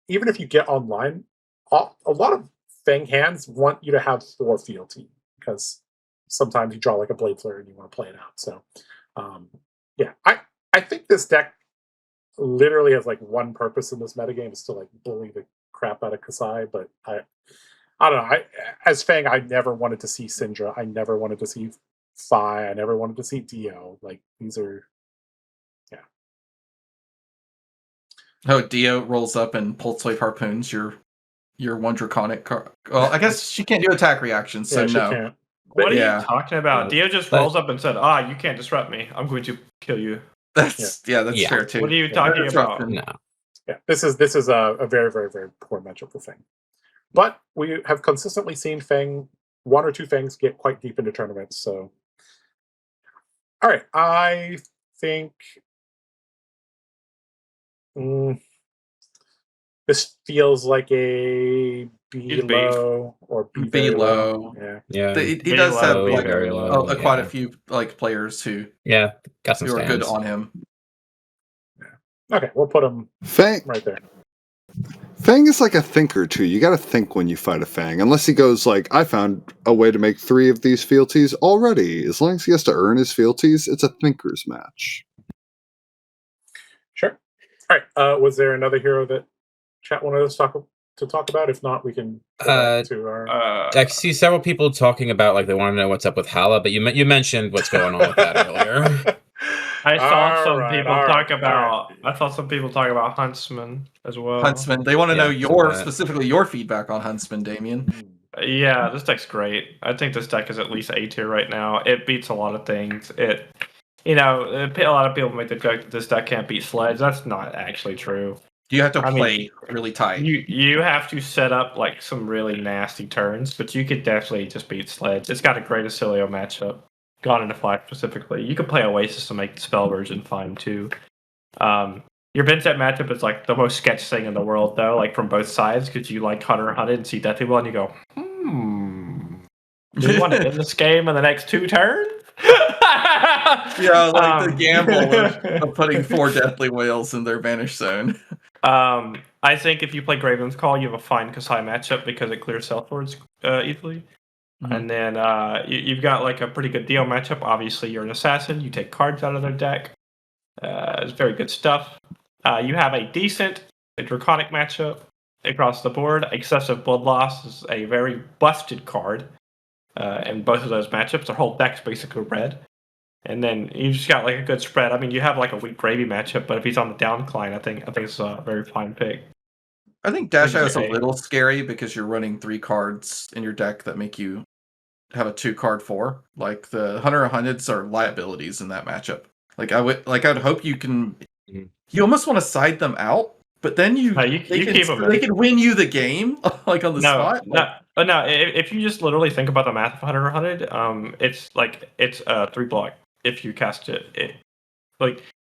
even if you get online, a lot of Fang hands want you to have 4 fealty because sometimes you draw like a Blade Flare and you want to play it out. So, I think this deck literally has like one purpose in this metagame is to like bully the crap out of Kassai, but I don't know. As Fang, I never wanted to see Cindra. I never wanted to see Phi. I never wanted to see Dio. Like these are, Oh, Dio rolls up and Pulse Wave harpoons your one draconic card. Well, I guess she can't do attack reactions, so she no. can't. What are you talking about? Dio just rolls up and said, you can't disrupt me. I'm going to kill you. That's fair too. What are you talking about? No. Yeah, this is a very, very, very poor matchup for Fang. But we have consistently seen Fang, 1 or 2 Fangs get quite deep into tournaments. So, all right, I think this feels like a B low or B low. Yeah. He does have like very low, quite a few like players who got some who are good stands on him. Okay, we'll put him Fang right there. Fang is like a thinker too. You got to think when you fight a Fang, unless he goes like, "I found a way to make 3 of these fealties already." As long as he has to earn his fealties, it's a thinker's match. Sure. All right. Was there another hero that chat wanted us to talk about? If not, we can go back to our. I see several people talking about like they want to know what's up with Hala, but you mentioned what's going on with that earlier. I saw some people talk about Huntsman as well. Huntsman. They want to know specifically your feedback on Huntsman, Damien. Yeah, this deck's great. I think this deck is at least A tier right now. It beats a lot of things. A lot of people make the joke that this deck can't beat Sledge. That's not actually true. You have to play really tight. You have to set up like some really nasty turns, but you could definitely just beat Sledge. It's got a great Oscilio matchup. Gone into Flash specifically. You could play Oasis to make the spell version fine too. Your Vynnset matchup is like the most sketch thing in the world though, like from both sides, because you like Hunter and see Deathly Blood and you go, do you want to end this game in the next 2 turns? The gamble of putting 4 Deathly Whales in their Vanish Zone. I think if you play Graven's Call, you have a fine Kassai matchup because it clears Southwards easily. Mm-hmm. And then you've got like a pretty good Dio matchup. Obviously, you're an assassin. You take cards out of their deck. It's very good stuff. You have a decent Draconic matchup across the board. Excessive Blood Loss is a very busted card. In both of those matchups, their whole deck's basically red. And then you just got like a good spread. I mean, you have like a weak Gravy matchup, but if he's on the downcline, I think it's a very fine pick. I think Dash Out is a little scary because you're running 3 cards in your deck that make you have a 2-card 4. Like the Hunter and Hunteds are liabilities in that matchup. I'd hope you can. You almost want to side them out, but then they can win you the game like on the spot. No. If you just literally think about the math of Hunter or Hunted, it's 3 block if you cast it.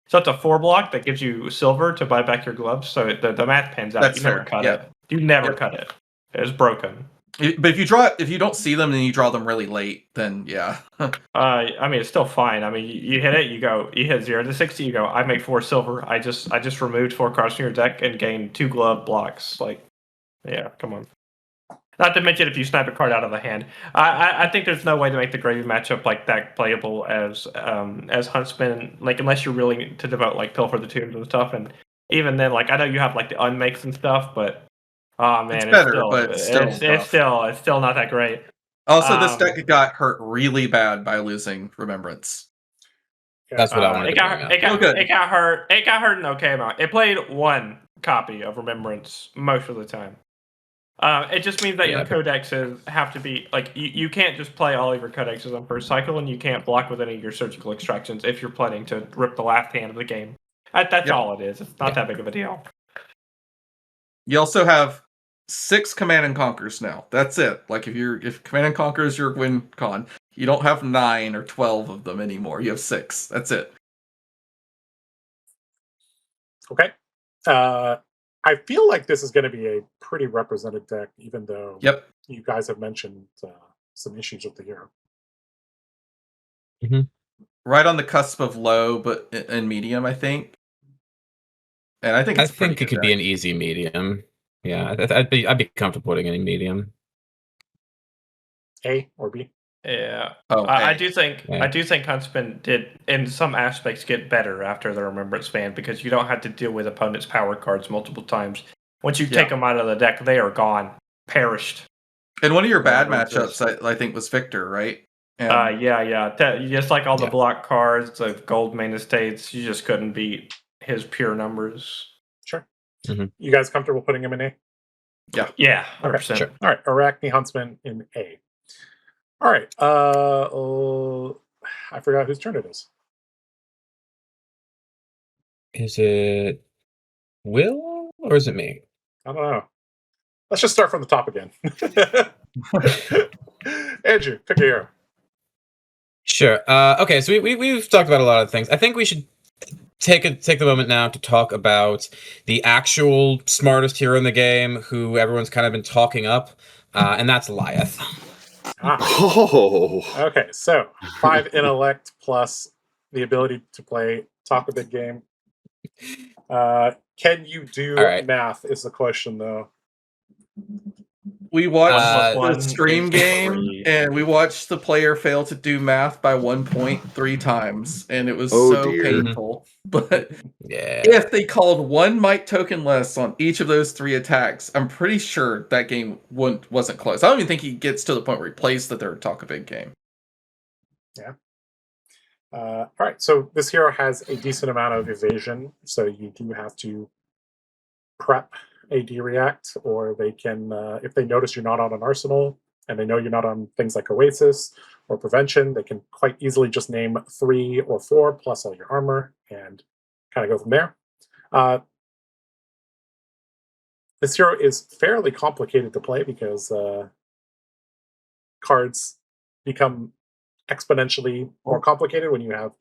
So it's a 4 block that gives you silver to buy back your gloves. So the math pans out. That's you never cut it. You never cut it. It's broken. But if you don't see them and you draw them really late, then yeah. It's still fine. I mean, you hit it, you hit 0 to 60, you go, I make 4 silver. I just removed 4 cards from your deck and gained 2 glove blocks. Come on. Not to mention if you snipe a card out of the hand. I think there's no way to make the Gravy matchup like that playable as Huntsman, like unless you're willing to devote like Pilfer the Tombs and stuff. And even then, like I know you have like the unmakes and stuff, but Oh man, It's it's better, still but it's still not that great. Also, this deck got hurt really bad by losing Remembrance. That's what I wanted to bring up. It got hurt. It got hurt an okay amount. It played one copy of Remembrance most of the time. It just means that your codexes have to be like you can't just play all of your codexes on first cycle, and you can't block with any of your surgical extractions if you're planning to rip the last hand of the game. That's all it is. It's not that big of a deal. You also have 6 Command and Conquers now. That's it. Like if Command and Conquer is your win con, you don't have 9 or 12 of them anymore. You have 6. That's it. Okay. I feel like this is going to be a pretty represented deck, even though you guys have mentioned some issues with the hero. Mm-hmm. Right on the cusp of low, but in medium, I think. And I think it could be an easy medium. Yeah, I'd be comfortable putting it in medium. A or B? Yeah. I do think Huntsman did in some aspects get better after the Remembrance ban because you don't have to deal with opponents' power cards multiple times. Once you take them out of the deck, they are gone, perished. And one of your bad matchups, I think, was Victor, right? Just like all the block cards, the gold main estates, you just couldn't beat his pure numbers. Sure. Mm-hmm. You guys comfortable putting him in A? Yeah, 100%. Okay, sure. All right, Arachne Huntsman in A. All right. I forgot whose turn it is. Is it Will or is it me? I don't know. Let's just start from the top again. Andrew, pick a hero. Sure. Okay, so we've talked about a lot of things. I think we should take the moment now to talk about the actual smartest hero in the game, who everyone's kind of been talking up, and that's Lyath. Okay, so 5 intellect plus the ability to talk a big game. Can you do math is the question, though. We watched the stream game, and we watched the player fail to do math by 1 point 3 times, and it was painful. But if they called 1 might token less on each of those 3 attacks, I'm pretty sure that game wasn't close. I don't even think he gets to the point where he plays the third talk a big game. Yeah. All right, so this hero has a decent amount of evasion, so you do have to prep a D-React, or they can, if they notice you're not on an arsenal, and they know you're not on things like Oasis or Prevention, they can quite easily just name 3 or 4 plus all your armor and kind of go from there. This hero is fairly complicated to play because cards become exponentially more complicated when you have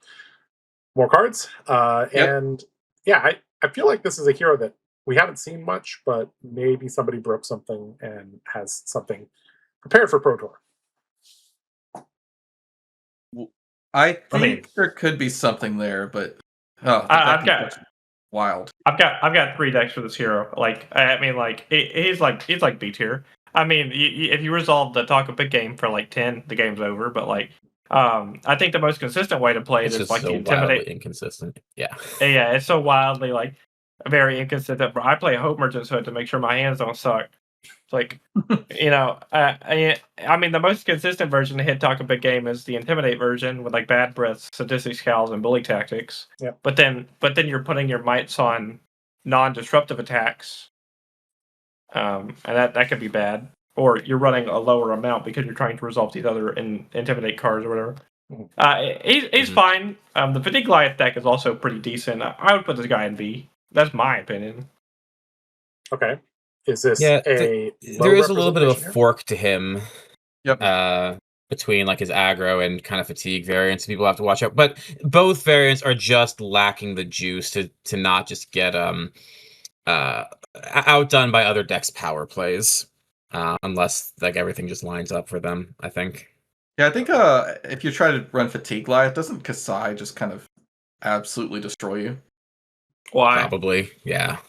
more cards. And yeah, I feel like this is a hero that we haven't seen much, but maybe somebody broke something and has something prepared for Pro Tour. I think there could be something there, but I've got wild. I've got 3 decks for this hero. He's like B tier. I mean, if you resolve the talk a big game for 10, the game's over. But I think the most consistent way to play it is so intimidate. Wildly inconsistent. Yeah, it's so wildly very inconsistent. But I play Hope Merchant's Hood to make sure my hands don't suck. It's I mean, the most consistent version to hit talk a big game is the Intimidate version with Bad Breath, Sadistic Scowls, and Bully Tactics. Yep. But then you're putting your mites on non-disruptive attacks, and that could be bad. Or you're running a lower amount because you're trying to resolve these other Intimidate cards or whatever. He's fine. The Fatigue Lyath deck is also pretty decent. I would put this guy in B. That's my opinion. Okay. Is this there is a little bit of a fork to him. Yep. Between his aggro and kind of fatigue variants, people have to watch out. But both variants are just lacking the juice to not just get outdone by other decks' power plays, unless everything just lines up for them. I think. Yeah, I think if you try to run Fatigue Lyath, doesn't Kassai just kind of absolutely destroy you? Why? Probably, yeah.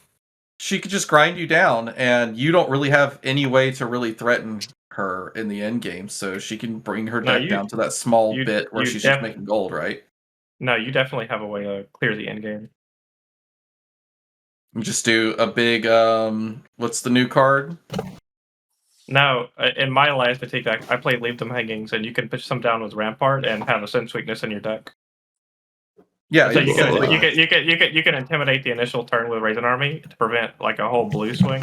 She could just grind you down, and you don't really have any way to really threaten her in the end game, so she can bring her deck down to that small bit where she's just making gold, right? No, you definitely have a way to clear the end game. You just do a big what's the new card? No, in my last fatigue deck, I played Leave Them Hangings, and you can pitch them down with Rampart and have a Sense Weakness in your deck. Yeah, So you can intimidate the initial turn with Raise an Army to prevent like a whole blue swing,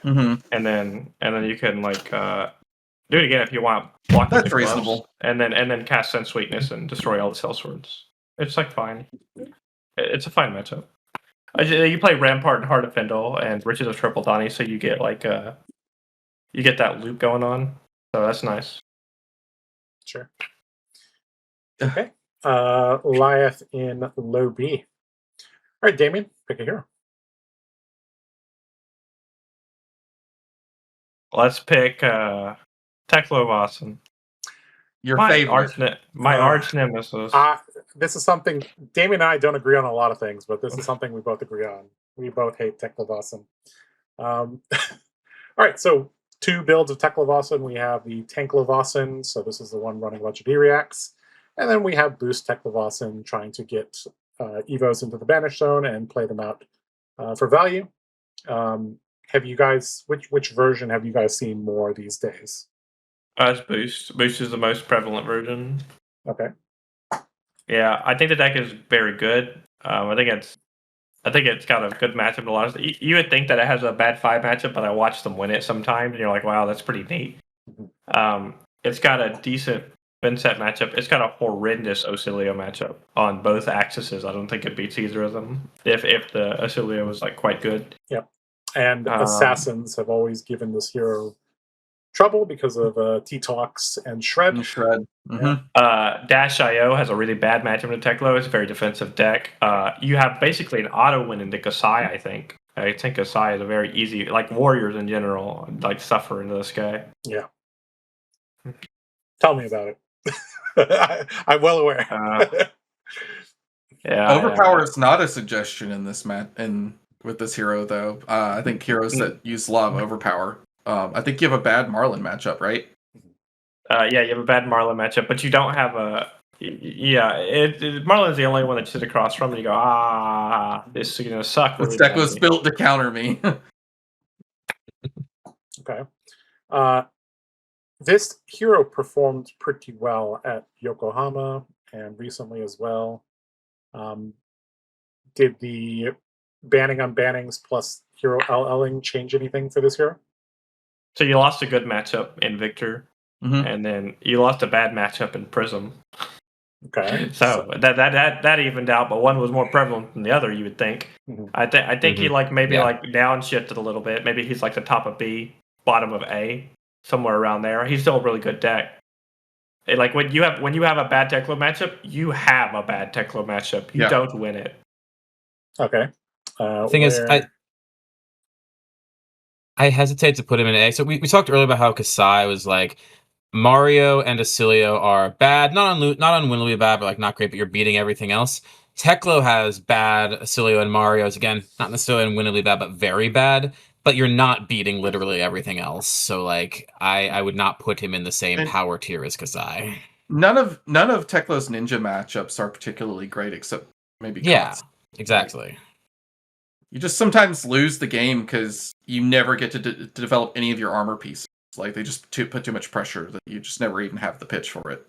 Mm-hmm. and then you can like do it again if you want. Block with That's the gloves, reasonable. and then cast Sense Weakness and destroy all the Cell Swords. It's like fine. It's a fine matchup. You play Rampart and Heart of Findle and Riches of Triple Donny, so you get like you get that loop going on. So that's nice. Sure. Okay. Lyath in low B. All right, Damien, pick a hero. Let's pick Teklovossen. Your My favorite. arch nemesis. This is something Damien and I don't agree on a lot of things, but this is something we both agree on. We both hate Teklovossen. All right, so 2 builds of Teklovossen. We have the Teklovossen, so this is the one running Legendary Reacts. And then we have Boost Teklovossen trying to get Evos into the Banish Zone and play them out for value. Have you guys, which version have you guys seen more these days? It's Boost. Boost is the most prevalent version. Okay. Yeah, I think the deck is very good. I think it's got a good matchup. A lot of you would think that it has a bad 5 matchup, but I watch them win it sometimes, and you're like, wow, that's pretty neat. It's got a decent Vynnset matchup. It's got a horrendous Oscilio matchup on both axes. I don't think it beats either of them. If the Oscilio was like quite good. Yep. And assassins have always given this hero trouble because of T-Tox and Shred. Mm-hmm. Dash IO has a really bad matchup in Teklo. It's a very defensive deck. You have basically an auto win into Kassai, I think. I think Kassai is a very easy, like warriors in general, like suffer into this guy. Yeah. Tell me about it. I'm well aware. Yeah. Overpower is not a suggestion in this with this hero though. I think heroes that use a lot of overpower. I think you have a bad Marlynn matchup, right? Yeah, you have a bad Marlynn matchup, but you don't have a. Yeah, Marlynn's the only one that you sit across from, and you go, this is gonna suck. This deck was built to counter me. Okay. This hero performed pretty well at Yokohama and recently as well. Did the banning on bannings plus hero LLing change anything for this hero? So you lost a good matchup in Victor, and then you lost a bad matchup in Prism. Okay. So that evened out, but one was more prevalent than the other, you would think. I think he like downshifted a little bit. Maybe he's like the top of B, bottom of A, somewhere around there. He's still a really good deck. Like when you have a bad Teklo matchup, you have a bad Teklo matchup. You don't win it. Okay. Thing is, I hesitate to put him in A. So we talked earlier about how Kassai was like Mario and Oscilio are bad, not unwinnably bad, but like not great, but you're beating everything else. Teklo has bad Oscilio and Mario's, again, not necessarily unwinnably bad, but very bad, but you're not beating literally everything else. So like I would not put him in the same power tier as Kassai. None of Teklo's ninja matchups are particularly great, except maybe Katsu. Exactly. You just sometimes lose the game because you never get to develop any of your armor pieces. Like they just put too much pressure that you just never even have the pitch for it.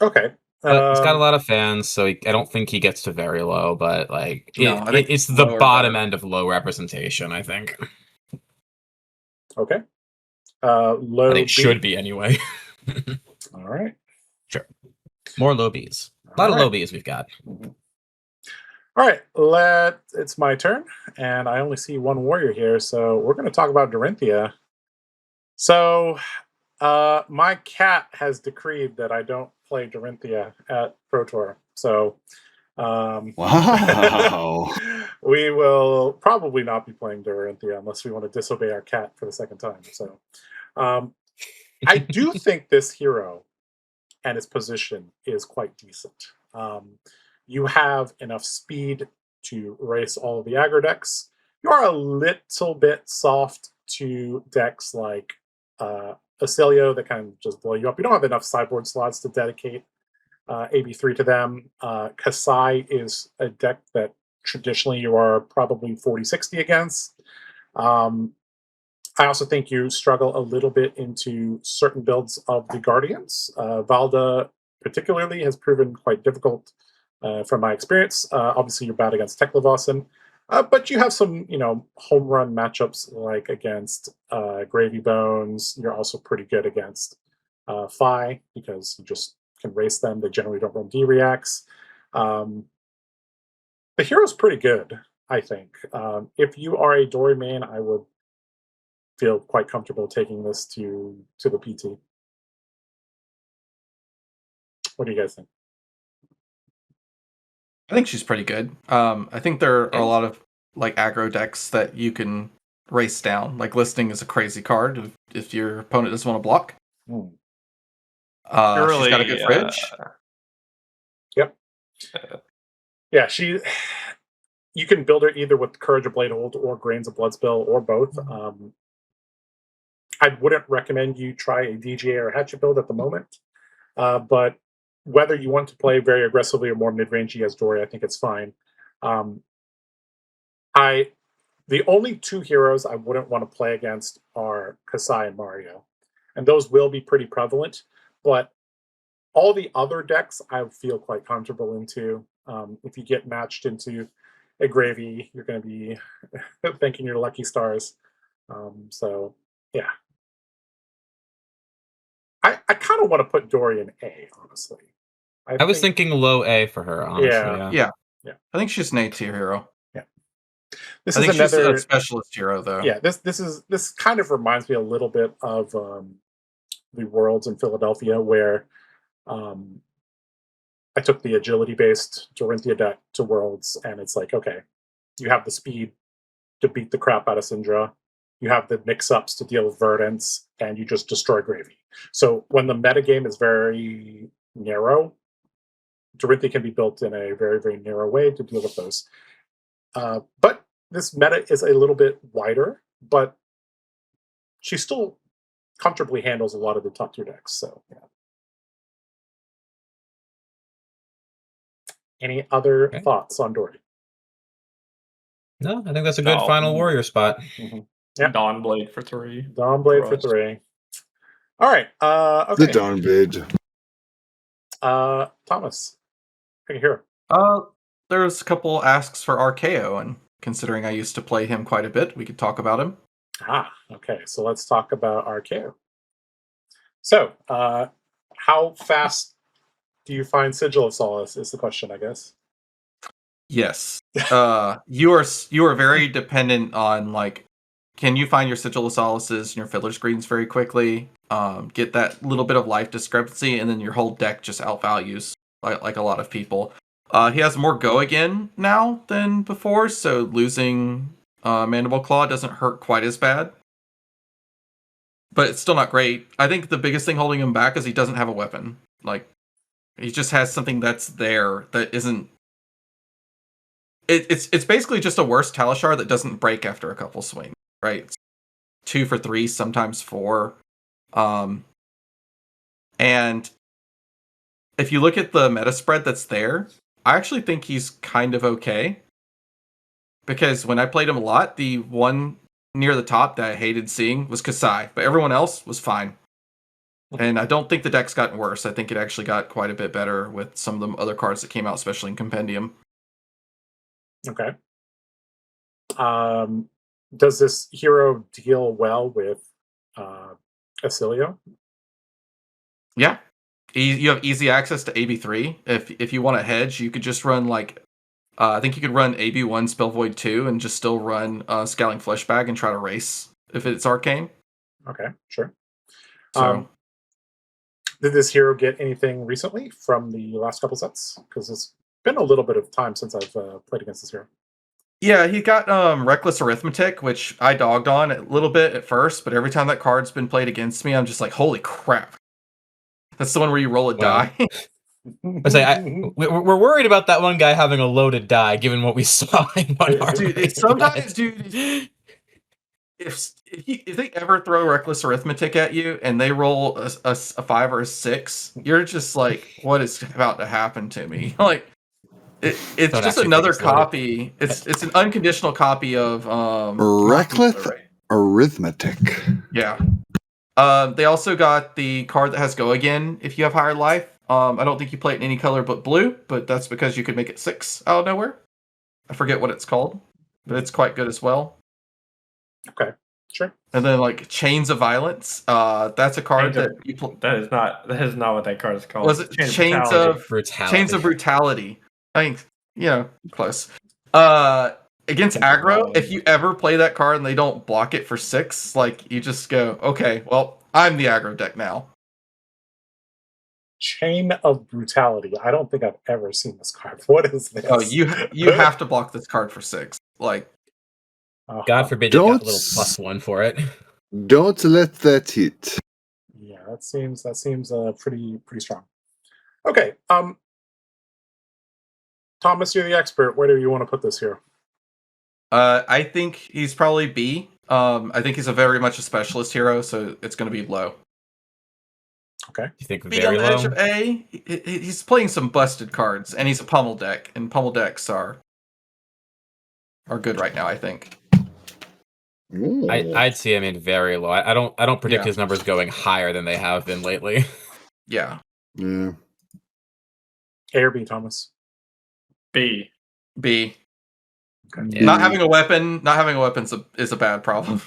Okay. He's got a lot of fans, so I don't think he gets to very low, but like it's the bottom end of low representation, I think. Okay. Low I think B. should be anyway. All right. Sure. More low Bs. A lot of low Bs we've got. All right, it's my turn, and I only see one warrior here, so we're going to talk about Dorinthea. So, my cat has decreed that I don't play Dorinthea at Pro Tour. So, wow. We will probably not be playing Dorinthea unless we want to disobey our cat for the second time. So, I do think this hero and its position is quite decent. You have enough speed to race all of the aggro decks. You are a little bit soft to decks like Oscilio that kind of just blow you up. You don't have enough sideboard slots to dedicate AB3 to them. Kassai is a deck that traditionally you are probably 40-60 against. I also think you struggle a little bit into certain builds of the Guardians. Valda particularly has proven quite difficult from my experience. Obviously, you're bad against Teklovossen, but you have some, home run matchups like against Gravy Bones. You're also pretty good against Phi because you just can race them. They generally don't run D-reacts. The hero's pretty good, I think. If you are a Dory main, I would feel quite comfortable taking this to the PT. What do you guys think? I think she's pretty good. I think there are a lot of like aggro decks that you can race down. Like Listening is a crazy card if your opponent doesn't want to block. Hmm. She's got a good fridge. Yep. Yeah, you can build her either with Courage of Bladehold or Grains of Bloodspill or both. I wouldn't recommend you try a DGA or Hatchet build at the moment, but whether you want to play very aggressively or more mid-rangey as Dory, I think it's fine. The only two heroes I wouldn't want to play against are Kassai and Mario, and those will be pretty prevalent, but all the other decks I feel quite comfortable into. If you get matched into a Gravy, you're going to be thanking your lucky stars. So, yeah. I kind of want to put Dory in A, honestly. I was thinking low A for her, honestly. Yeah. I think she's an A tier hero. Yeah. I think she's a specialist hero, though. Yeah, this kind of reminds me a little bit of the Worlds in Philadelphia, where I took the agility-based Dorinthea deck to Worlds, and it's like, okay, you have the speed to beat the crap out of Cindra, you have the mix-ups to deal with Verdants, and you just destroy Gravy. So when the metagame is very narrow, Dorinthea can be built in a very, very narrow way to deal with those. But this meta is a little bit wider, but she still comfortably handles a lot of the top tier decks. So, yeah. Any other thoughts on Dory? No, I think that's a good final warrior spot. Mm-hmm. Yep. Dawnblade for 3. Dawnblade for 3. All right. Okay. The Dawnblade. Thomas, I can hear. There's a couple asks for Archaeo, and considering I used to play him quite a bit, we could talk about him. Okay. So let's talk about Archaeo. So, how fast do you find Sigil of Solace is the question, I guess. Yes. You are very dependent on, like, can you find your Sigil of Solaces and your Fiddler Screens very quickly, get that little bit of life discrepancy, and then your whole deck just outvalues like a lot of people. He has more go again now than before, so losing Mandible Claw doesn't hurt quite as bad. But it's still not great. I think the biggest thing holding him back is he doesn't have a weapon. Like, he just has something that's there that isn't... It's basically just a worse Talishar that doesn't break after a couple swings, right? It's 2 for 3, sometimes 4. And if you look at the meta spread that's there, I actually think he's kind of okay. Because when I played him a lot, the one near the top that I hated seeing was Kassai, but everyone else was fine. And I don't think the deck's gotten worse. I think it actually got quite a bit better with some of the other cards that came out, especially in Compendium. Okay. Does this hero deal well with Oscilio? Yeah. You have easy access to AB3. If you want to hedge, you could just run like... I think you could run AB1 Spell Void 2 and just still run Scowling Fleshbag and try to race if it's Arcane. Okay, sure. So, did this hero get anything recently from the last couple sets? Because it's been a little bit of time since I've played against this hero. Yeah, he got Reckless Arithmetic, which I dogged on a little bit at first, but every time that card's been played against me, I'm just like, holy crap. That's the one where you roll a die. I say we're worried about that one guy having a loaded die, given what we saw in one sometimes, dude, if they ever throw Reckless Arithmetic at you and they roll a 5 or a 6, you're just like, what is about to happen to me? Like, It's Don't just actually another think it's loaded. copy. It's an unconditional copy of Reckless Arithmetic. Yeah. They also got the card that has Go Again if you have higher life. I don't think you play it in any color but blue, but that's because you could make it 6 out of nowhere. I forget what it's called, but it's quite good as well. Okay, sure. And then like Chains of Violence. That's a card that you That is not what that card is called. Was it Chains of Brutality? I think close. Against aggro, if you ever play that card and they don't block it for 6, like you just go, okay, well, I'm the aggro deck now. Chain of Brutality. I don't think I've ever seen this card. What is this? Oh, you have to block this card for 6. Like, God forbid you got a little +1 for it. Don't let that hit. Yeah, that seems pretty strong. Okay, Thomas, you're the expert. Where do you want to put this here? I think he's probably B. I think he's very much a specialist hero, so it's going to be low. Okay. You think B very on the low? edge of A. He's playing some busted cards, and he's a pummel deck, and pummel decks are good right now. I think. I'd see him in very low. I don't predict Yeah. his numbers going higher than they have been lately. Yeah. Yeah. A or B, Thomas? B. Okay. Yeah. Not having a weapon is a bad problem.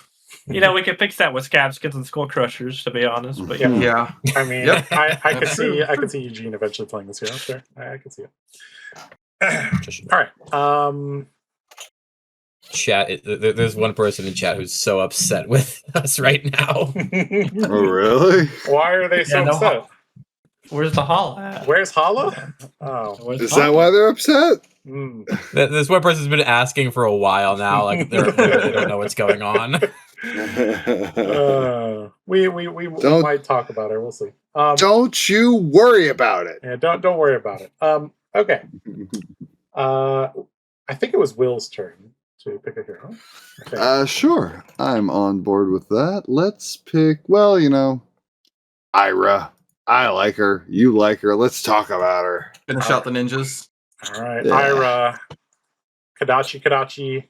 We can fix that with scab skins and skull crushers, to be honest. But yeah, Yeah. I mean, Yep. I could see Eugene eventually playing this hero. Sure, I could see it. All right. Chat. There's one person in chat who's so upset with us right now. Oh, really? Why are they so upset? Where's the Hala at? Where's Hala? Oh, Is that why they're upset? This one person's been asking for a while now. Like they don't know what's going on. We might talk about it. We'll see. Don't you worry about it. Yeah, don't worry about it. Okay. I think it was Will's turn to pick a hero. Sure. I'm on board with that. Let's pick, Ira. I like her. You like her. Let's talk about her. Finish out the ninjas. All right. Yeah. Ira. Kadachi,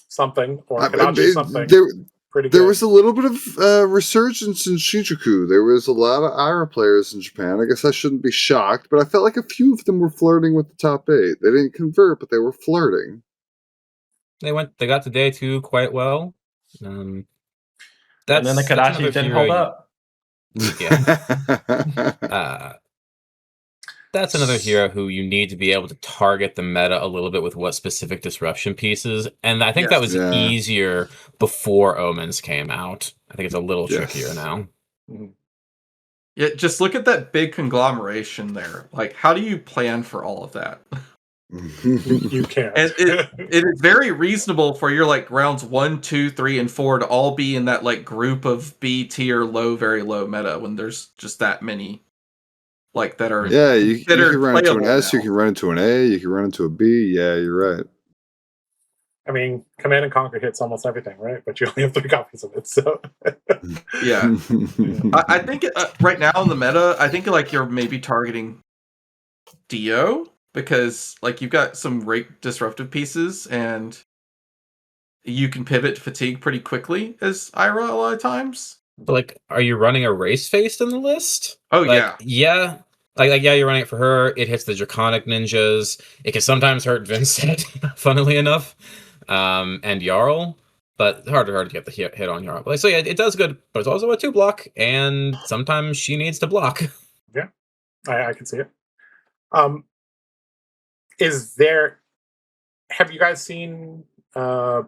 something. Or Kadachi something. Pretty good. There was a little bit of resurgence in Shinjuku. There was a lot of Ira players in Japan. I guess I shouldn't be shocked, but I felt like a few of them were flirting with the top 8. They didn't convert, but they were flirting. They got to day 2 quite well. And then the Kadachi didn't hold up. Yeah. That's another hero who you need to be able to target the meta a little bit with what specific disruption pieces. And I think that was easier before Omens came out. I think it's a little trickier now. Yeah, just look at that big conglomeration there. Like, how do you plan for all of that? You can't. And it is very reasonable for your rounds 1, 2, 3, and 4 to all be in that group of B tier low, very low meta when there's just that many that are you can run into an S, now. you can run into an A, you can run into a B. Yeah, you're right. I mean, Command and Conquer hits almost everything, right? But you only have 3 copies of it, so yeah. I think right now in the meta, I think you're maybe targeting Dio. Because you've got some great disruptive pieces, and you can pivot to fatigue pretty quickly as Ira a lot of times. But are you running a race faced in the list? Oh yeah. Yeah. You're running it for her. It hits the Draconic Ninjas. It can sometimes hurt Vynnset, funnily enough, and Jarl. But harder to get the hit on Jarl. So yeah, it does good, but it's also a 2-block, and sometimes she needs to block. Yeah, I can see it. Have you guys seen Edge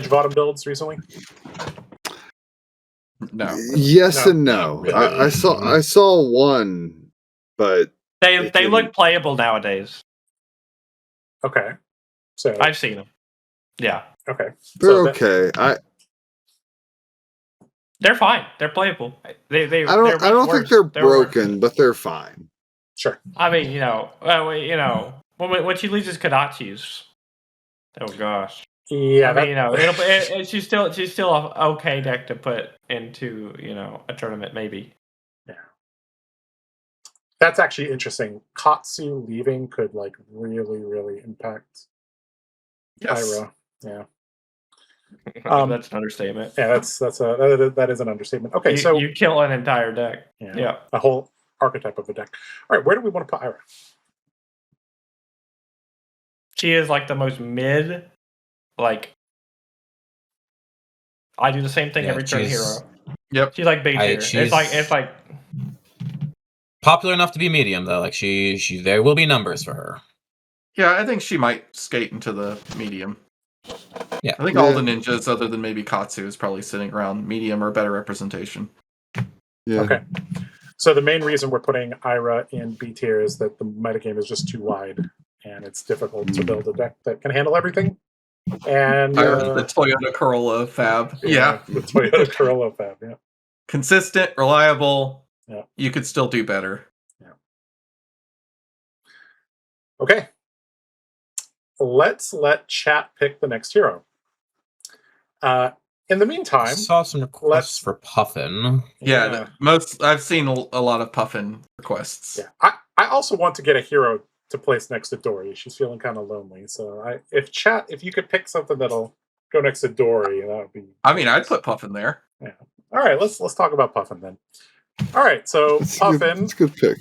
Bottom builds recently? No. Yes and no. Really. I saw one, but they look playable nowadays. Okay, so I've seen them. Yeah. Okay, they're okay. They're fine. They're playable. I don't think they're broken, but they're fine. Sure. I mean, when she loses Kadachi's, oh gosh. Yeah, I mean, she's still an okay deck to put into a tournament, maybe. That's actually interesting. Katsu leaving could like really impact Yes. Ira. Yeah. That's an understatement. Yeah, that is an understatement. Okay, so you kill an entire deck. Yeah. a whole archetype of a deck. All right, where do we want to put Ira? She is like the most mid. Like, I do the same thing every turn hero. Yep. She's like B tier. It's like popular enough to be medium though. Like she there will be numbers for her. Yeah, I think she might skate into the medium. Yeah. I think all the ninjas, other than maybe Katsu, is probably sitting around medium or better representation. Yeah. Okay. So the main reason we're putting Ira in B tier is that the metagame is just too wide, and it's difficult to build a deck that can handle everything. And The Toyota Corolla Fab. Yeah. the Toyota Corolla Fab. Yeah. Consistent, reliable. Yeah. You could still do better. Yeah. Okay. Let's let chat pick the next hero. In the meantime, I saw some requests for Puffin. Yeah, I've seen a lot of Puffin requests. Yeah, I also want to get a hero to place next to Dory. She's feeling kind of lonely. So if you could pick something that'll go next to Dory, that would be. I mean, I'd put Puffin there. Yeah. All right, let's talk about Puffin then. All right, so Puffin That's a good pick.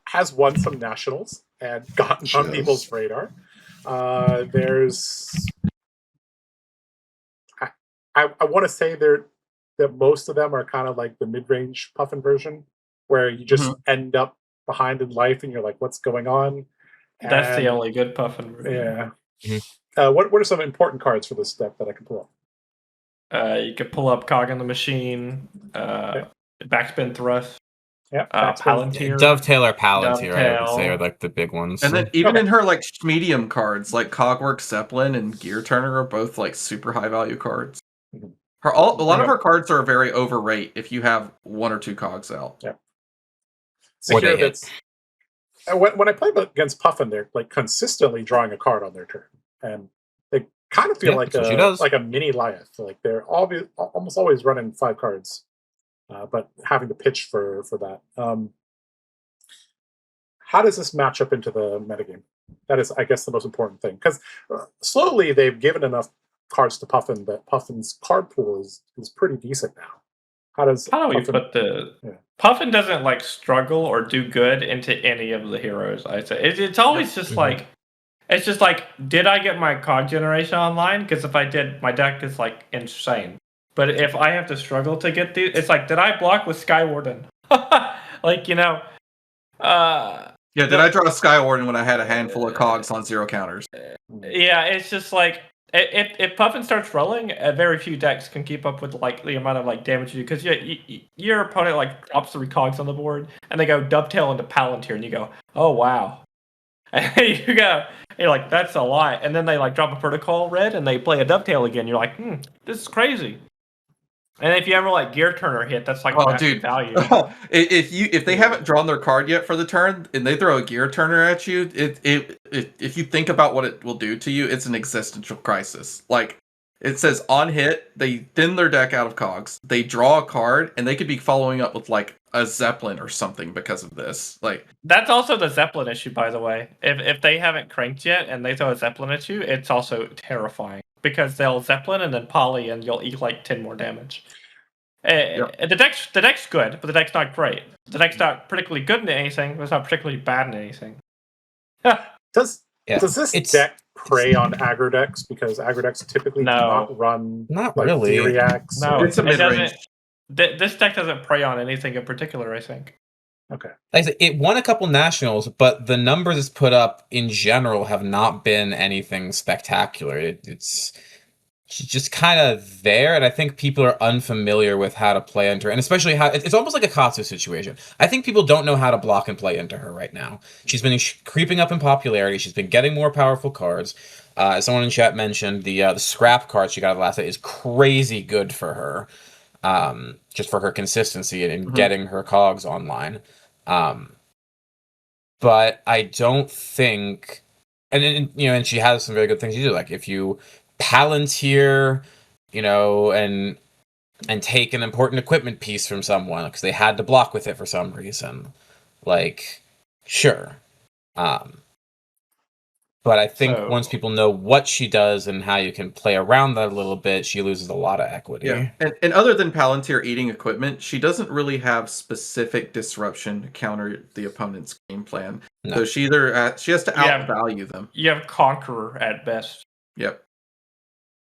has won some nationals and gotten on people's radar. There's. I want to say that most of them are kind of like the mid-range Puffin version, where you just end up behind in life and you're like, what's going on? That's the only good Puffin version. Yeah. Mm-hmm. What are some important cards for this deck that I can pull up? You could pull up Cog in the Machine, Backspin Thrust, Palantir. Dovetail or Palantir, I would Dovetail. say, are like the big ones. And then even in her like medium cards, like Cogwork Zeppelin and Gear Turner are both like super high value cards. Mhm. A lot of her cards are very overrate if you have one or two cogs out. Yeah. Or they hit. When I play against Puffin, they're like consistently drawing a card on their turn, and they kind of feel like a mini Lyath. Like they're almost always running 5 cards, but having to pitch for that. How does this match up into the metagame? That is, I guess, the most important thing, because slowly they've given enough cards to Puffin that Puffin's card pool is pretty decent now. How do we put the Puffin doesn't like struggle or do good into any of the heroes? I say it's always just like it's just like, did I get my card generation online? Because if I did, my deck is like insane. But if I have to struggle to get these, it's like, did I block with Skywarden? Like, you know. Yeah, did I draw a Skywarden when I had a handful of cogs on 0 counters? Yeah, it's just like, if Puffin starts rolling, very few decks can keep up with like the amount of like damage you do, because your opponent like drops 3 cogs on the board and they go Dovetail into Palantir and you go, oh wow, and you're like, that's a lot, and then they like drop a Protocol red and they play a Dovetail again. You're like, this is crazy. And if you ever like Gear Turner hit, that's like value. If they haven't drawn their card yet for the turn and they throw a Gear Turner at you, if you think about what it will do to you, it's an existential crisis. Like it says on hit, they thin their deck out of cogs, they draw a card, and they could be following up with like a Zeppelin or something because of this. Like that's also the Zeppelin issue, by the way. If they haven't cranked yet and they throw a Zeppelin at you, it's also terrifying. Because they'll Zeppelin and then Poly, and you'll eat like 10 more damage. The deck's good, but the deck's not great. The deck's not particularly good in anything, but it's not particularly bad in anything. Does this deck prey on aggro decks? Because aggro decks typically do not run not like really. reacts. No, it's a mid-range. This deck doesn't prey on anything in particular, I think. Okay. Like I said, it won a couple nationals, but the numbers it's put up in general have not been anything spectacular. It's just kind of there, and I think people are unfamiliar with how to play into her, and especially how it's almost like a Katsu situation. I think people don't know how to block and play into her right now. She's been creeping up in popularity. She's been getting more powerful cards. As someone in chat mentioned, the scrap card she got last night is crazy good for her. Just for her consistency and getting her cogs online. But I don't think, and she has some very good things to do. Like if you Palantir, and take an important equipment piece from someone because they had to block with it for some reason. Like Sure. But I think So- once people know what she does and how you can play around that a little bit, she loses a lot of equity. Yeah, and other than Palantir eating equipment, she doesn't really have specific disruption to counter the opponent's game plan. No. So she either she has to Yeah. outvalue them. You have Conqueror at best, Yep.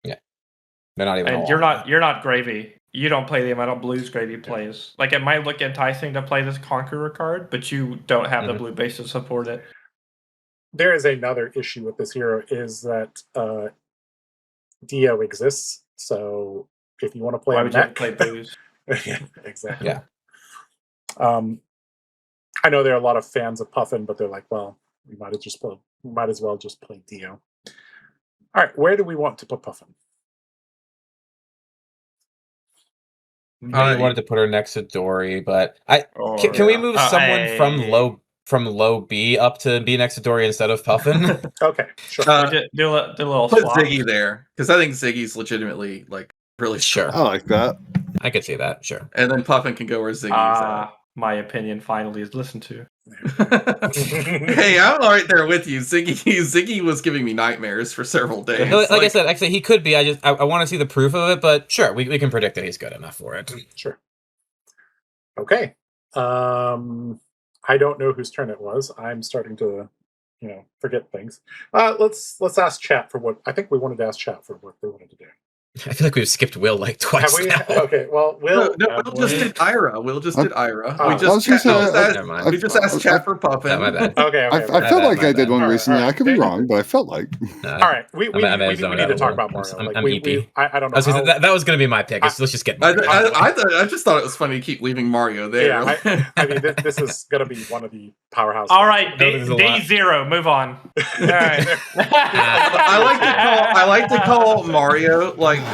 They're not even. and you're not Gravy. You don't play the amount of blues Gravy plays. Like it might look enticing to play this Conqueror card, but you don't have the blue base to support it. There is another issue with this hero is that Dio exists. So if you want to play Why a would you have mech, to play blues? yeah, exactly. Yeah. I know there are a lot of fans of Puffin, but they're like, well, we might as well just play Dio. All right, where do we want to put Puffin? I wanted to put her next to Dory, but can we move someone from low B up to B next to Dory instead of Puffin? Okay, sure. Do a little Put swap. Ziggy there because I think Ziggy's legitimately like really Sure. I like that. I could see that, sure. And then Puffin can go where Ziggy is My opinion finally is listened to. at. Hey, I'm right there with you. Ziggy was giving me nightmares for several days. Like I said, actually, he could be. I want to see the proof of it, but sure, we can predict that he's good enough for it. Sure. Okay. I don't know whose turn it was. I'm starting to, forget things. Let's ask chat for what I think we wanted to ask chat for what they wanted to do. I feel like we've skipped Will like twice. Have we? Now. Okay. Well, Will. Will just did Ira. Will just did Ira. I We just asked chat for Puffin. Oh, my bad. Okay. I felt like I did one All right, recently. all right. I could be wrong, but I felt like. All right. We need to talk about Mario. Mario. I'm EP. I don't know. That was going to be my pick. Let's just get Mario. I just thought it was funny to keep leaving Mario there. Yeah. I mean, this is going to be one of the powerhouses. All right, There's a lot. D0. Move on. All right. I like to call Mario like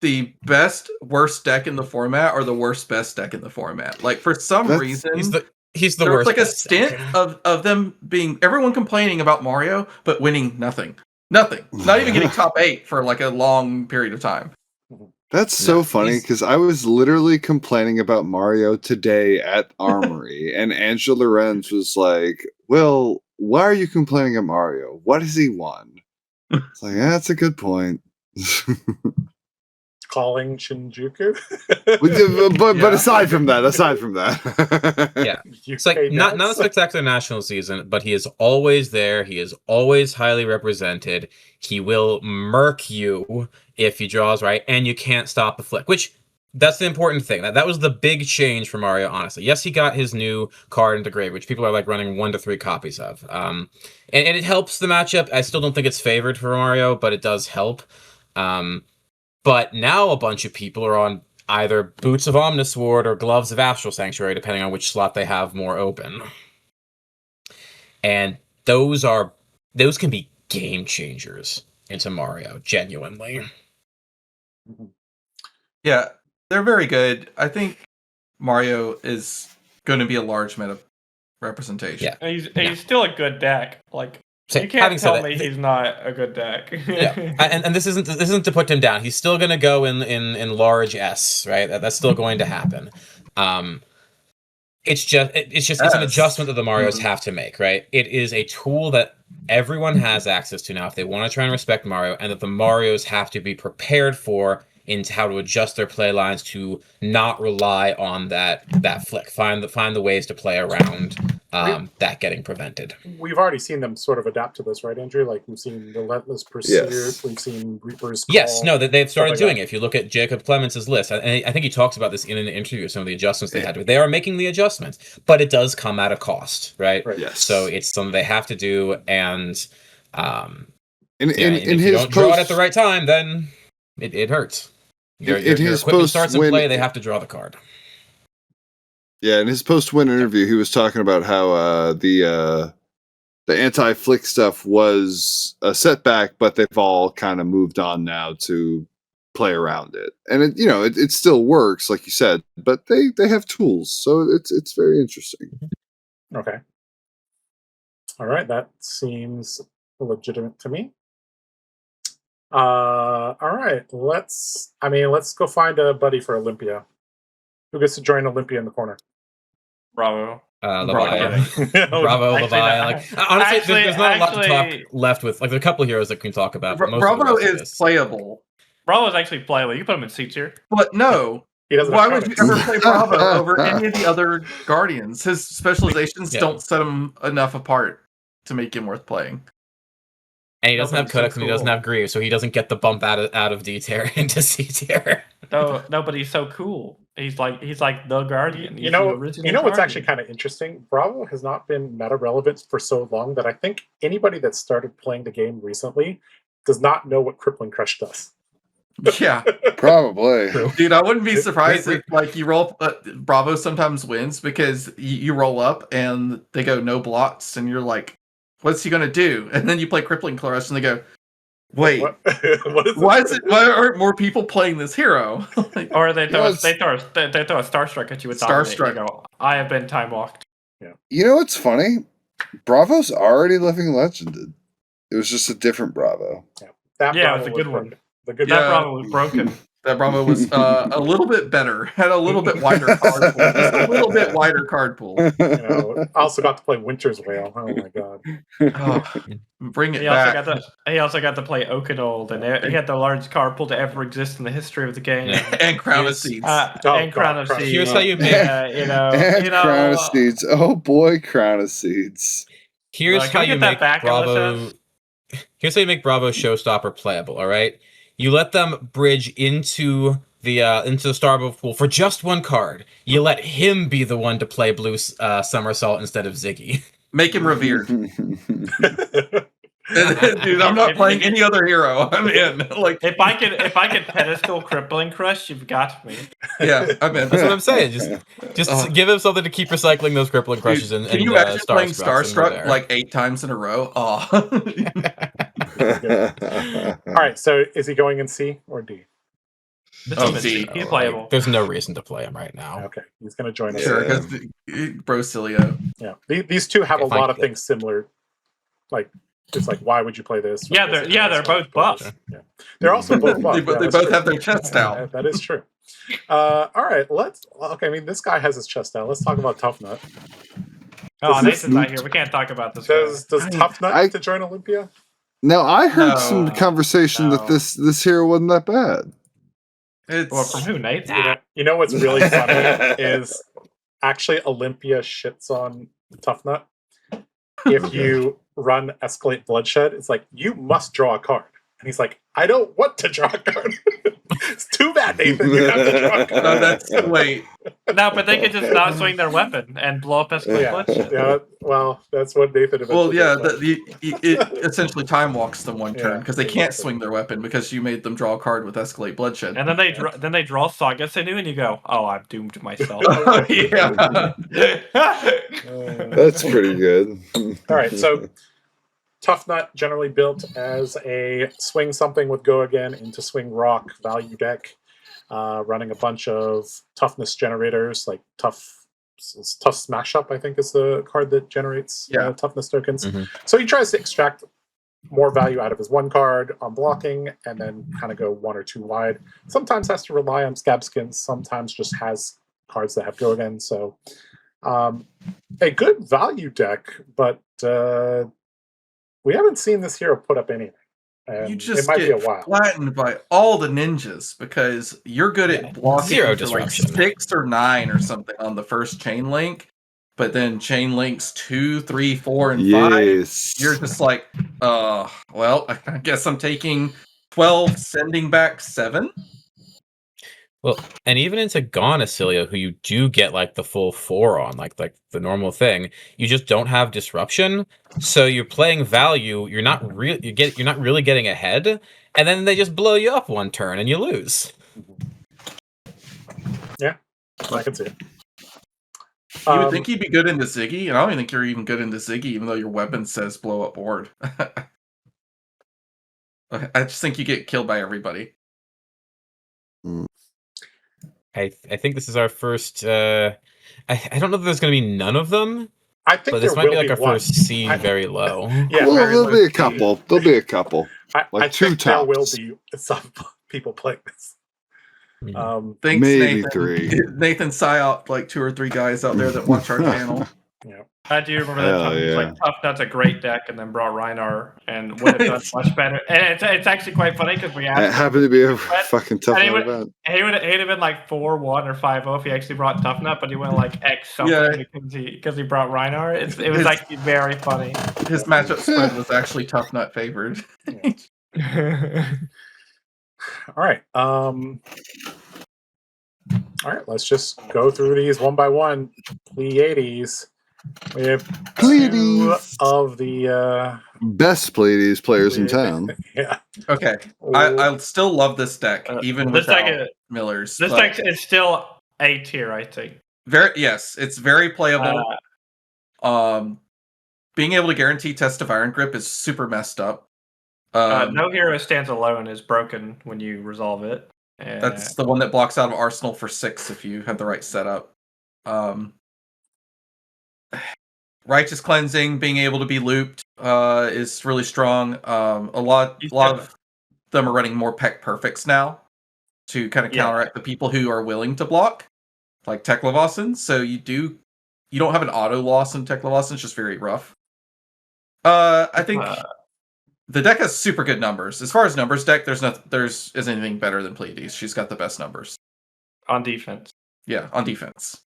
the best worst deck in the format or the worst best deck in the format. Like for some reason he's the there was worst. like a stint of them being everyone complaining about Mario but winning nothing. Not even getting top 8 for like a long period of time. That's so funny because I was literally complaining about Mario today at Armory, and Angela Lorenz was like, "Well, why are you complaining at Mario? What has he won?" It's like, yeah, that's a good point. Calling Shinjuku. but aside from that, yeah, it's like not a spectacular national season, but he is always there. He is always highly represented. He will murk you if he draws right, and you can't stop the flick. Which that's the important thing. That was the big change for Mario. Honestly, yes, he got his new card into Grave, which people are like running 1 to 3 copies of, and it helps the matchup. I still don't think it's favored for Mario, but it does help. But now a bunch of people are on either Boots of Omnisword or Gloves of Astral Sanctuary, depending on which slot they have more open. And those can be game changers into Mario, genuinely. Yeah, they're very good. I think Mario is going to be a large meta representation. Yeah. And he's still a good deck. Like So, you can't tell me he's not a good deck. Yeah, and this isn't to put him down. He's still going to go in large S, right? That's still going to happen. It's an adjustment that the Marios have to make, right? It is a tool that everyone has access to now if they want to try and respect Mario, and that the Marios have to be prepared for into how to adjust their play lines to not rely on that flick. Find the ways to play around that getting prevented. We've already seen them sort of adapt to this, right, Andrew? Like we've seen Relentless Pursuit, we've seen Reaper's Call. Yes, no, they've started doing it. If you look at Jacob Clements' list, and I think he talks about this in an interview, some of the adjustments they had to it. They are making the adjustments, but it does come at a cost, right? Yes. So it's something they have to do, and in if you don't draw it at the right time, then it hurts. Your equipment starts in play, they have to draw the card. Yeah, in his post-win interview, he was talking about how the anti-flick stuff was a setback, but they've all kind of moved on now to play around it, and it still works, like you said, but they have tools, so it's very interesting. Okay. All right, that seems legitimate to me. All right, let's go find a buddy for Olympia. Who gets to join Olympia in the corner? Bravo. Levia. Bravo, Actually, Levia. no. Like honestly, there's not a lot to talk left with. Like there's a couple of heroes that we can talk about. But most Bravo of the rest of is this- playable, Bravo is actually playable. You can put him in C tier. but no. He doesn't Why have would you comics. ever play Bravo over any of the other Guardians? His specializations Yeah. don't set him enough apart to make him worth playing. And he doesn't have Nobody's so Codex and he doesn't cool. have Grieve, so he doesn't get the bump out of D tier into C tier. No, nobody's so cool. He's like the Guardian. You know what's what's actually kind of interesting? Bravo has not been meta relevant for so long that I think anybody that started playing the game recently does not know what Crippling Crush does. Yeah, Probably. dude, I wouldn't be surprised if like you roll. Bravo sometimes wins because you roll up and they go no blocks, and you're like, "What's he gonna do?" And then you play Crippling Crush, and they go, "Wait, What is why aren't more people playing this hero?" Like, Or they throw, Yes. they throw a Starstruck at you with Starstruck. Dominate and you go, I have been time walked. You know what's funny? Bravo's already living legended. It was just a different Bravo. That Yeah, Bravo it was a was good one. broken. The good That Yeah. Bravo was broken. that Bravo was a little bit better, had a little bit wider card pool, just a little bit wider card pool. You know, I also got to play Winter's Whale. Oh my god! Oh, bring it He back. also got to play Oakenold, and he had the largest card pool to ever exist in the history of the game. Yeah. And Crown of Here's- Seeds. And Crown of God, Seeds. Here's how you make- Yeah, And Crown of Seeds. Oh boy, Crown of Seeds. Here's Can how we you get that make back, Bravo. Alyssa? Here's how you make Bravo Showstopper playable. All right, you let them bridge into the Starbow pool for just one card. You let him be the one to play Blue Somersault instead of Zyggy. Make him revered. Dude, I'm not playing any other hero. I'm in. Like, If I could pedestal Crippling Crush, you've got me. yeah, I'm in. That's what I'm saying. Just Oh. give him something to keep recycling those crippling crushes Dude, and can you imagine playing Starstruck Starstruck like 8 times in a row? Oh. All right, so is he going in C or D? Oh, D. He's playable. There's no reason to play him right now. Okay, he's going to join us. Sure, Yeah. because Brocilio. Yeah, these two have Okay, a lot fine. of things similar. Like, it's like, why would you play this? Yeah, they're both buff. Yeah, they're also both buff. They Yeah, that's both true. have their chest out. Yeah, that is true. All right, okay, I mean, this guy has his chest out. Let's talk about Tuffnut. Oh, Does Nathan's not here. We can't talk about this. Does I- Tuffnut I- need to join Olympia? Now I heard No. some conversation that No. this hero wasn't that bad. It's Well, from who, Nate? You know what's really funny is actually Olympia shits on Tuffnut. If you run Escalate Bloodshed, it's like, you must draw a card. And he's like, I don't want to draw a card. It's too bad, Nathan. You have to draw a card. no, that's wait. No, but they could just not swing their weapon and blow up Escalate Yeah, Bloodshed. yeah, well, that's what Nathan Well, eventually yeah, did, it essentially time walks them one turn Yeah, because they can't exactly. swing their weapon because you made them draw a card with Escalate Bloodshed. And then they draw Saga Sinew, and you go, "Oh, I've doomed myself." Yeah. That's pretty good. All right, so Tuffnut generally built as a swing something with go again into swing rock value deck, running a bunch of toughness generators like tough smash up. I think is the card that generates toughness tokens. Mhm. So he tries to extract more value out of his one card on blocking, and then kind of go one or two wide. Sometimes has to rely on scab skins. Sometimes just has cards that have go again. So a good value deck, but we haven't seen this hero put up anything. And You just it might be a get while. flattened by all the ninjas because you're good at blocking Zero for like disruption. 6 or 9 or something on the first chain link, but then chain links 2, 3, 4, and 5. Yes. You're just like, well, I guess I'm taking 12, sending back 7. Well, and even into Gone Oscilio, who you do get like the full 4 on, like the normal thing, you just don't have disruption. So you're playing value. You're not really getting ahead, and then they just blow you up one turn and you lose. Yeah, I can see it. You would think he'd be good into Zyggy, and I don't even think you're even good into Zyggy, even though your weapon says blow up board. I just think you get killed by everybody. I think this is our first. I don't know if there's going to be none of them, I think but this there might will be like our one. first C I- very low. Yeah, well, very there'll low be a key. couple. There'll be a couple. I Like two think there will tops. be some people playing this. Mhm. Thanks, Maybe Nathan. 3. Nathan sigh out like 2 or 3 guys out there that watch our channel. I do remember that Hell time. It's yeah. like Tuffnut's a great deck, and then brought Rhinar and would have done much better. And it's actually quite funny because we asked. It happened to be a fucking tough and event. he would have been like 4-1 or 5-0 if he actually brought Tuffnut, but he went like X something because he brought Rhinar. It was actually very funny. His matchup spread was actually Tuffnut favored. All right. All right, let's just go through these one by one. Pleiades. We have two Pleiades. of the Best Pleiades players in town. Yeah. Okay, I still love this deck, even this without deck Millers. This deck is still A tier, I think. Yes, it's very playable. Being able to guarantee Test of Iron Grip is super messed up. No hero stands alone is broken when you resolve it. That's the one that blocks out of Arsenal for 6 if you have the right setup. Righteous Cleansing, being able to be looped, is really strong. A lot of them are running more Peck Perfects now to kind of counteract the people who are willing to block, like Teklovossen. So you don't have an auto loss in Teklovossen. It's just very rough. I think the deck has super good numbers. As far as numbers deck, there's isn't anything better than Pleiades. She's got the best numbers on defense. Yeah, on defense.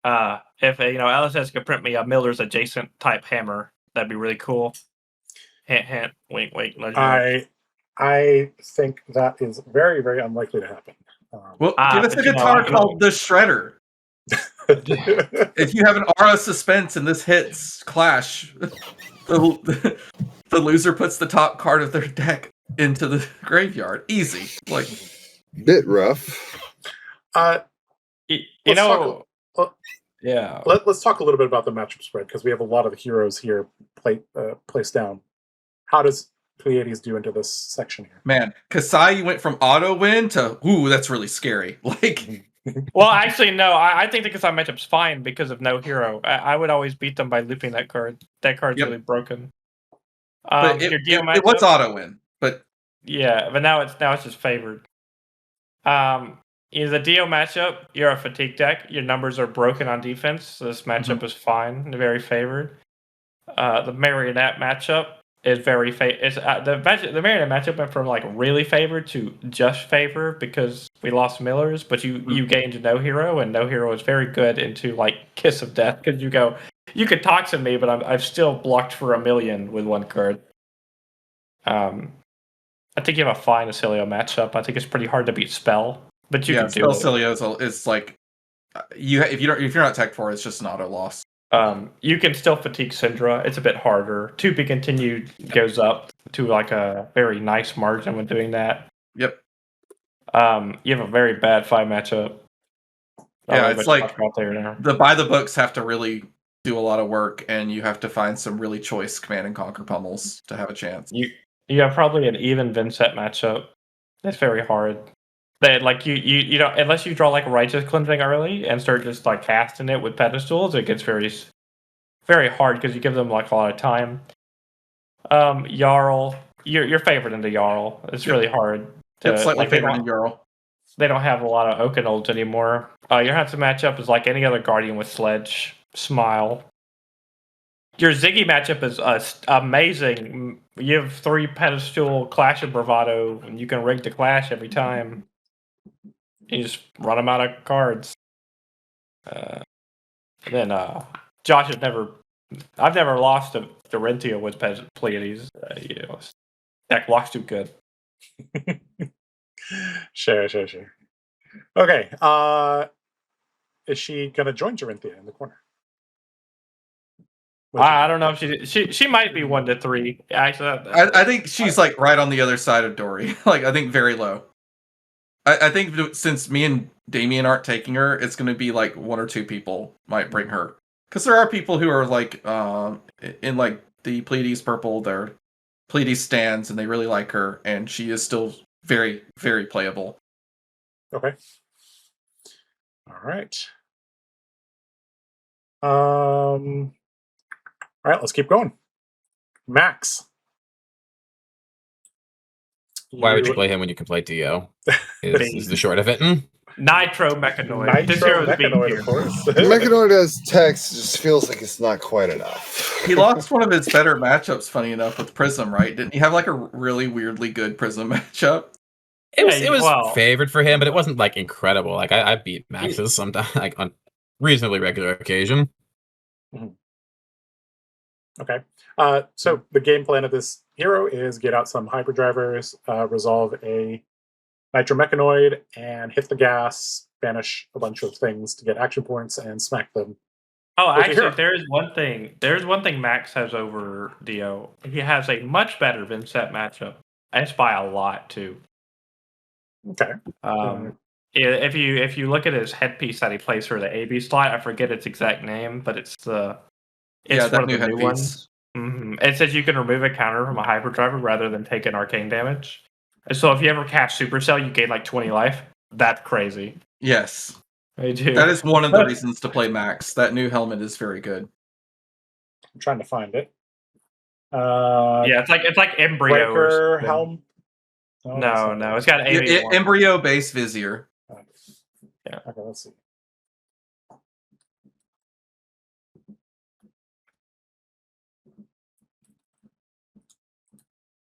If LSS could print me a Miller's adjacent type hammer, that'd be really cool. Hint, hint, wink, wink. I think that is very, very unlikely to happen. Well, give us a guitar called the Shredder. If you have an aura suspense and this hits clash, the loser puts the top card of their deck into the graveyard. Easy, like bit rough. Let's talk a little bit about the matchup spread because we have a lot of the heroes here placed down. How does Pleiades do into this section here? Man, Kassai went from auto win to that's really scary. Like, well, actually, no. I think the Kassai matchup's fine because of no hero. I would always beat them by looping that card. That card's really broken. But it was auto win, but yeah, but now it's just favored. In the Dio matchup, you're a fatigue deck. Your numbers are broken on defense, so this matchup is fine and very favored. The Marionette matchup is very the Marionette matchup went from like really favored to just favored because we lost Millers, but you gained no hero, and no hero is very good into like Kiss of Death because you could toxin me, but I've still blocked for 1,000,000 with one card. I think you have a fine Oscilio matchup. I think it's pretty hard to beat Spell. But you can do it. Oscilio is like if you're not tech 4, it's just an auto loss. You can still fatigue Cindra. It's a bit harder. To be continued goes up to like a very nice margin when doing that. Yep. You have a very bad 5 matchup. Yeah, it's like the by the books have to really do a lot of work, and you have to find some really choice command and conquer pummels to have a chance. You have probably an even Vynnset matchup. It's very hard. Like you don't, unless you draw like Righteous Cleansing early and start just like casting it with pedestals, it gets very, very hard because you give them like a lot of time. Jarl, you're favored into Jarl. It's really hard. It's slightly favored in Jarl. They don't have a lot of Oakenolds anymore. Your Huntsman matchup is like any other Guardian with Sledge, Smile. Your Zyggy matchup is amazing. You have 3 pedestal Clash of Bravado, and you can rig the Clash every time. You just run them out of cards. Then Josh has I've never lost to Dorinthea with Pleiades. Deck blocks too good. Sure. Okay. Is she gonna join Dorinthea in the corner? I don't know if she might be 1 to 3. Actually, I think she's like right on the other side of Dory. Like I think very low. I think since me and Damien aren't taking her, it's going to be like 1 or 2 people might bring her. Because there are people who are like in like the Pleiades purple, they're Pleiades stands, and they really like her, and she is still very, very playable. Okay. All right. All right, let's keep going. Maxx. Why would you play him when you can play Dio? Is the short of it. Nitro Mechanoid. This Nitro hero is being Mechanoid, here. of course. Mechanoid as text just feels like it's not quite enough. He lost one of his better matchups, funny enough, with Prism, right? Didn't he have like a really weirdly good Prism matchup? It was well, favored for him, but it wasn't like incredible. Like I beat Max's sometimes, like on reasonably regular occasion. Okay. So the game plan of this hero is get out some hyperdrivers, resolve a Nitro Mechanoid, and hit the gas, banish a bunch of things to get action points, and smack them. Oh, With your actually, hero. there is one thing. There's one thing Maxx has over Dio. He has a much better Vynnset matchup. And it's by a lot too. Okay. If you look at his headpiece that he plays for the AB slot, I forget its exact name, but it's Yeah, one that of new the new headpiece. ones. It says you can remove a counter from a hyperdriver rather than take an arcane damage. And so if you ever cast Supercell, you gain like 20 life. That's crazy. Yes. I do. That is one of the reasons to play Maxx. That new helmet is very good. I'm trying to find it. Yeah, it's like Embryo. or Breaker something. Helm. No, it's got 81. Embryo base Vizier. Yeah. Okay, let's see.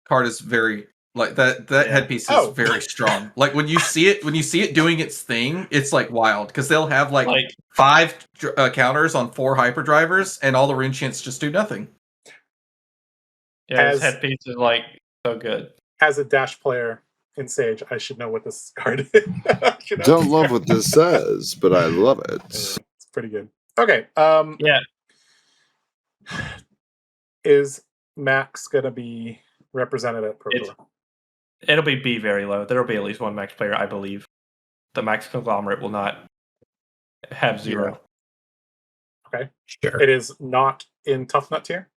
Card is very like that. That headpiece is Oh. very strong. Like when you see it doing its thing, it's like wild because they'll have like 5 counters on 4 hyperdrivers, and all the rune chants just do nothing. Yeah, his headpiece is like so good. As a Dash player in Sage, I should know what this card is. Don't love what this says, but I love it. It's pretty good. Okay. Yeah. Is Maxx gonna be represented at Pro Tour? It'll be B very low. There'll be at least one Maxx player, I believe. The Maxx conglomerate will not have 0. Okay. Sure. It is not in Tuffnut tier?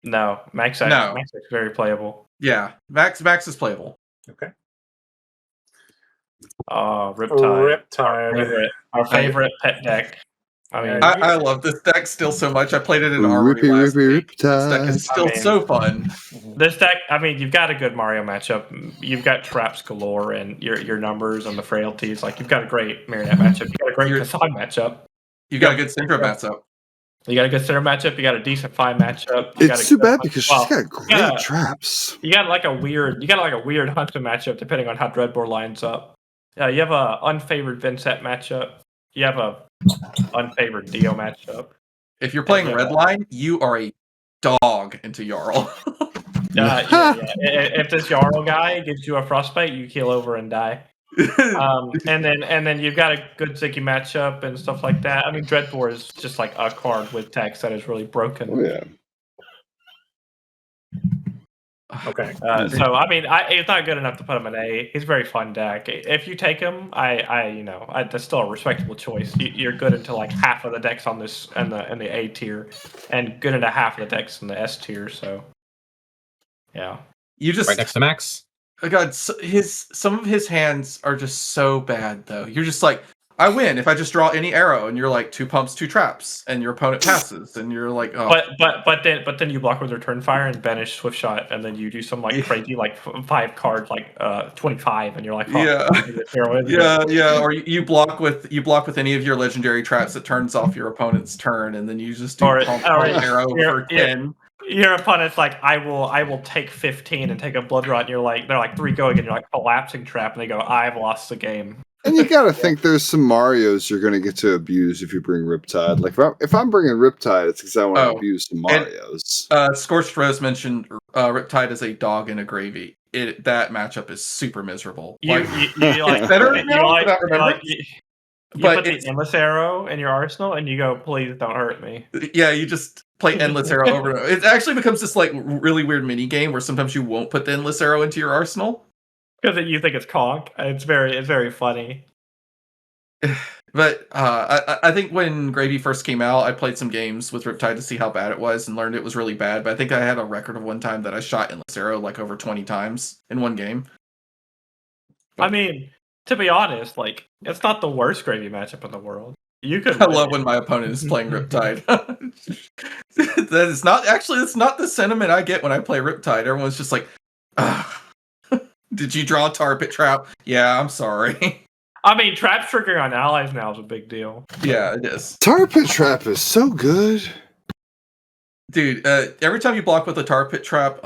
No, Maxx is very playable. Yeah, Maxx is playable. Okay. Riptide. Our favorite pet deck. I mean, I love this deck still so much. I played it in Armory last week. This deck is still so fun. This deck, I mean, you've got a good Mario matchup. You've got traps galore and your numbers and the frailties. Like, you've got a great Marionette matchup. You've got a great Kassai matchup. You got a good Cindra matchup. You got a good Cindra matchup. You got a decent Fang matchup. It's too bad because she's got great traps. You got like a weird Huntsman matchup depending on how Dreadbore lines up. You have a unfavored Vynnset matchup. You have a unfavored Dio matchup. If you're playing Redline, you are a dog into Jarl. Yeah. If this Jarl guy gives you a frostbite, you keel over and die. And then you've got a good Zyggy matchup and stuff like that. I mean, Dreadbore is just like a card with text that is really broken. Oh, yeah. Okay. So I mean, it's not good enough to put him in A. He's a very fun deck. If you take him, that's still a respectable choice. You're good into like half of the decks on this in the A tier, and good into half of the decks in the S tier. So, yeah, you just right next to Maxx. Oh God, some of his hands are just so bad though. You're just like, I win if I just draw any arrow, and you're like 2 pumps, 2 traps, and your opponent passes, and you're like, oh. But then you block with return fire and banish swift shot, and then you do some like crazy like 5 cards like 25, and you're like, oh, yeah. Or you block with any of your legendary traps that turns off your opponent's turn, and then you just do pump arrow for 10. Your opponent's like, I will take 15 and take a blood rot, and you're like, they're like 3 going, and you're like collapsing trap, and they go, I've lost the game. And you gotta think there's some Marios you're gonna get to abuse if you bring Riptide. Like if I'm bringing Riptide, it's because I want to abuse some Marios. Scorched Rose mentioned Riptide is a dog in a gravy. That matchup is super miserable. You like better you now? like, But put the endless arrow in your arsenal, and you go, please don't hurt me. Yeah, you just play endless arrow over and over. It actually becomes this like really weird mini game where sometimes you won't put the endless arrow into your arsenal because you think it's conk. It's very funny. But I think when Gravy first came out, I played some games with Riptide to see how bad it was and learned it was really bad. But I think I had a record of one time that I shot endless arrow like over 20 times in one game. I mean, to be honest, like it's not the worst Gravy matchup in the world. You could. I love when my opponent is playing Riptide. That's not the sentiment I get when I play Riptide. Everyone's just like, did you draw a tar pit trap? Yeah, I'm sorry. I mean, trap triggering on allies now is a big deal. Yeah, it is. Tar Pit Trap is so good. Dude, every time you block with a tar pit trap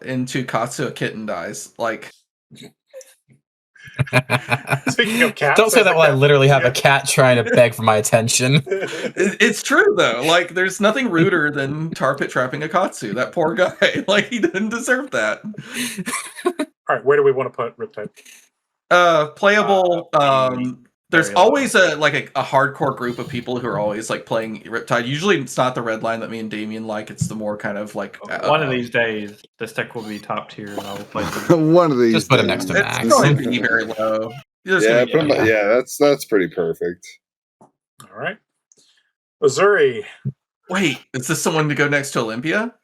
into Katsu, a kitten dies. Like, Speaking of cats, Don't say that while I literally have yeah. a cat trying to beg for my attention. it's true though. Like, there's nothing ruder than tar pit trapping a Katsu. That poor guy. Like, he didn't deserve that. All right, where do we want to put Riptide? Playable. There's very always a hardcore group of people who are always like playing Riptide. Usually, it's not the red line that me and Damien like. It's the more kind of like One of these days, this deck will be top tier, and I will play them. One of these. Just put him days. next to Maxx. It's going to be very low. Yeah, that's pretty perfect. All right. Uzuri. Wait, is this someone to go next to Olympia?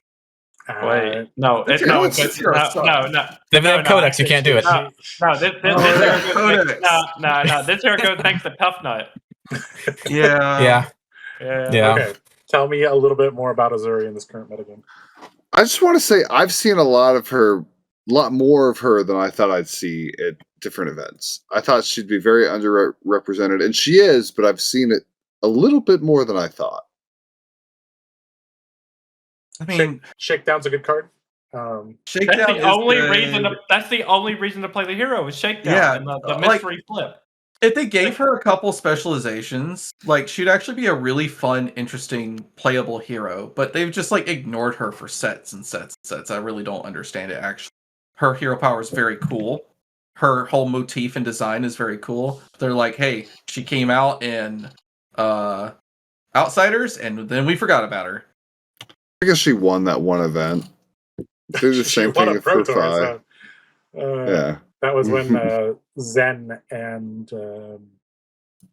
Wait, no, That's it's no, your- it's, that's your no. If they have Codex, you can't do it. No, this Codex. no. This hero goes thanks to Tuffnut. Yeah. Yeah. Okay. Tell me a little bit more about Uzuri in this current metagame. I just want to say I've seen a lot more of her than I thought I'd see at different events. I thought she'd be very underrepresented, and she is, but I've seen it a little bit more than I thought. I mean, Shakedown's a good card. Shakedown That's the only good. reason. That's the only reason to play the hero is Shakedown Yeah, and the like- mystery flip. If they gave her a couple specializations, like, she'd actually be a really fun, interesting, playable hero. But they've just like ignored her for sets and sets and sets. I really don't understand it. Actually, her hero power is very cool. Her whole motif and design is very cool. They're like, hey, she came out in Outsiders, and then we forgot about her. I guess she won that one event. Do the same What thing a for Pro Tour, 5. so, Yeah. That was when Zen and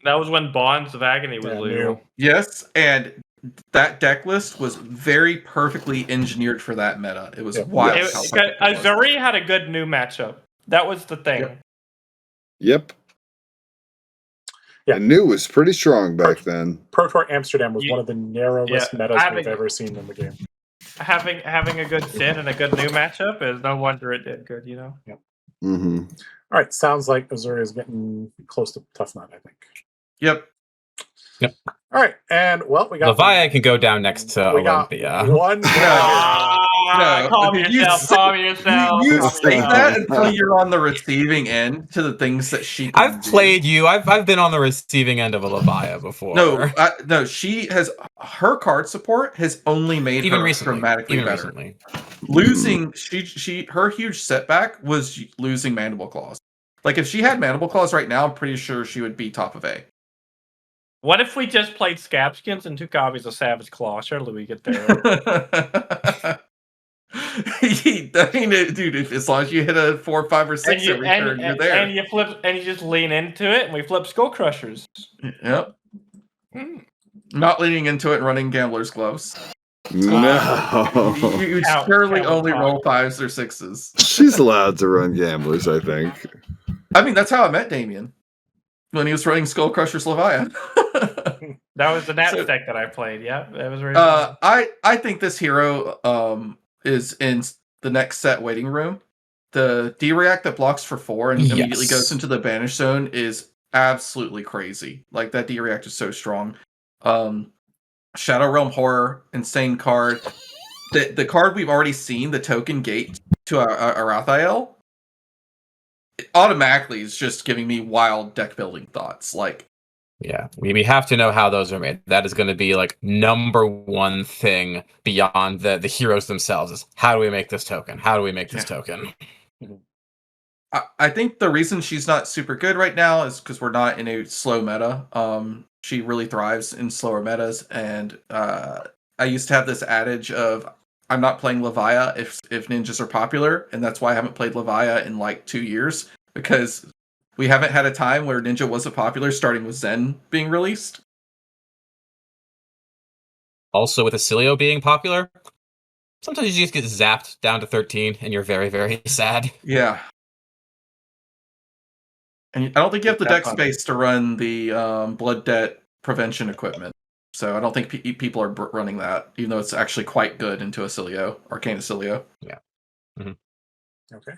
That was when Bonds of Agony was Yeah, legal. Neil. Yes, and that deck list was very perfectly engineered for that meta. It was Yeah. wild. Yes. how perfect it was. Uzuri had a good new matchup. That was the thing. Yep. Yep. Yeah. And New was pretty strong back then. Pro Tour Amsterdam was You- one of the narrowest yeah, metas having- we've ever seen in the game. Having a good Sin and a good new matchup is no wonder it did good. You know. Mm-hmm. All right, sounds like Uzuri is getting close to Tuffnut, I think. Yep. All right, and well, we got Levia can go down next to we got Olympia. one. No, Calm you yourself. say- Calm yourself. You calm say yourself. that until you're on the receiving end to the things that she can I've do. played you. I've been on the receiving end of a Levia before. No, she has her card support has only made even her recently. dramatically Even better. recently. Losing her huge setback was losing Mandible Claws. Like, if she had Mandible Claws right now, I'm pretty sure she would be top of A. What if we just played Scabskins and 2 copies of Savage Claw? Surely we get there. I mean, dude, as long as you hit a 4, 5, or 6 every turn, you're there. And you flip, and you just lean into it, and we flip Skull Crushers. Yep. Not leaning into it and running Gambler's Gloves. No. You Count- surely count only talk. roll 5s or 6s. She's allowed to run gamblers, I think. I mean, that's how I met Damien. When he was running Skull Crushers Levia. That was the Nats So- deck that I played. Yeah, that was very fun. I think this hero is in the next set waiting room. The D-React that blocks for 4 and immediately Yes. goes into the banish zone is absolutely crazy. Like, that D-React is so strong. Shadow Realm Horror, insane card. The card we've already seen, the token gate to Arathael, it automatically is just giving me wild deck building thoughts. Like, Yeah, we have to know how those are made. That is going to be like number one thing beyond the heroes themselves. Is how do we make this token? How do we make this token? I think the reason she's not super good right now is because we're not in a slow meta. She really thrives in slower metas, and I used to have this adage of I'm not playing Levia if ninjas are popular, and that's why I haven't played Levia in like 2 years, because we haven't had a time where ninja wasn't popular, starting with Zen being released. Also, with Oscilio being popular, sometimes you just get zapped down to 13, and you're very, very sad. Yeah. And I don't think you have the That's deck fun. space to run the blood debt prevention equipment. So I don't think people are running that, even though it's actually quite good into Oscilio, Arcane Oscilio. Okay.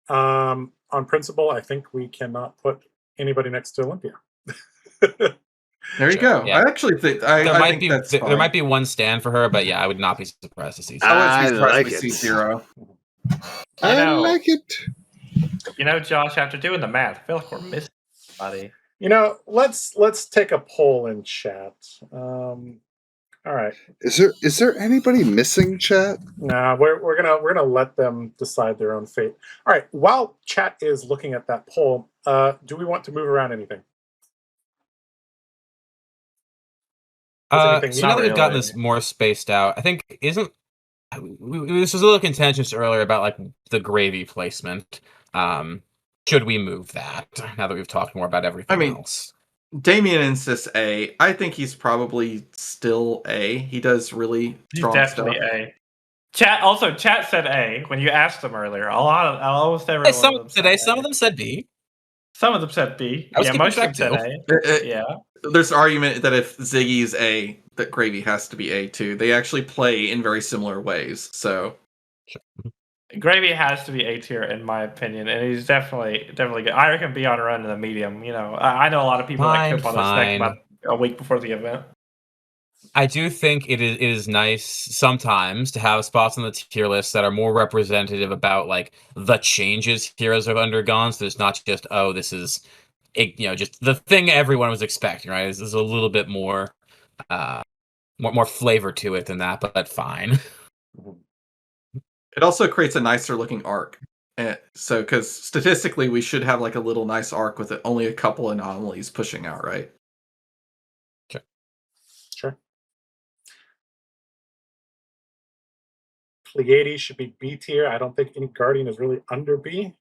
On principle, I think we cannot put anybody next to Olympia. There you go. Yeah. I actually think I think that's fine. There might be one stand for her, but yeah, I would not be surprised to see. I wouldn't be surprised like to it. see 0. I know. like it. You know, Josh, after doing the math, I feel like we're missing somebody. You know, let's take a poll in chat. All right. Is there anybody missing, chat? Nah, we're gonna let them decide their own fate. All right. While chat is looking at that poll, do we want to move around anything? So now that Not we've gotten really. this more spaced out, I think this was a little contentious earlier about like the gravy placement. Should we move that now that we've talked more about everything else? Damien insists A. I think he's probably still A. He does really strong Definitely stuff. A. Chat said A when you asked them earlier. Almost everyone. Some of them said B. Some of them said B. I was Yeah, keeping most of them track, said A. Yeah. There's an argument that if Ziggy's A, that Gravy has to be A too. They actually play in very similar ways. So Gravy has to be A tier in my opinion, and he's definitely good. I reckon be on a run in the medium. You know, I know a lot of people that cope on this deck about a week before the event. I do think it is nice sometimes to have spots on the tier list that are more representative about like the changes heroes have undergone. So it's not just this is just the thing everyone was expecting, right? There's a little bit more more flavor to it than that, but fine. it also creates a nicer looking arc. So because statistically we should have like a little nice arc with only a couple anomalies pushing out, right? Sure. Pleiades should be B tier. I don't think any Guardian is really under B.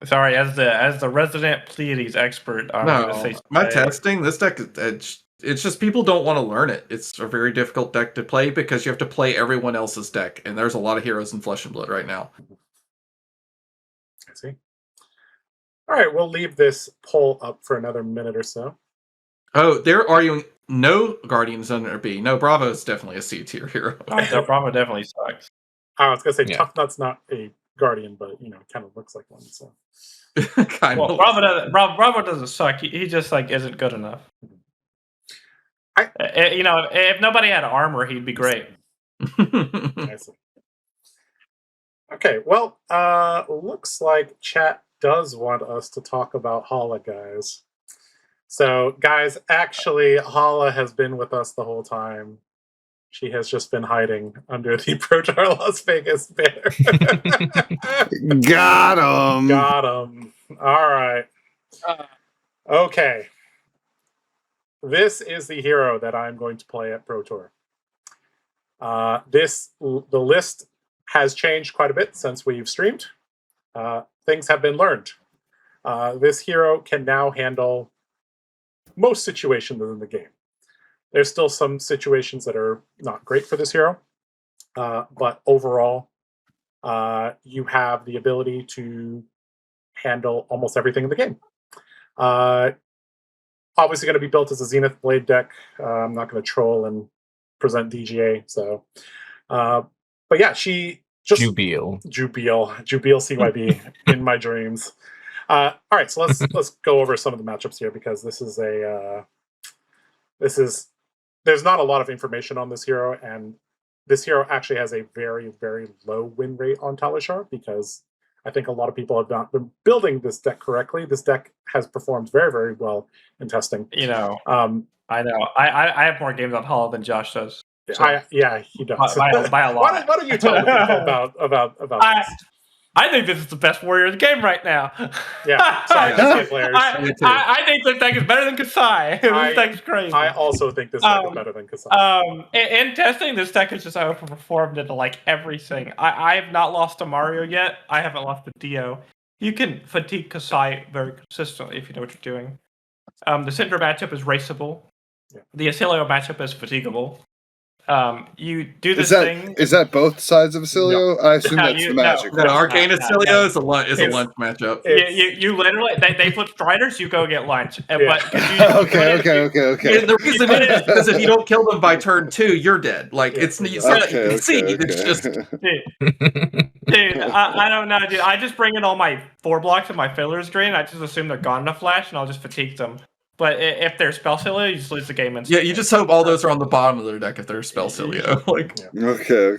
Sorry, as the resident Pleiades expert, I'm going to say my testing, this deck, it's just people don't want to learn it. It's a very difficult deck to play because you have to play everyone else's deck, and there's a lot of heroes in Flesh and Blood right now. I see. All right, we'll leave this poll up for another minute or so. Oh, they're arguing no Guardians under B. No, Bravo's definitely a C tier hero. No, Bravo definitely sucks. I was going to say Tuffnut's not a Guardian, but it kind of looks like one. So Bravo doesn't suck. He just like isn't good enough. If nobody had armor, he'd be great. I see. Okay, well, looks like chat does want us to talk about Hala, guys. So, guys, actually, Hala has been with us the whole time. She has just been hiding under the Protar Las Vegas banner. Got him. Got him. All right. Okay. This is the hero that I'm going to play at Pro Tour. The list has changed quite a bit since we've streamed. Things have been learned. This hero can now handle most situations in the game. There's still some situations that are not great for this hero, but overall, you have the ability to handle almost everything in the game. Obviously going to be built as a Zenith Blade deck. I'm not going to troll and present DGA. So, but yeah, she just Jubil CYB in my dreams. All right, so let's go over some of the matchups here because there's not a lot of information on this hero, and this hero actually has a very, very low win rate on Talishar because I think a lot of people have not been building this deck correctly. This deck has performed very, very well in testing. I know. I have more games on Hala than Josh does. So. He does. By a lot. Why don't you tell the people about this? I think this is the best warrior in the game right now. Yeah, sorry, players. I think this deck is better than Kassai. This deck's crazy. I also think this deck is better than Kassai. In testing, this deck has just overperformed into like everything. I have not lost to Mario yet. I haven't lost to Dio. You can fatigue Kassai very consistently if you know what you're doing. The Cindra matchup is raceable. Yeah. The Oscilio matchup is fatigable. You do this Is that thing. is that both sides of Oscilio? I assume No, that's you- the magic. No, No, Arcane no, Oscilio no. is a lunch It's- matchup. You literally they flip striders, you go get lunch. Yeah. But 'cause you Okay. And the reason is because if you don't kill them by turn 2, you're dead. Like Yeah, it's not exactly. that you concede. It's just Dude, I don't know, dude. I just bring in all my 4 blocks and my fillers green. I just assume they're gone in a flash, and I'll just fatigue them. But if they're Spellcilio, you just lose the game instantly. you just hope all those are on the bottom of their deck if they're Spellcilio. Like Okay.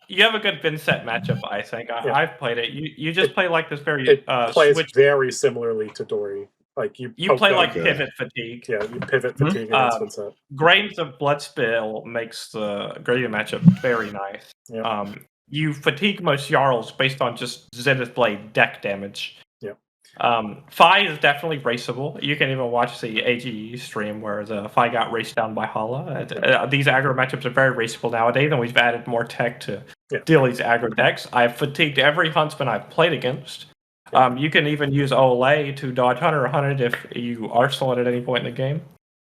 You have a good Vynnset matchup, I think. Yeah. I've played it. You just play like this very It plays switch. very similarly to Dory. Like you Play like Okay. pivot fatigue. yeah, you pivot fatigue against Vynnset. Grains of Bloodspill makes the gradient matchup very nice. Yeah. You fatigue most Jarls based on just Zenith Blade deck damage. Yeah. Fi is definitely raceable. You can even watch the AGE stream where the Fi got raced down by Hala. These aggro matchups are very raceable nowadays, and we've added more tech to deal these aggro decks. I've fatigued every Huntsman I've played against. You can even use Ole to dodge Hunter or Hunted if you arsenal it at any point in the game.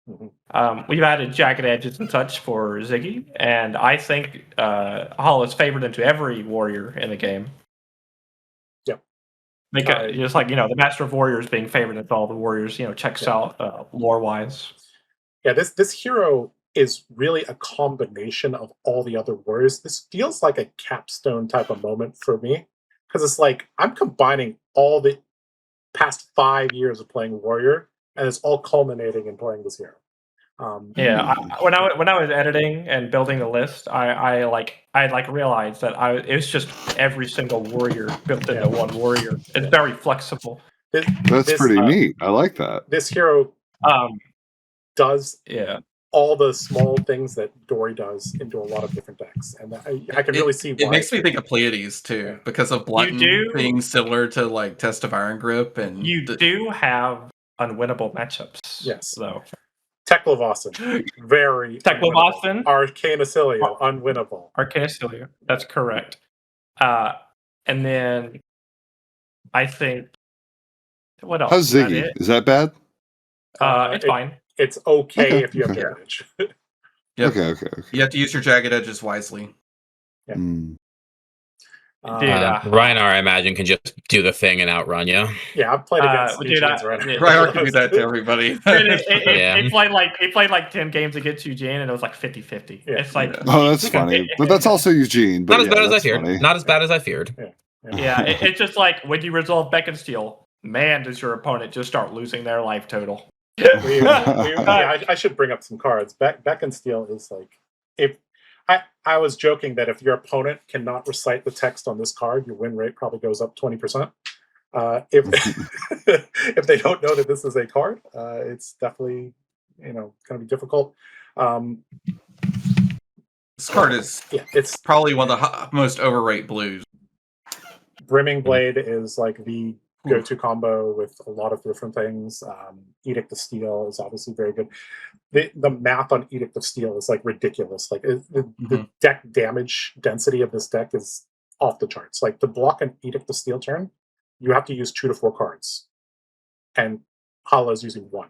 Mhm. We've added Jagged Edges and such for Zyggy, and I think Hala is favored into every warrior in the game. Just like the Master of Warriors being favored into all the warriors, checks out lore wise. Yeah, this hero is really a combination of all the other warriors. This feels like a capstone type of moment for me because it's like I'm combining all the past 5 years of playing warrior, and it's all culminating in playing this hero. When I was editing and building the list, I realized that it was just every single warrior built into one warrior. It's very flexible. That's pretty neat. I like that. This hero does all the small things that Dory does into a lot of different decks, and I can really see why. It makes me think of Pleiades too, because of Boltyn being similar to like Test of Iron Grip, and you do have unwinnable matchups. Yes, though. Teklovossen, very Teklovossen, Arcane Oscilio, unwinnable. Arcane Oscilio, that's correct. And then I think what else? How's Zyggy? Is that bad? It's fine. It's okay if you have damage. Okay. You have to use your Jagged Edges wisely. Yeah. Rhinar, I imagine, can just do the thing and outrun you. Yeah, I've played against Eugene's Rhinar can do that to everybody. He played like 10 games against Eugene, and it was like 50-50. Yeah. It's like that's funny, but that's also Eugene. But not as bad as I feared. Funny. Not as bad as I feared. It's just like when you resolve Beckensteel, man, does your opponent just start losing their life total. I should bring up some cards. Beckensteel is like if I was joking that if your opponent cannot recite the text on this card, your win rate probably goes up 20%. If they don't know that this is a card, it's definitely going to be difficult. This card is it's probably one of the most overrated blues. Brimming Blade is like the go-to combo with a lot of different things. Edict of Steel is obviously very good. The math on Edict of Steel is like ridiculous. Like the deck damage density of this deck is off the charts. Like to block an Edict of Steel turn, you have to use 2 to 4 cards, and Hala is using 1,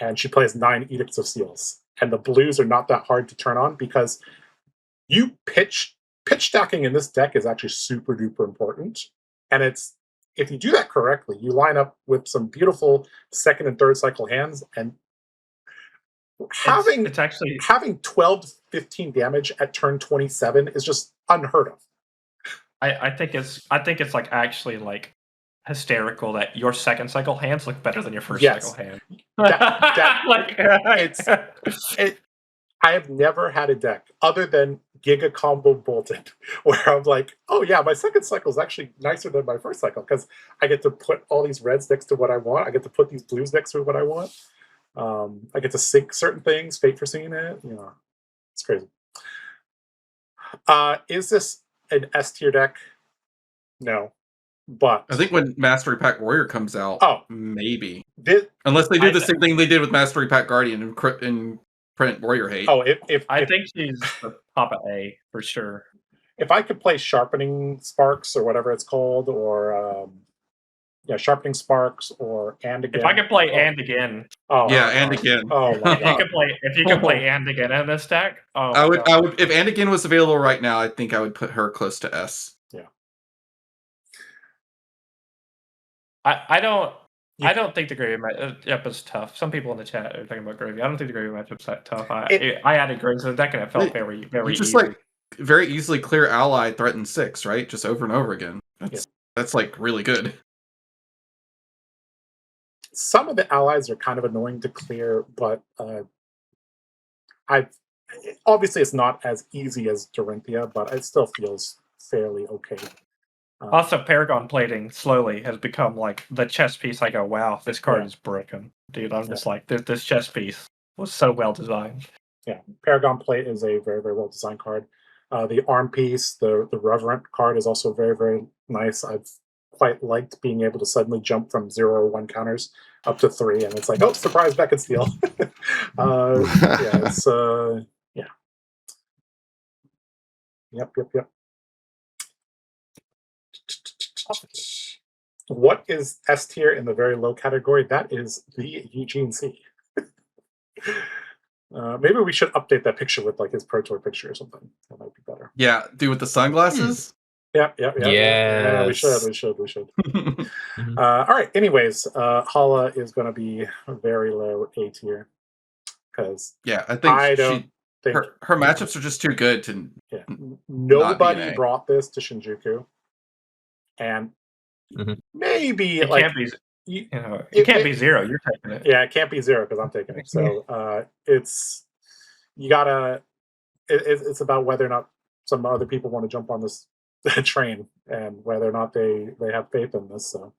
and she plays 9 Edicts of Steels. And the blues are not that hard to turn on because you pitch stacking in this deck is actually super duper important, and if you do that correctly, you line up with some beautiful second and third cycle hands, and having 12 to 15 damage at turn 27 is just unheard of. I think it's like actually like hysterical that your second cycle hands look better than your first cycle hand. I have never had a deck other than Giga Combo Boltyn where I'm like, oh yeah, my second cycle is actually nicer than my first cycle because I get to put all these reds next to what I want. I get to put these blues next to what I want. I get to sync certain things, fate for seeing it. It's crazy. Is this an S tier deck? No. But I think when Mastery Pack Warrior comes out, maybe. Unless they do the same thing they did with Mastery Pack Guardian and print Warrior Hate. I think she's the top of A for sure. If I could play Sharpening Sparks or whatever it's called, or Sharpening Sparks or And Again. If I could play And Again. Oh, Yeah, And Again. Oh my If you god. could play And Again in this deck, I would. If And Again was available right now, I think I would put her close to S. Yeah. I don't think the gravy matchup is tough. Some people in the chat are talking about gravy. I don't think the gravy matchup's that tough. I added graves to the deck and it felt very, very You just easy. like very easily clear ally threaten 6, right? Just over and over again. That's like really good. Some of the allies are kind of annoying to clear, but obviously it's not as easy as Dorinthea, but it still feels fairly okay. Also, Paragon plating slowly has become like the chess piece. I go, wow, this card is broken, dude. I'm just like, this chess piece was so well designed. Yeah, Paragon plate is a very, very well designed card. The arm piece, the Reverent card is also very, very nice. I've quite liked being able to suddenly jump from 0 or 1 counters up to 3, and it's like, oh, surprise, Beckett Steal. Yep. What is S tier in the very low category? That is the Eugene C. Maybe we should update that picture with like his Pro Tour picture or something. That might be better. Yeah, dude with the sunglasses. Yeah. Yes. We should. All right. Anyways, Hala is going to be very low A tier because I think her matchups are just too good to. Yeah. Nobody brought this to Shinjuku, and maybe it like can't be. It can't be 0. You're taking it. Yeah, it can't be 0 because I'm taking it. So it's about whether or not some other people want to jump on this train and whether or not they have faith in this. So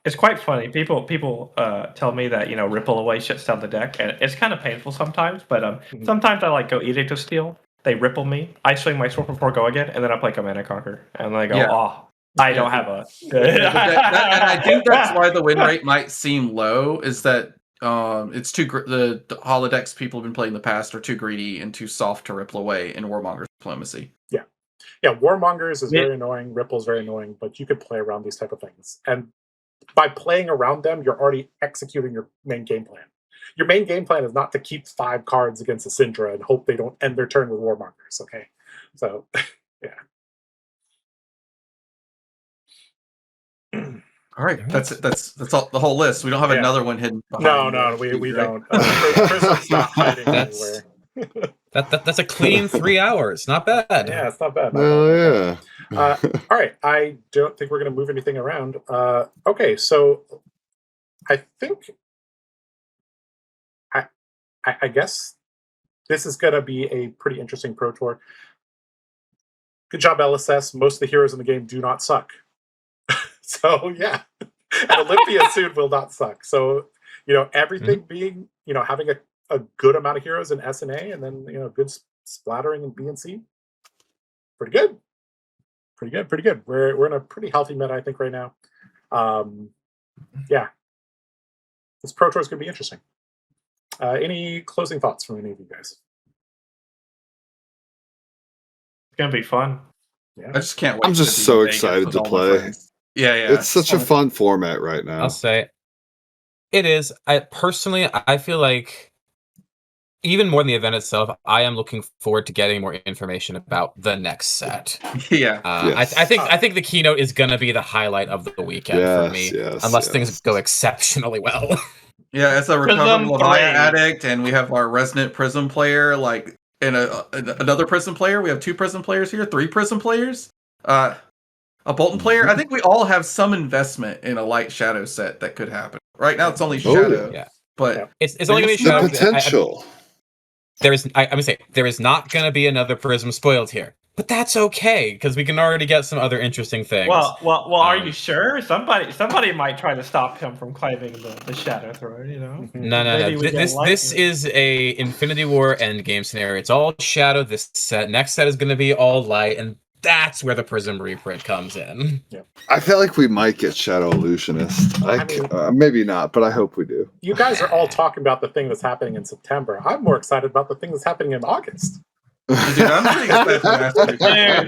it's quite funny. People tell me that Ripple Away shuts down the deck, and it's kind of painful sometimes. But sometimes I like go Edict of Steel. They ripple me. I swing my sword before go again, and then I play Command and Conquer, and then I go, I don't have a. And I think that's why the win rate might seem low. Is that it's too the holodecks people have been playing in the past are too greedy and too soft to ripple away in Warmonger's diplomacy. Yeah, Warmongers is very annoying. Ripple's very annoying, but you could play around these type of things, and by playing around them, you're already executing your main game plan. Your main game plan is not to keep 5 cards against a Cindra and hope they don't end their turn with Warmongers. Okay, so yeah. All right, that's all the whole list. We don't have another one hidden behind. No, we don't. Prism's not hiding anywhere. That's a clean 3 hours. Not bad. Yeah, it's not bad. Yeah. All right, I don't think we're going to move anything around. Okay, so I think I guess this is going to be a pretty interesting Pro Tour. Good job, LSS. Most of the heroes in the game do not suck. So yeah, and Olympia soon will not suck. So everything being having a good amount of heroes in S and A, and then good splattering in B and C. Pretty good. We're in a pretty healthy meta, I think, right now. Yeah, this Pro Tour is going to be interesting. Any closing thoughts from any of you guys? It's going to be fun. Yeah, I just can't wait. I'm just so excited to play. Yeah. It's such a fun format right now. I'll say it is. I feel like even more than the event itself, I am looking forward to getting more information about the next set. Yeah. Yes. I think the keynote is going to be the highlight of the weekend for me, unless things go exceptionally well. Yeah, as a recovering Levia addict, and we have our Resonant Prism player, and another Prism player. We have 2 Prism players here, 3 Prism players. A Boltyn player. I think we all have some investment in a light shadow set that could happen. Right now, it's only shadow. But it's only going to be shadow. Potential. I'm gonna say there is not going to be another Prism spoiled here, but that's okay because we can already get some other interesting things. Well, are you sure? Somebody might try to stop him from claiming the Shadow Throne. No. This is a Infinity War endgame scenario. It's all shadow. This next set is going to be all light, and that's where the Prism reprint comes in. Yeah. I feel like we might get Shadow Illusionist. Maybe not, but I hope we do. You guys are all talking about the thing that's happening in September. I'm more excited about the thing that's happening in August. Dude, I'm pretty excited for Mastery Pack.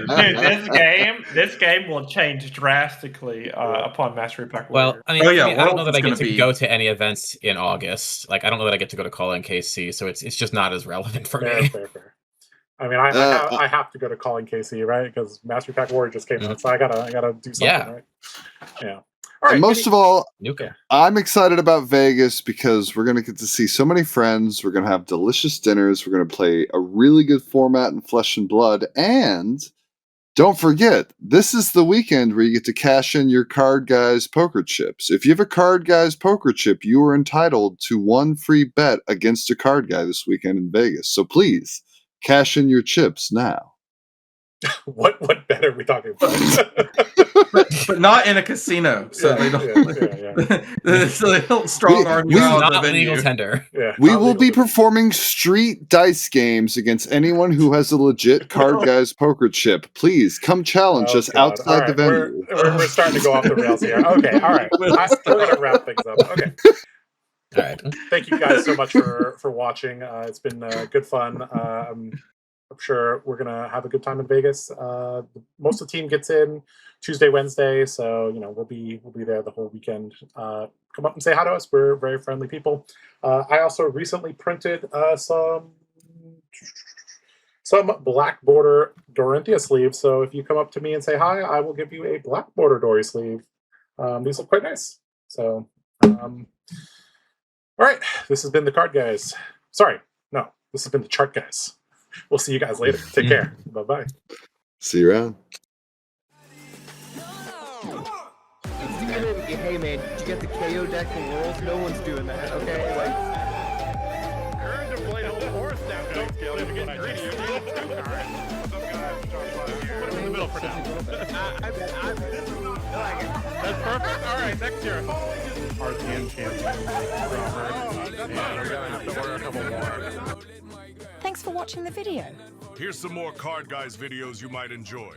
Dude, this game will change drastically upon Mastery Pack Warrior. Well, I mean, Oh, yeah, I don't know Worlds that is I get gonna to be- go to any events in August. Like, I don't know that I get to go to Calling KC, so it's just not as relevant for me. Fair. I mean, I have to go to Calling KC, right? Because Mastery Pack Warrior just came out, so I gotta do something, Yeah. right? Yeah. All right. And most of all, Nuka. I'm excited about Vegas because we're going to get to see so many friends. We're going to have delicious dinners. We're going to play a really good format in Flesh and Blood. And don't forget, this is the weekend where you get to cash in your TheCardGuyz poker chips. If you have a TheCardGuyz poker chip, you are entitled to one free bet against a card guy this weekend in Vegas. So please, cash in your chips now. What bet are we talking about? but not in a casino, so they don't. So they don't strong arm you We- out of the Not venue. legal tender. Yeah, We not will legal be to- performing street dice games against anyone who has a legit TheCardGuyz poker chip. Please come challenge us God. outside All the right, venue. We're starting to go off the rails here. Okay, all right. We're gonna wrap things up. Okay. All right. Thank you guys so much for watching. It's been good fun. I'm sure we're gonna have a good time in Vegas. Most of the team gets in Tuesday, Wednesday, so we'll be there the whole weekend. Come up and say hi to us. We're very friendly people. I also recently printed some black border Dorinthea sleeves. So if you come up to me and say hi, I will give you a black border Dory sleeve. These look quite nice. So. All right, this has been the Card Guys. Sorry, no, this has been the Chart Guys. We'll see you guys later. Take care. Bye-bye. See you around. Hey man, did you get the KO deck for Worlds? No one's doing that, okay? Like, Turn to play whole horse now. Don't kill him. Get greedy. Put him in the middle for now. That's perfect. All right, next year. RTN champion. Robert. And we're going to order a couple more. Thanks for watching the video. Here's some more Card Guys videos you might enjoy.